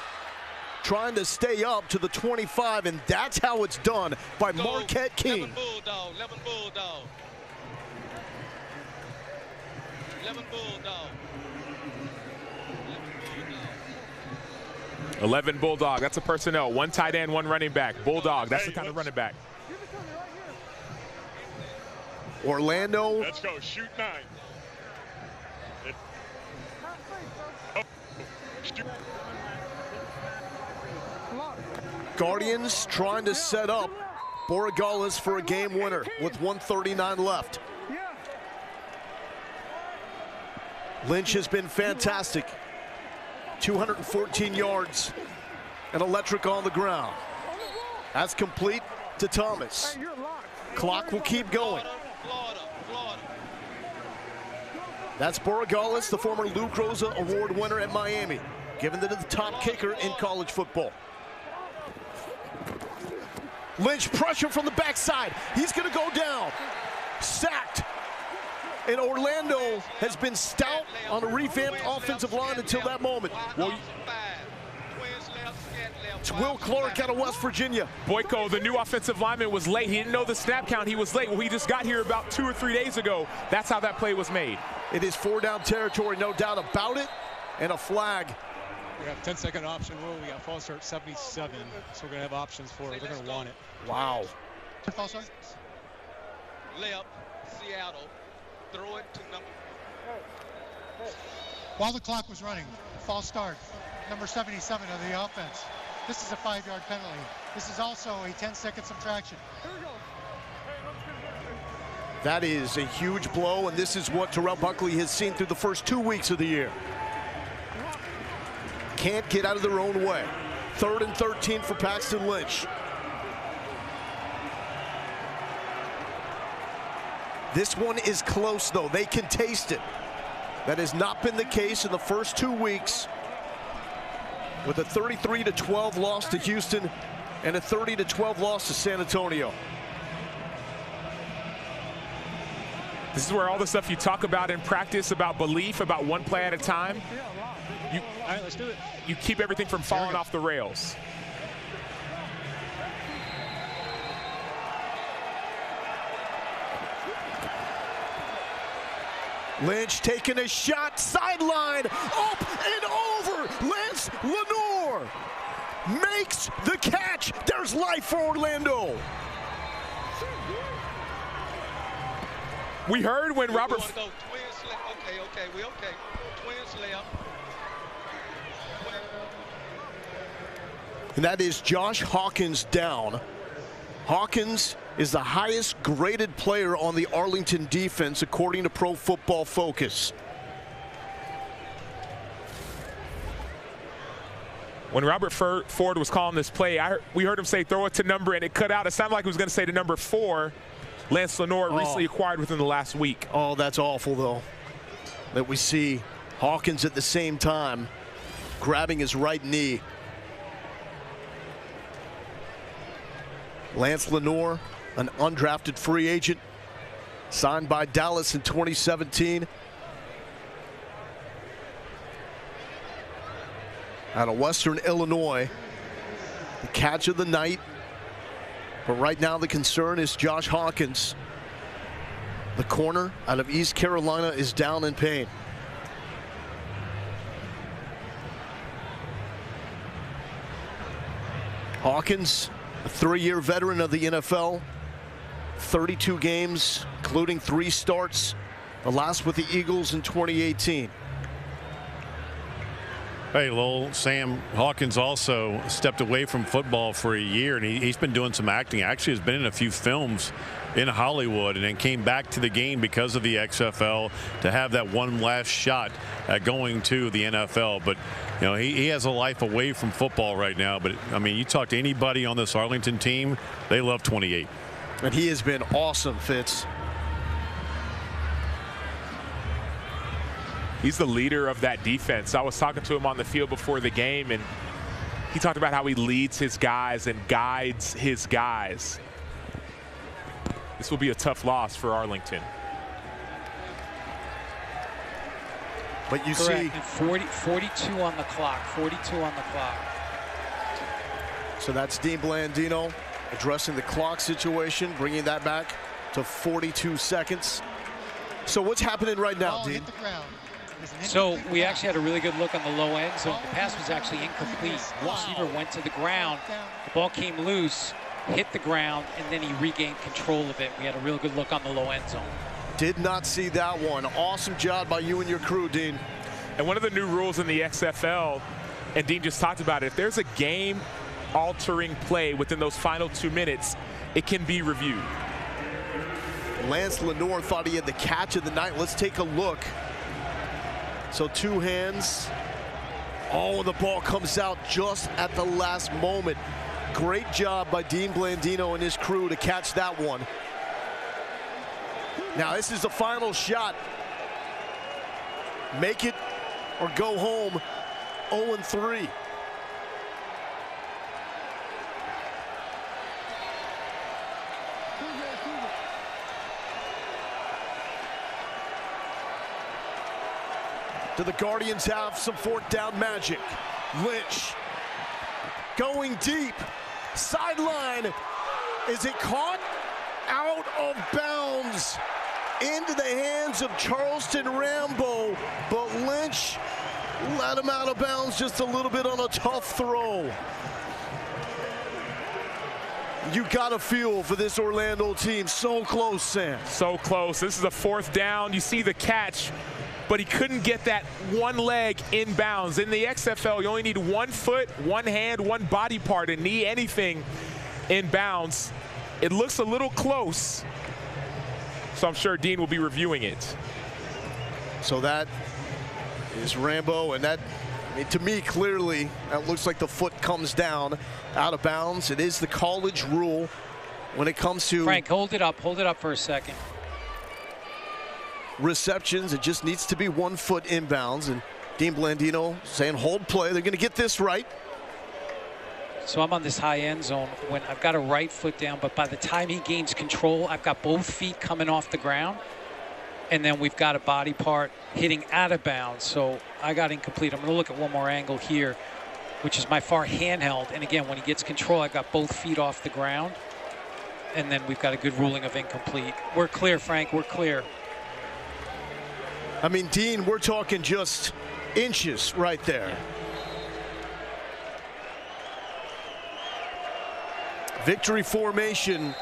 S7: trying to stay up to the 25, and that's how it's done by Marquette King.
S15: 11 Bulldog, 11 Bulldog. 11 Bulldog.
S6: 11 Bulldog, that's a personnel. 1 tight end, 1 running back. Bulldog, that's the kind of running back.
S7: Orlando.
S10: Let's go, shoot 9.
S7: Guardians trying to set up Borregales for a game winner with 1:39 left. Lynch has been fantastic. 214 yards and electric on the ground. That's complete to Thomas. Clock will keep going. That's Borregales, the former Lou Groza Award winner at Miami, given to the top kicker in college football. Lynch pressure from the backside. He's going to go down. Sacked. And Orlando has been stout on a revamped offensive line until that moment. Well, it's Will Clark out of West Virginia.
S6: Boyko, the new offensive lineman, was late. He didn't know the snap count. He was late. Well, he just got here about 2 or 3 days ago. That's how that play was made.
S7: It is 4-down territory, no doubt about it, and a flag.
S12: We have 10-second option rule. We got false start 77, so we're going to have options for it. We're going to want it.
S7: Wow.
S12: False start?
S15: Layup, Seattle. Throw it to number.
S9: While the clock was running, false start, number 77 of the offense. This is a 5-yard penalty. This is also a 10-second subtraction.
S7: That is a huge blow, and this is what Terrell Buckley has seen through the first 2 weeks of the year. Can't get out of their own way. 3rd and 13 for Paxton Lynch. This one is close, though. They can taste it. That has not been the case in the first 2 weeks, with a 33-12 loss to Houston and a 30-12 loss to San Antonio.
S6: This is where all the stuff you talk about in practice, about belief, about one play at a time,
S4: All right, let's do it.
S6: you keep everything from falling off the rails.
S7: Lynch taking a shot, sideline, up and over. Lance Lenoir makes the catch. There's life for Orlando.
S6: We heard when Robert...
S15: Okay, we okay. Twins layup.
S7: And that is Josh Hawkins down. Hawkins is the highest graded player on the Arlington defense, according to Pro Football Focus.
S6: When Robert Ford was calling this play, we heard him say throw it to number, and it cut out. It sounded like he was going to say to number 4, Lance Lenoir, recently acquired within the last week.
S7: Oh, that's awful, though, that we see Hawkins at the same time grabbing his right knee. Lance Lenoir, an undrafted free agent, signed by Dallas in 2017. Out of Western Illinois, the catch of the night. But right now the concern is Josh Hawkins. The corner out of East Carolina is down in pain. Hawkins, a 3-year veteran of the NFL, 32 games, including 3 starts, the last with the Eagles in 2018.
S1: Hey, Lowell, Sam Hawkins also stepped away from football for a year, and he's been doing some acting. Actually has been in a few films in Hollywood, and then came back to the game because of the XFL to have that one last shot at going to the NFL. But, you know, he has a life away from football right now. But, I mean, you talk to anybody on this Arlington team, they love 28.
S7: And he has been awesome, Fitz.
S6: He's the leader of that defense. I was talking to him on the field before the game, and he talked about how he leads his guys and guides his guys. This will be a tough loss for Arlington.
S7: But you
S19: Correct.
S7: see,
S19: And 42 on the clock. 42 on the clock.
S7: so that's Dean Blandino addressing the clock situation, bringing that back to 42 seconds. So what's happening right now, Dean?
S19: So we actually had a really good look on the low end zone. The pass was actually incomplete. The receiver went to the ground. The ball came loose, hit the ground, and then he regained control of it. We had a real good look on the low end zone.
S7: Did not see that one. Awesome job by you and your crew, Dean.
S6: And one of the new rules in the XFL, and Dean just talked about it, if there's a game-altering play within those final 2 minutes, it can be reviewed.
S7: Lance Lenoir thought he had the catch of the night. Let's take a look. So 2 hands. Oh, and the ball comes out just at the last moment. Great job by Dean Blandino and his crew to catch that one. Now this is the final shot. Make it or go home. 0-3. Do the Guardians have some 4th down magic? Lynch going deep. Sideline. Is it caught? Out of bounds. Into the hands of Charleston Rambo. But Lynch let him out of bounds just a little bit on a tough throw. You got a feel for this Orlando team. So close, Sam.
S6: So close. This is a 4th down. You see the catch, but he couldn't get that one leg in bounds. In the XFL, you only need 1 foot, 1 hand, 1 body part, and knee, anything in bounds. It looks a little close, so I'm sure Dean will be reviewing it.
S7: So that is Rambo, and that, I mean, to me, clearly, that looks like the foot comes down out of bounds. It is the college rule when it comes to...
S19: Frank, hold it up for a second.
S7: Receptions, it just needs to be 1 foot inbounds, and Dean Blandino saying hold play. They're going to get this right.
S19: So I'm on this high end zone when I've got a right foot down, but by the time he gains control, I've got both feet coming off the ground, and then we've got a body part hitting out of bounds. So I got incomplete. I'm going to look at one more angle here, which is my far handheld. And again, when he gets control, I've got both feet off the ground, and then we've got a good ruling of incomplete. We're clear, Frank. We're clear.
S7: I mean, Dean, we're talking just inches right there. Victory formation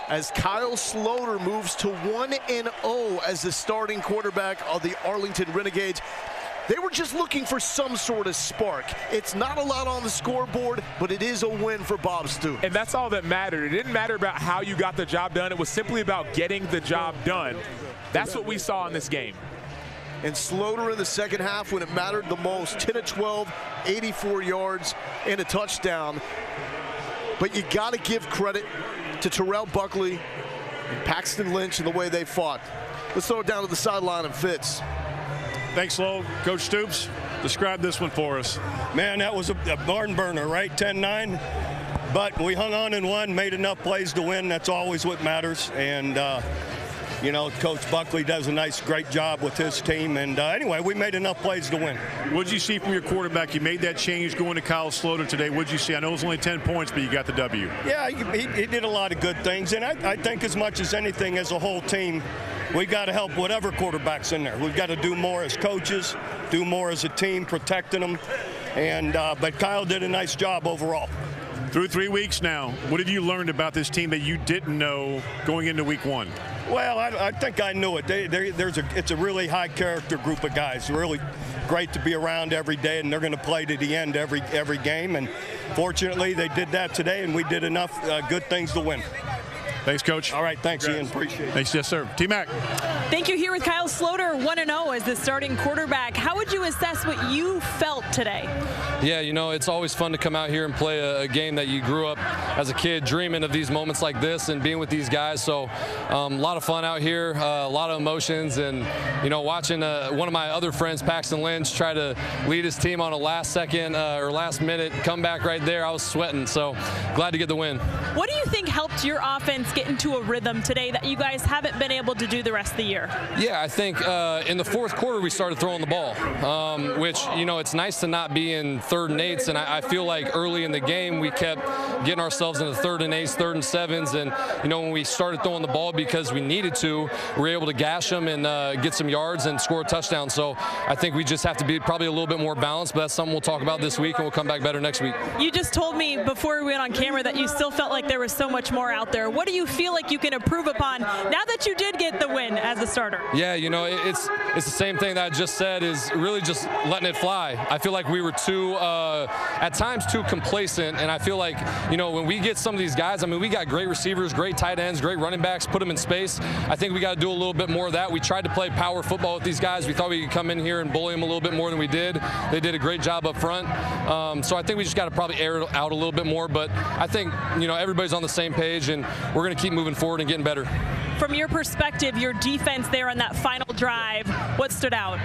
S7: as Kyle Sloter moves to 1-0 as the starting quarterback of the Arlington Renegades. They were just looking for some sort of spark. It's not a lot on the scoreboard, but it is a win for Bob Stoops.
S6: And that's all that mattered. It didn't matter about how you got the job done. It was simply about getting the job done. That's what we saw in this game.
S7: And Sloter in the second half when it mattered the most, 10 of 12, 84 yards and a touchdown. But you got to give credit to Terrell Buckley and Paxton Lynch and the way they fought. Let's throw it down to the sideline and Fitz.
S1: Thanks, Lo. Coach Stoops, describe this one for us.
S22: Man, that was a barn burner, right? 10-9. But we hung on and won, made enough plays to win. That's always what matters. And You know, Coach Buckley does a great job with his team. And anyway, we made enough plays to win.
S1: What did you see from your quarterback? You made that change going to Kyle Sloter today. What did you see? I know it was only 10 points, but you got the W.
S22: Yeah, he did a lot of good things. And I think as much as anything, as a whole team, we got to help whatever quarterback's in there. We've got to do more as coaches, do more as a team, protecting them. And but Kyle did a nice job overall.
S1: Through 3 weeks now, what have you learned about this team that you didn't know going into week 1?
S22: Well, I think I knew it. It's a really high character group of guys. Really great to be around every day, and they're going to play to the end every game. And fortunately, they did that today, and we did enough good things to win.
S1: Thanks, Coach.
S22: All right, thanks, Ian. Appreciate it.
S1: Thanks, yes, sir. T-Mac.
S11: Thank you. Here with Kyle Sloter, 1-0 as the starting quarterback. How would you assess what you felt today?
S16: Yeah, you know, it's always fun to come out here and play a game that you grew up as a kid dreaming of these moments like this and being with these guys. So a lot of fun out here, a lot of emotions, and, you know, watching one of my other friends, Paxton Lynch, try to lead his team on a last-second or last-minute comeback right there. I was sweating, so glad to get the win.
S11: What do you think helped your offense get into a rhythm today that you guys haven't been able to do the rest of the year?
S16: Yeah, I think in the fourth quarter we started throwing the ball, which, you know, it's nice to not be in 3rd and 8s, and I feel like early in the game we kept getting ourselves into 3rd and 8s, 3rd and 7s, and, you know, when we started throwing the ball because we needed to, we were able to gash them and get some yards and score a touchdown. So I think we just have to be probably a little bit more balanced, but that's something we'll talk about this week, and we'll come back better next week.
S11: You just told me before we went on camera that you still felt like there was so much more out there. What do you feel like you can improve upon now that you did get the win as a starter?
S16: Yeah, you know, it's the same thing that I just said, is really just letting it fly. I feel like we were at times too complacent, and I feel like, you know, when we get some of these guys, I mean, we got great receivers, great tight ends, great running backs, put them in space. I think we got to do a little bit more of that. We tried to play power football with these guys. We thought we could come in here and bully them a little bit more than we did. They did a great job up front. So I think we just got to probably air it out a little bit more, but I think, you know, everybody's on the same page, and we're going to keep moving forward and getting better.
S11: From your perspective, your defense there on that final drive, what stood out?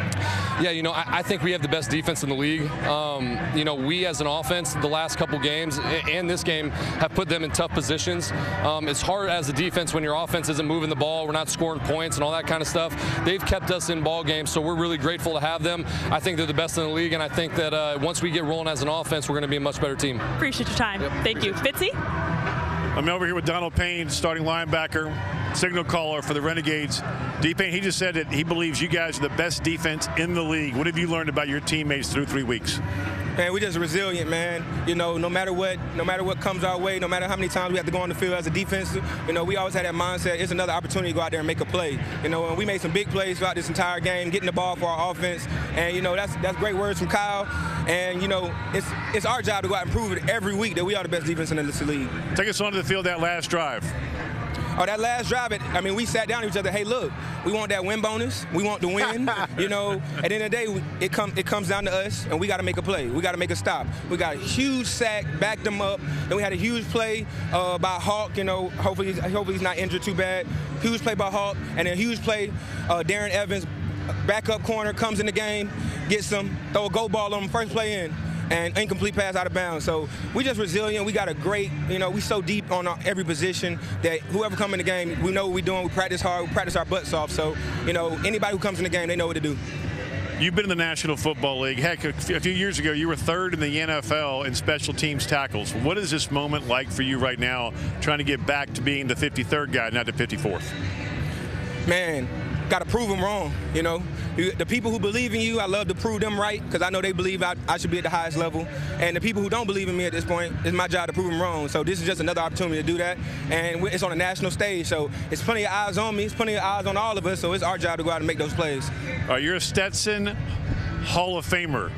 S16: Yeah, you know, I think we have the best defense in the league. You know, we as an offense, the last couple games and this game, have put them in tough positions. It's hard as a defense when your offense isn't moving the ball, we're not scoring points and all that kind of stuff. They've kept us in ball games, so we're really grateful to have them. I think they're the best in the league, and I think that once we get rolling as an offense, we're going to be a much better team.
S11: Appreciate your time. Yep. Thank you. Fitzy?
S1: I'm over here with Donald Payne, starting linebacker, signal caller for the Renegades. D-Payne, he just said that he believes you guys are the best defense in the league. What have you learned about your teammates through 3 weeks?
S5: Man, we're just resilient, man. You know, no matter what comes our way, no matter how many times we have to go on the field as a defense, you know, we always had that mindset. It's another opportunity to go out there and make a play. You know, and we made some big plays throughout this entire game, getting the ball for our offense. And, you know, that's great words from Kyle. And, you know, it's our job to go out and prove it every week that we are the best defense in this league.
S1: Take us onto the field that last drive.
S5: Oh, that last drive, I mean, we sat down to each other, hey, look, we want that win bonus. We want the win. You know, at the end of the day, it comes down to us, and we got to make a play. We got to make a stop. We got a huge sack, backed them up. Then we had a huge play by Hawk, you know, hopefully he's not injured too bad. Huge play by Hawk, and then a huge play, Darren Evans, backup corner, comes in the game, gets them, throw a go ball on him, first play in. And incomplete pass out of bounds. So we just resilient. We got a great, you know, we so deep on every position that whoever come in the game, we know what we're doing. We practice hard. We practice our butts off. So, you know, anybody who comes in the game, they know what to do.
S1: You've been in the National Football League. Heck, a few years ago, you were 3rd in the NFL in special teams tackles. What is this moment like for you right now, trying to get back to being the 53rd guy, not the 54th?
S5: Man, got to prove them wrong, you know. The people who believe in you, I love to prove them right because I know they believe I should be at the highest level. And the people who don't believe in me at this point, it's my job to prove them wrong. So this is just another opportunity to do that. And it's on a national stage, so it's plenty of eyes on me. It's plenty of eyes on all of us, so it's our job to go out and make those plays.
S1: You're a Stetson Hall of Famer.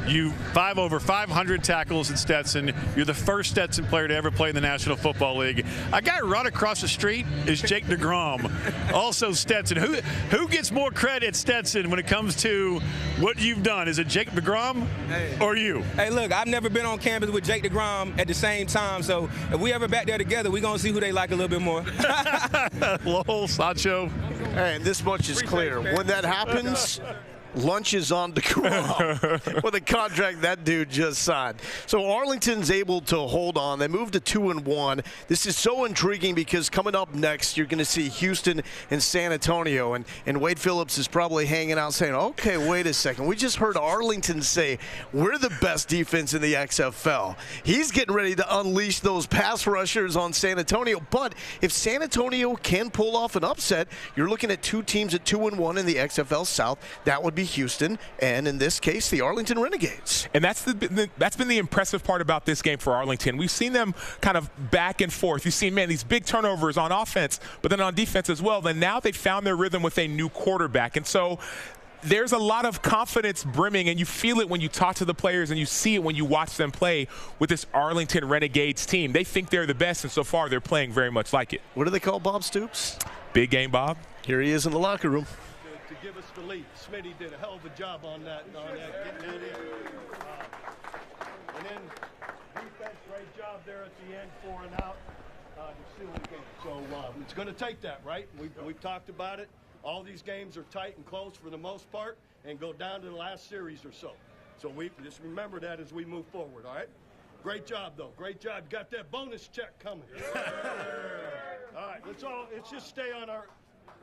S1: You over 500 tackles in Stetson. You're the first Stetson player to ever play in the National Football League. A guy right across the street is Jake DeGrom, also Stetson. Who gets more credit at Stetson when it comes to what you've done? Is it Jake DeGrom or you?
S5: Hey, look, I've never been on campus with Jake DeGrom at the same time, so if we ever back there together, we're going to see who they like a little bit more.
S1: Lowell, Sancho.
S7: And this much is clear. When that happens, lunches on DeGrom with a contract that dude just signed. So Arlington's able to hold on. They moved to 2-1. This is so intriguing because coming up next, you're going to see Houston and San Antonio. And Wade Phillips is probably hanging out saying, okay, wait a second. We just heard Arlington say we're the best defense in the XFL. He's getting ready to unleash those pass rushers on San Antonio. But if San Antonio can pull off an upset, you're looking at two teams at 2-1 in the XFL South. That would be Houston, and in this case, the Arlington Renegades.
S6: And that's been the impressive part about this game for Arlington. We've seen them kind of back and forth. You've seen, man, these big turnovers on offense, but then on defense as well. Then now they've found their rhythm with a new quarterback. And so there's a lot of confidence brimming, and you feel it when you talk to the players, and you see it when you watch them play with this Arlington Renegades team. They think they're the best, and so far they're playing very much like it.
S7: What do they call Bob Stoops?
S6: Big game, Bob.
S7: Here he is in the locker room.
S22: To give us the lead. Smitty did a hell of a job on that, getting that in. And then defense, great job there at the end, 4 and out to seal the game. So it's going to take that, right? We've talked about it. All these games are tight and close for the most part and go down to the last series or so. So we just remember that as we move forward, all right? Great job, though. Great job. You got that bonus check coming. All right, let's just stay on our.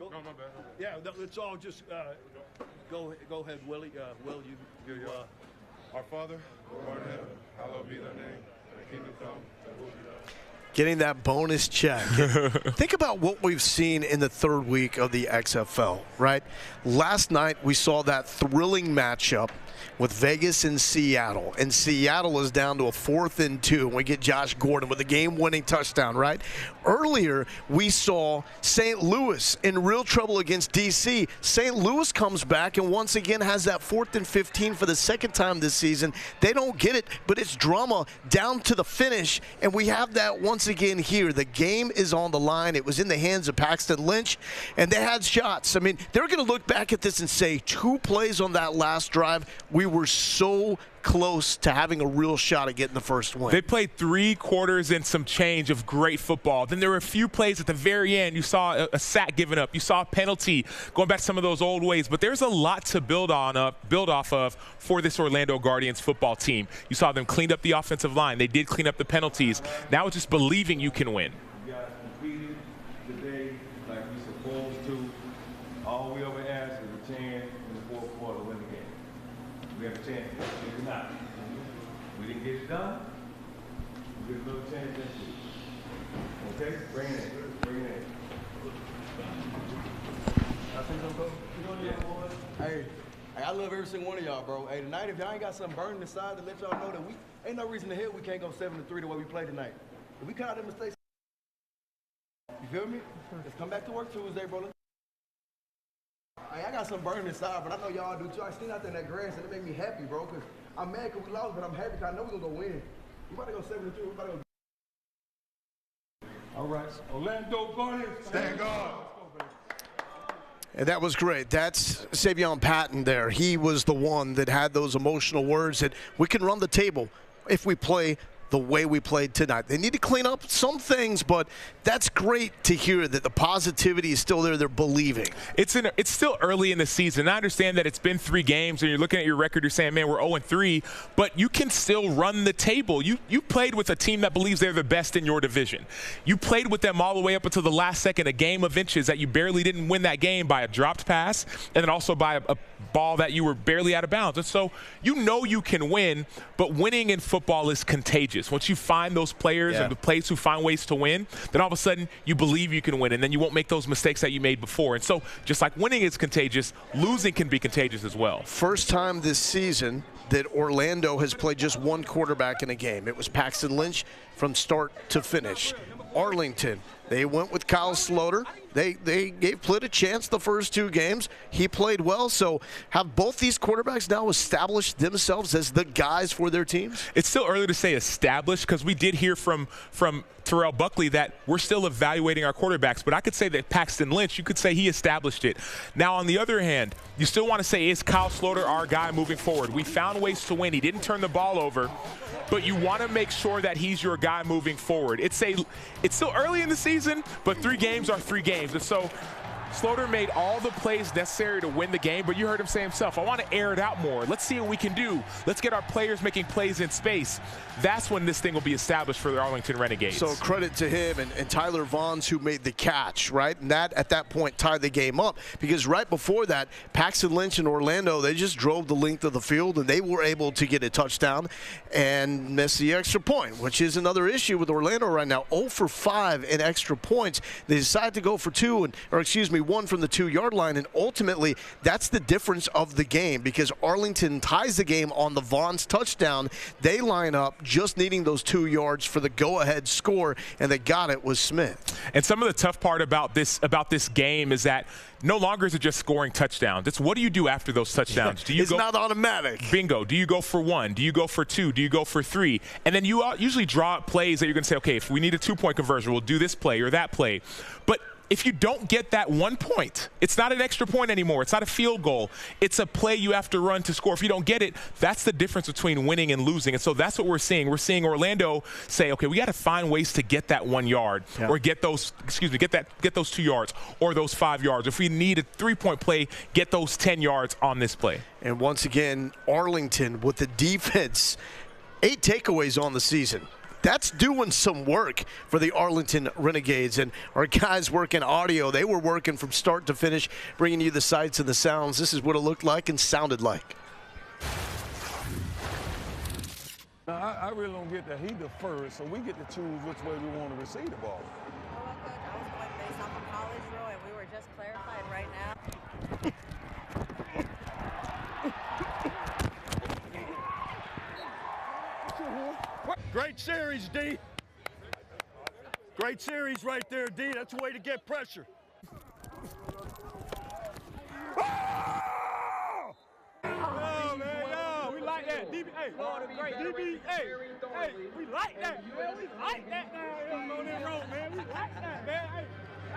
S22: No, my bad. Yeah, let's all just go ahead, Willie. Will, you
S8: Our Father, who art in heaven, hallowed be thy name. Thy kingdom come, thy will be done.
S7: Getting that bonus check. Think about what we've seen in the third week of the XFL, right? Last night we saw that thrilling matchup with Vegas and Seattle. And Seattle is down to a 4th and 2. And we get Josh Gordon with a game-winning touchdown, right? Earlier, we saw St. Louis in real trouble against D.C. St. Louis comes back and once again has that 4th and 15 for the second time this season. They don't get it, but it's drama down to the finish. And we have that once again here. The game is on the line. It was in the hands of Paxton Lynch, and they had shots. I mean, they're going to look back at this and say 2 plays on that last drive. We were so close to having a real shot at getting the first win.
S6: They played 3 quarters and some change of great football. Then there were a few plays at the very end. You saw a sack given up. You saw a penalty, going back to some of those old ways. But there's a lot to build off of for this Orlando Guardians football team. You saw them clean up the offensive line. They did clean up the penalties. Now it's just believing you can win.
S20: You guys completed the day like we supposed to. All we ever asked is a chance in the 4th quarter to win the game. We have a chance. We didn't get it done. We get a little chance this week. Okay? Bring it in. Bring it in. I think I'm going.
S13: Hey, I love every single one of y'all, bro. Hey, tonight, if y'all ain't got something burning inside to let y'all know that we ain't no reason to hell we can't go 7-3 the way we play tonight. If we cut out the mistakes, you feel me? Let's come back to work Tuesday, bro. Hey, I got some burning inside, but I know y'all do too. I seen out there in that grass, and it made me happy, bro, because I'm mad because we lost, but I'm happy because I know we're going to go win. We about to go 7-2. We about to go.
S20: All right. Orlando Guardians. Stand guard.
S7: And that was great. That's Savion Patton there. He was the one that had those emotional words that we can run the table if we play the way we played tonight. They need to clean up some things, but that's great to hear that the positivity is still there. They're believing.
S6: It's still early in the season. I understand that it's been 3 games, and you're looking at your record, you're saying, man, we're 0-3, but you can still run the table. You played with a team that believes they're the best in your division. You played with them all the way up until the last second, a game of inches that you barely didn't win that game by a dropped pass, and then also by a ball that you were barely out of bounds. And so you know you can win, but winning in football is contagious. Once you find those players and the players who find ways to win, then all of a sudden you believe you can win, and then you won't make those mistakes that you made before. And so just like winning is contagious, losing can be contagious as well.
S7: First time this season that Orlando has played just 1 quarterback in a game. It was Paxton Lynch from start to finish. Arlington, they went with Kyle Sloter. They gave Plitt a chance the first 2 games. He played well. So have both these quarterbacks now established themselves as the guys for their teams?
S6: It's still early to say established because we did hear from Terrell Buckley that we're still evaluating our quarterbacks. But I could say that Paxton Lynch, you could say he established it. Now, on the other hand, you still want to say, is Kyle Sloter our guy moving forward? We found ways to win. He didn't turn the ball over. But you want to make sure that he's your guy moving forward. It's still early in the season, but 3 games are 3 games. And so Slaughter made all the plays necessary to win the game, but you heard him say himself, I want to air it out more. Let's see what we can do. Let's get our players making plays in space. That's when this thing will be established for the Arlington Renegades.
S7: So credit to him and Tyler Vaughns, who made the catch, right? And that, at that point, tied the game up, because right before that, Paxton Lynch and Orlando, they just drove the length of the field, and they were able to get a touchdown and miss the extra point, which is another issue with Orlando right now. 0 for 5 in extra points. They decide to go for 1 from the 2-yard line, and ultimately that's the difference of the game, because Arlington ties the game on the Vaughns touchdown. They line up just needing those 2 yards for the go-ahead score, and they got it with Smith.
S6: And some of the tough part about this game is that no longer is it just scoring touchdowns. It's what do you do after those touchdowns? Do you
S7: it's not automatic.
S6: Bingo. Do you go for 1? Do you go for 2? Do you go for 3? And then you usually draw up plays that you're going to say, okay, if we need a 2-point conversion, we'll do this play or that play. But if you don't get that 1 point, it's not an extra point anymore. It's not a field goal. It's a play you have to run to score. If you don't get it, that's the difference between winning and losing. And so that's what we're seeing. We're seeing Orlando say, okay, we got to find ways to get that 1 yard or get those 2 yards or those 5 yards. If we need a 3-point play, get those 10 yards on this play.
S7: And once again, Arlington with the defense, 8 takeaways on the season. That's doing some work for the Arlington Renegades. And our guys working audio, they were working from start to finish, bringing you the sights and the sounds. This is what it looked like and sounded like.
S2: Now, I really don't get that. He the first, so we get to choose which way we want to receive the ball.
S3: Well, Coach, I was going based off of college rule, and we were just clarified right now.
S22: Great series, D. Great series right there, D. That's a way to get pressure. Oh, man, no, we like that. DB, hey, DB, hey, we like that, man. We like that now on this road, man. We like that, man.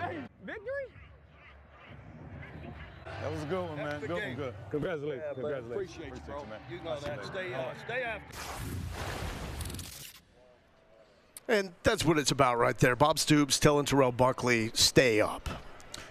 S22: Hey, victory? That was a good one, man. Good one, good. Congratulations. Yeah, congratulations.
S7: Appreciate you, bro. Man. You know that. Stay after. And that's what it's about right there. Bob Stoops telling Terrell Buckley, stay up.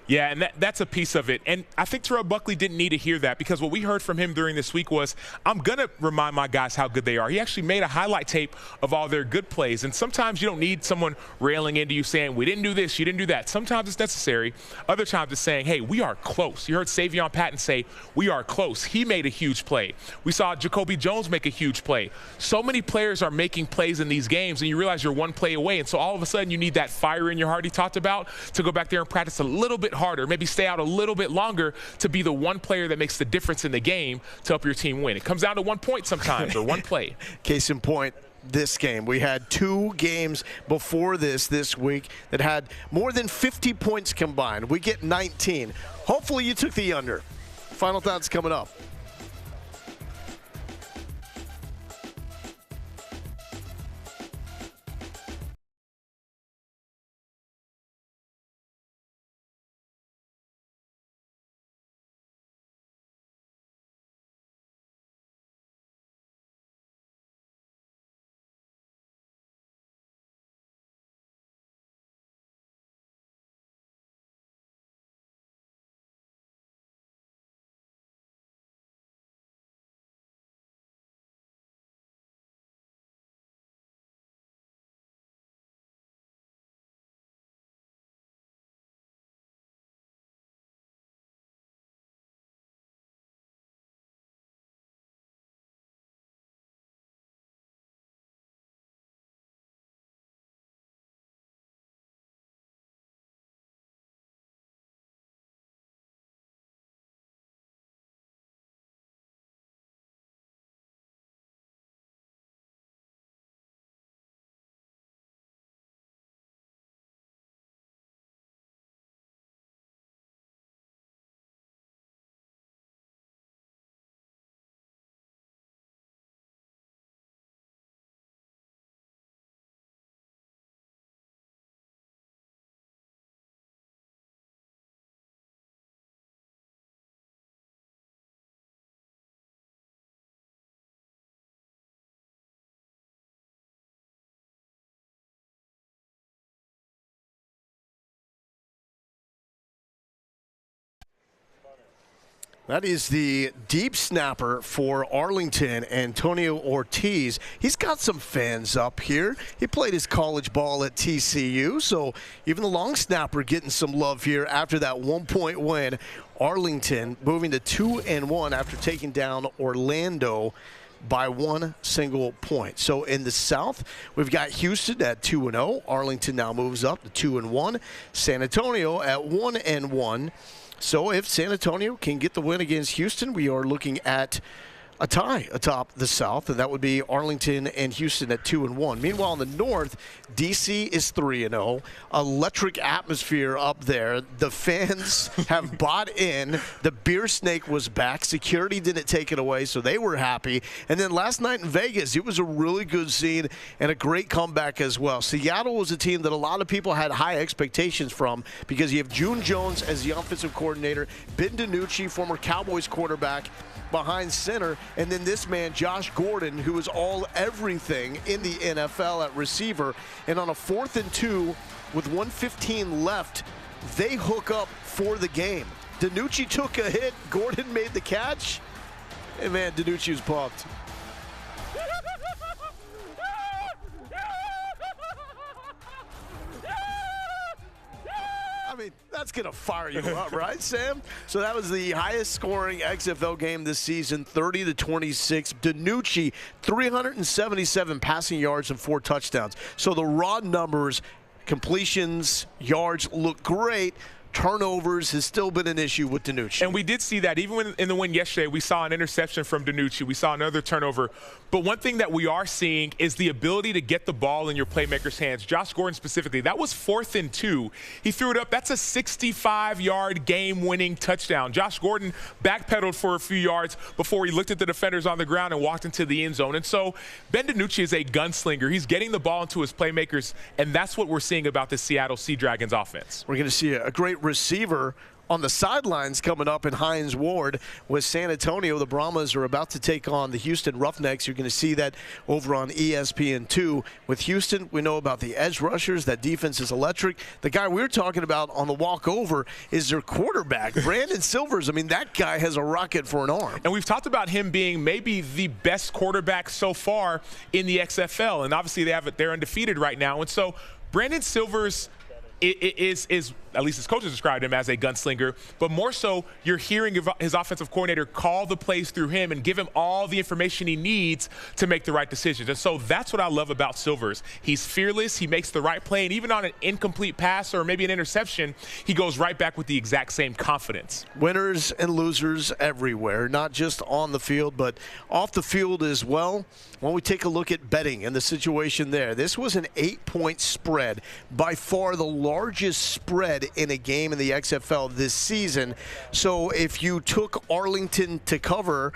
S6: Yeah, and that's a piece of it. And I think Terrell Buckley didn't need to hear that, because what we heard from him during this week was, I'm going to remind my guys how good they are. He actually made a highlight tape of all their good plays. And sometimes you don't need someone railing into you saying, we didn't do this, you didn't do that. Sometimes it's necessary. Other times it's saying, hey, we are close. You heard Savion Patton say, we are close. He made a huge play. We saw Jacoby Jones make a huge play. So many players are making plays in these games, and you realize you're 1 play away. And so all of a sudden you need that fire in your heart he talked about to go back there and practice a little bit harder, maybe stay out a little bit longer to be the one player that makes the difference in the game to help your team win. It comes down to 1 point sometimes or 1 play.
S7: Case in point, this game. We had 2 games before this week that had more than 50 points combined. We get 19. Hopefully you took the under. Final thoughts coming up. That is the deep snapper for Arlington, Antonio Ortiz. He's got some fans up here. He played his college ball at TCU, so even the long snapper getting some love here after that 1-point win. Arlington moving to 2-1 after taking down Orlando by 1 single point. So in the South, we've got Houston at 2-0. Arlington now moves up to 2-1. San Antonio at 1-1. So if San Antonio can get the win against Houston, we are looking at a tie atop the South, and that would be Arlington and Houston at 2-1. Meanwhile, in the North, D.C. is 3-0. Electric atmosphere up there. The fans have bought in. The beer snake was back. Security didn't take it away, so they were happy. And then last night in Vegas, it was a really good scene and a great comeback as well. Seattle was a team that a lot of people had high expectations from because you have June Jones as the offensive coordinator, Ben DiNucci, former Cowboys quarterback, behind center, and then this man, Josh Gordon, who is all everything in the NFL at receiver. And on a 4th and 2 with 1:15 left, they hook up for the game. DiNucci took a hit. Gordon made the catch. And man, DiNucci was pumped. I mean, that's going to fire you up, right, Sam? So that was the highest scoring XFL game this season, 30-26. DiNucci, 377 passing yards and 4 touchdowns. So the raw numbers, completions, yards look great. Turnovers has still been an issue with DiNucci.
S6: And we did see that. Even in the win yesterday, we saw an interception from DiNucci. We saw another turnover. But one thing that we are seeing is the ability to get the ball in your playmaker's hands. Josh Gordon specifically, that was 4th and 2. He threw it up. That's a 65-yard game-winning touchdown. Josh Gordon backpedaled for a few yards before he looked at the defenders on the ground and walked into the end zone. And so Ben DiNucci is a gunslinger. He's getting the ball into his playmakers, and that's what we're seeing about the Seattle Sea Dragons offense.
S7: We're going to see a great receiver on the sidelines coming up in Hines Ward with San Antonio. The Brahmas are about to take on the Houston Roughnecks. You're going to see that over on ESPN2. With Houston, we know about the edge rushers. That defense is electric. The guy we're talking about on the walkover is their quarterback, Brandon Silvers. I mean, that guy has a rocket for an arm.
S6: And we've talked about him being maybe the best quarterback so far in the XFL. And obviously they're undefeated right now. And so Brandon Silvers is at least his coaches described him as a gunslinger, but more so you're hearing his offensive coordinator call the plays through him and give him all the information he needs to make the right decisions. And so that's what I love about Silvers. He's fearless, he makes the right play, and even on an incomplete pass or maybe an interception, he goes right back with the exact same confidence.
S7: Winners and losers everywhere, not just on the field, but off the field as well. When we take a look at betting and the situation there, this was an 8-point spread, by far the largest spread in a game in the XFL this season. So if you took Arlington to cover,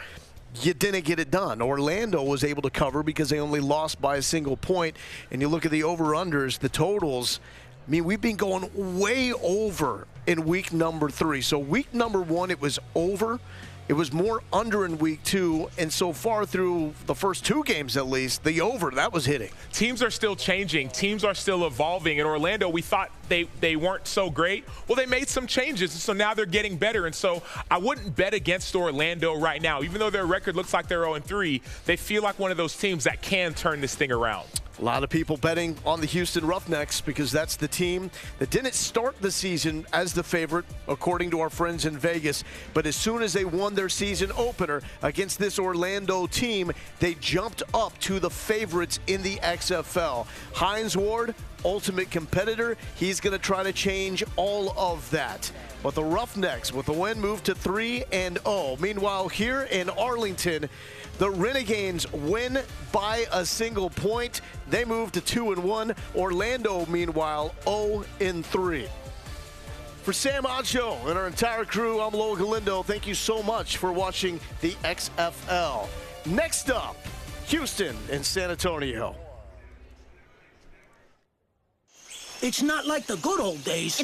S7: you didn't get it done. Orlando was able to cover because they only lost by a single point. And you look at the over-unders, the totals, I mean, we've been going way over in week number 3. So week number 1, it was over. It was more under in week 2, and so far through the first 2 games at least, the over, that was hitting.
S6: Teams are still changing. Teams are still evolving. In Orlando, we thought they weren't so great. Well, they made some changes, so now they're getting better. And so I wouldn't bet against Orlando right now. Even though their record looks like they're 0-3, they feel like one of those teams that can turn this thing around.
S7: A lot of people betting on the Houston Roughnecks because that's the team that didn't start the season as the favorite, according to our friends in Vegas. But as soon as they won their season opener against this Orlando team, they jumped up to the favorites in the XFL. Hines Ward, ultimate competitor. He's going to try to change all of that. But the Roughnecks, with the win, moved to 3-0. Meanwhile, here in Arlington, the Renegades win by a single point. They move to 2-1. Orlando, meanwhile, 0-3. For Sam Ocho and our entire crew, I'm Loa Galindo. Thank you so much for watching the XFL. Next up, Houston and San Antonio.
S14: It's not like the good old days.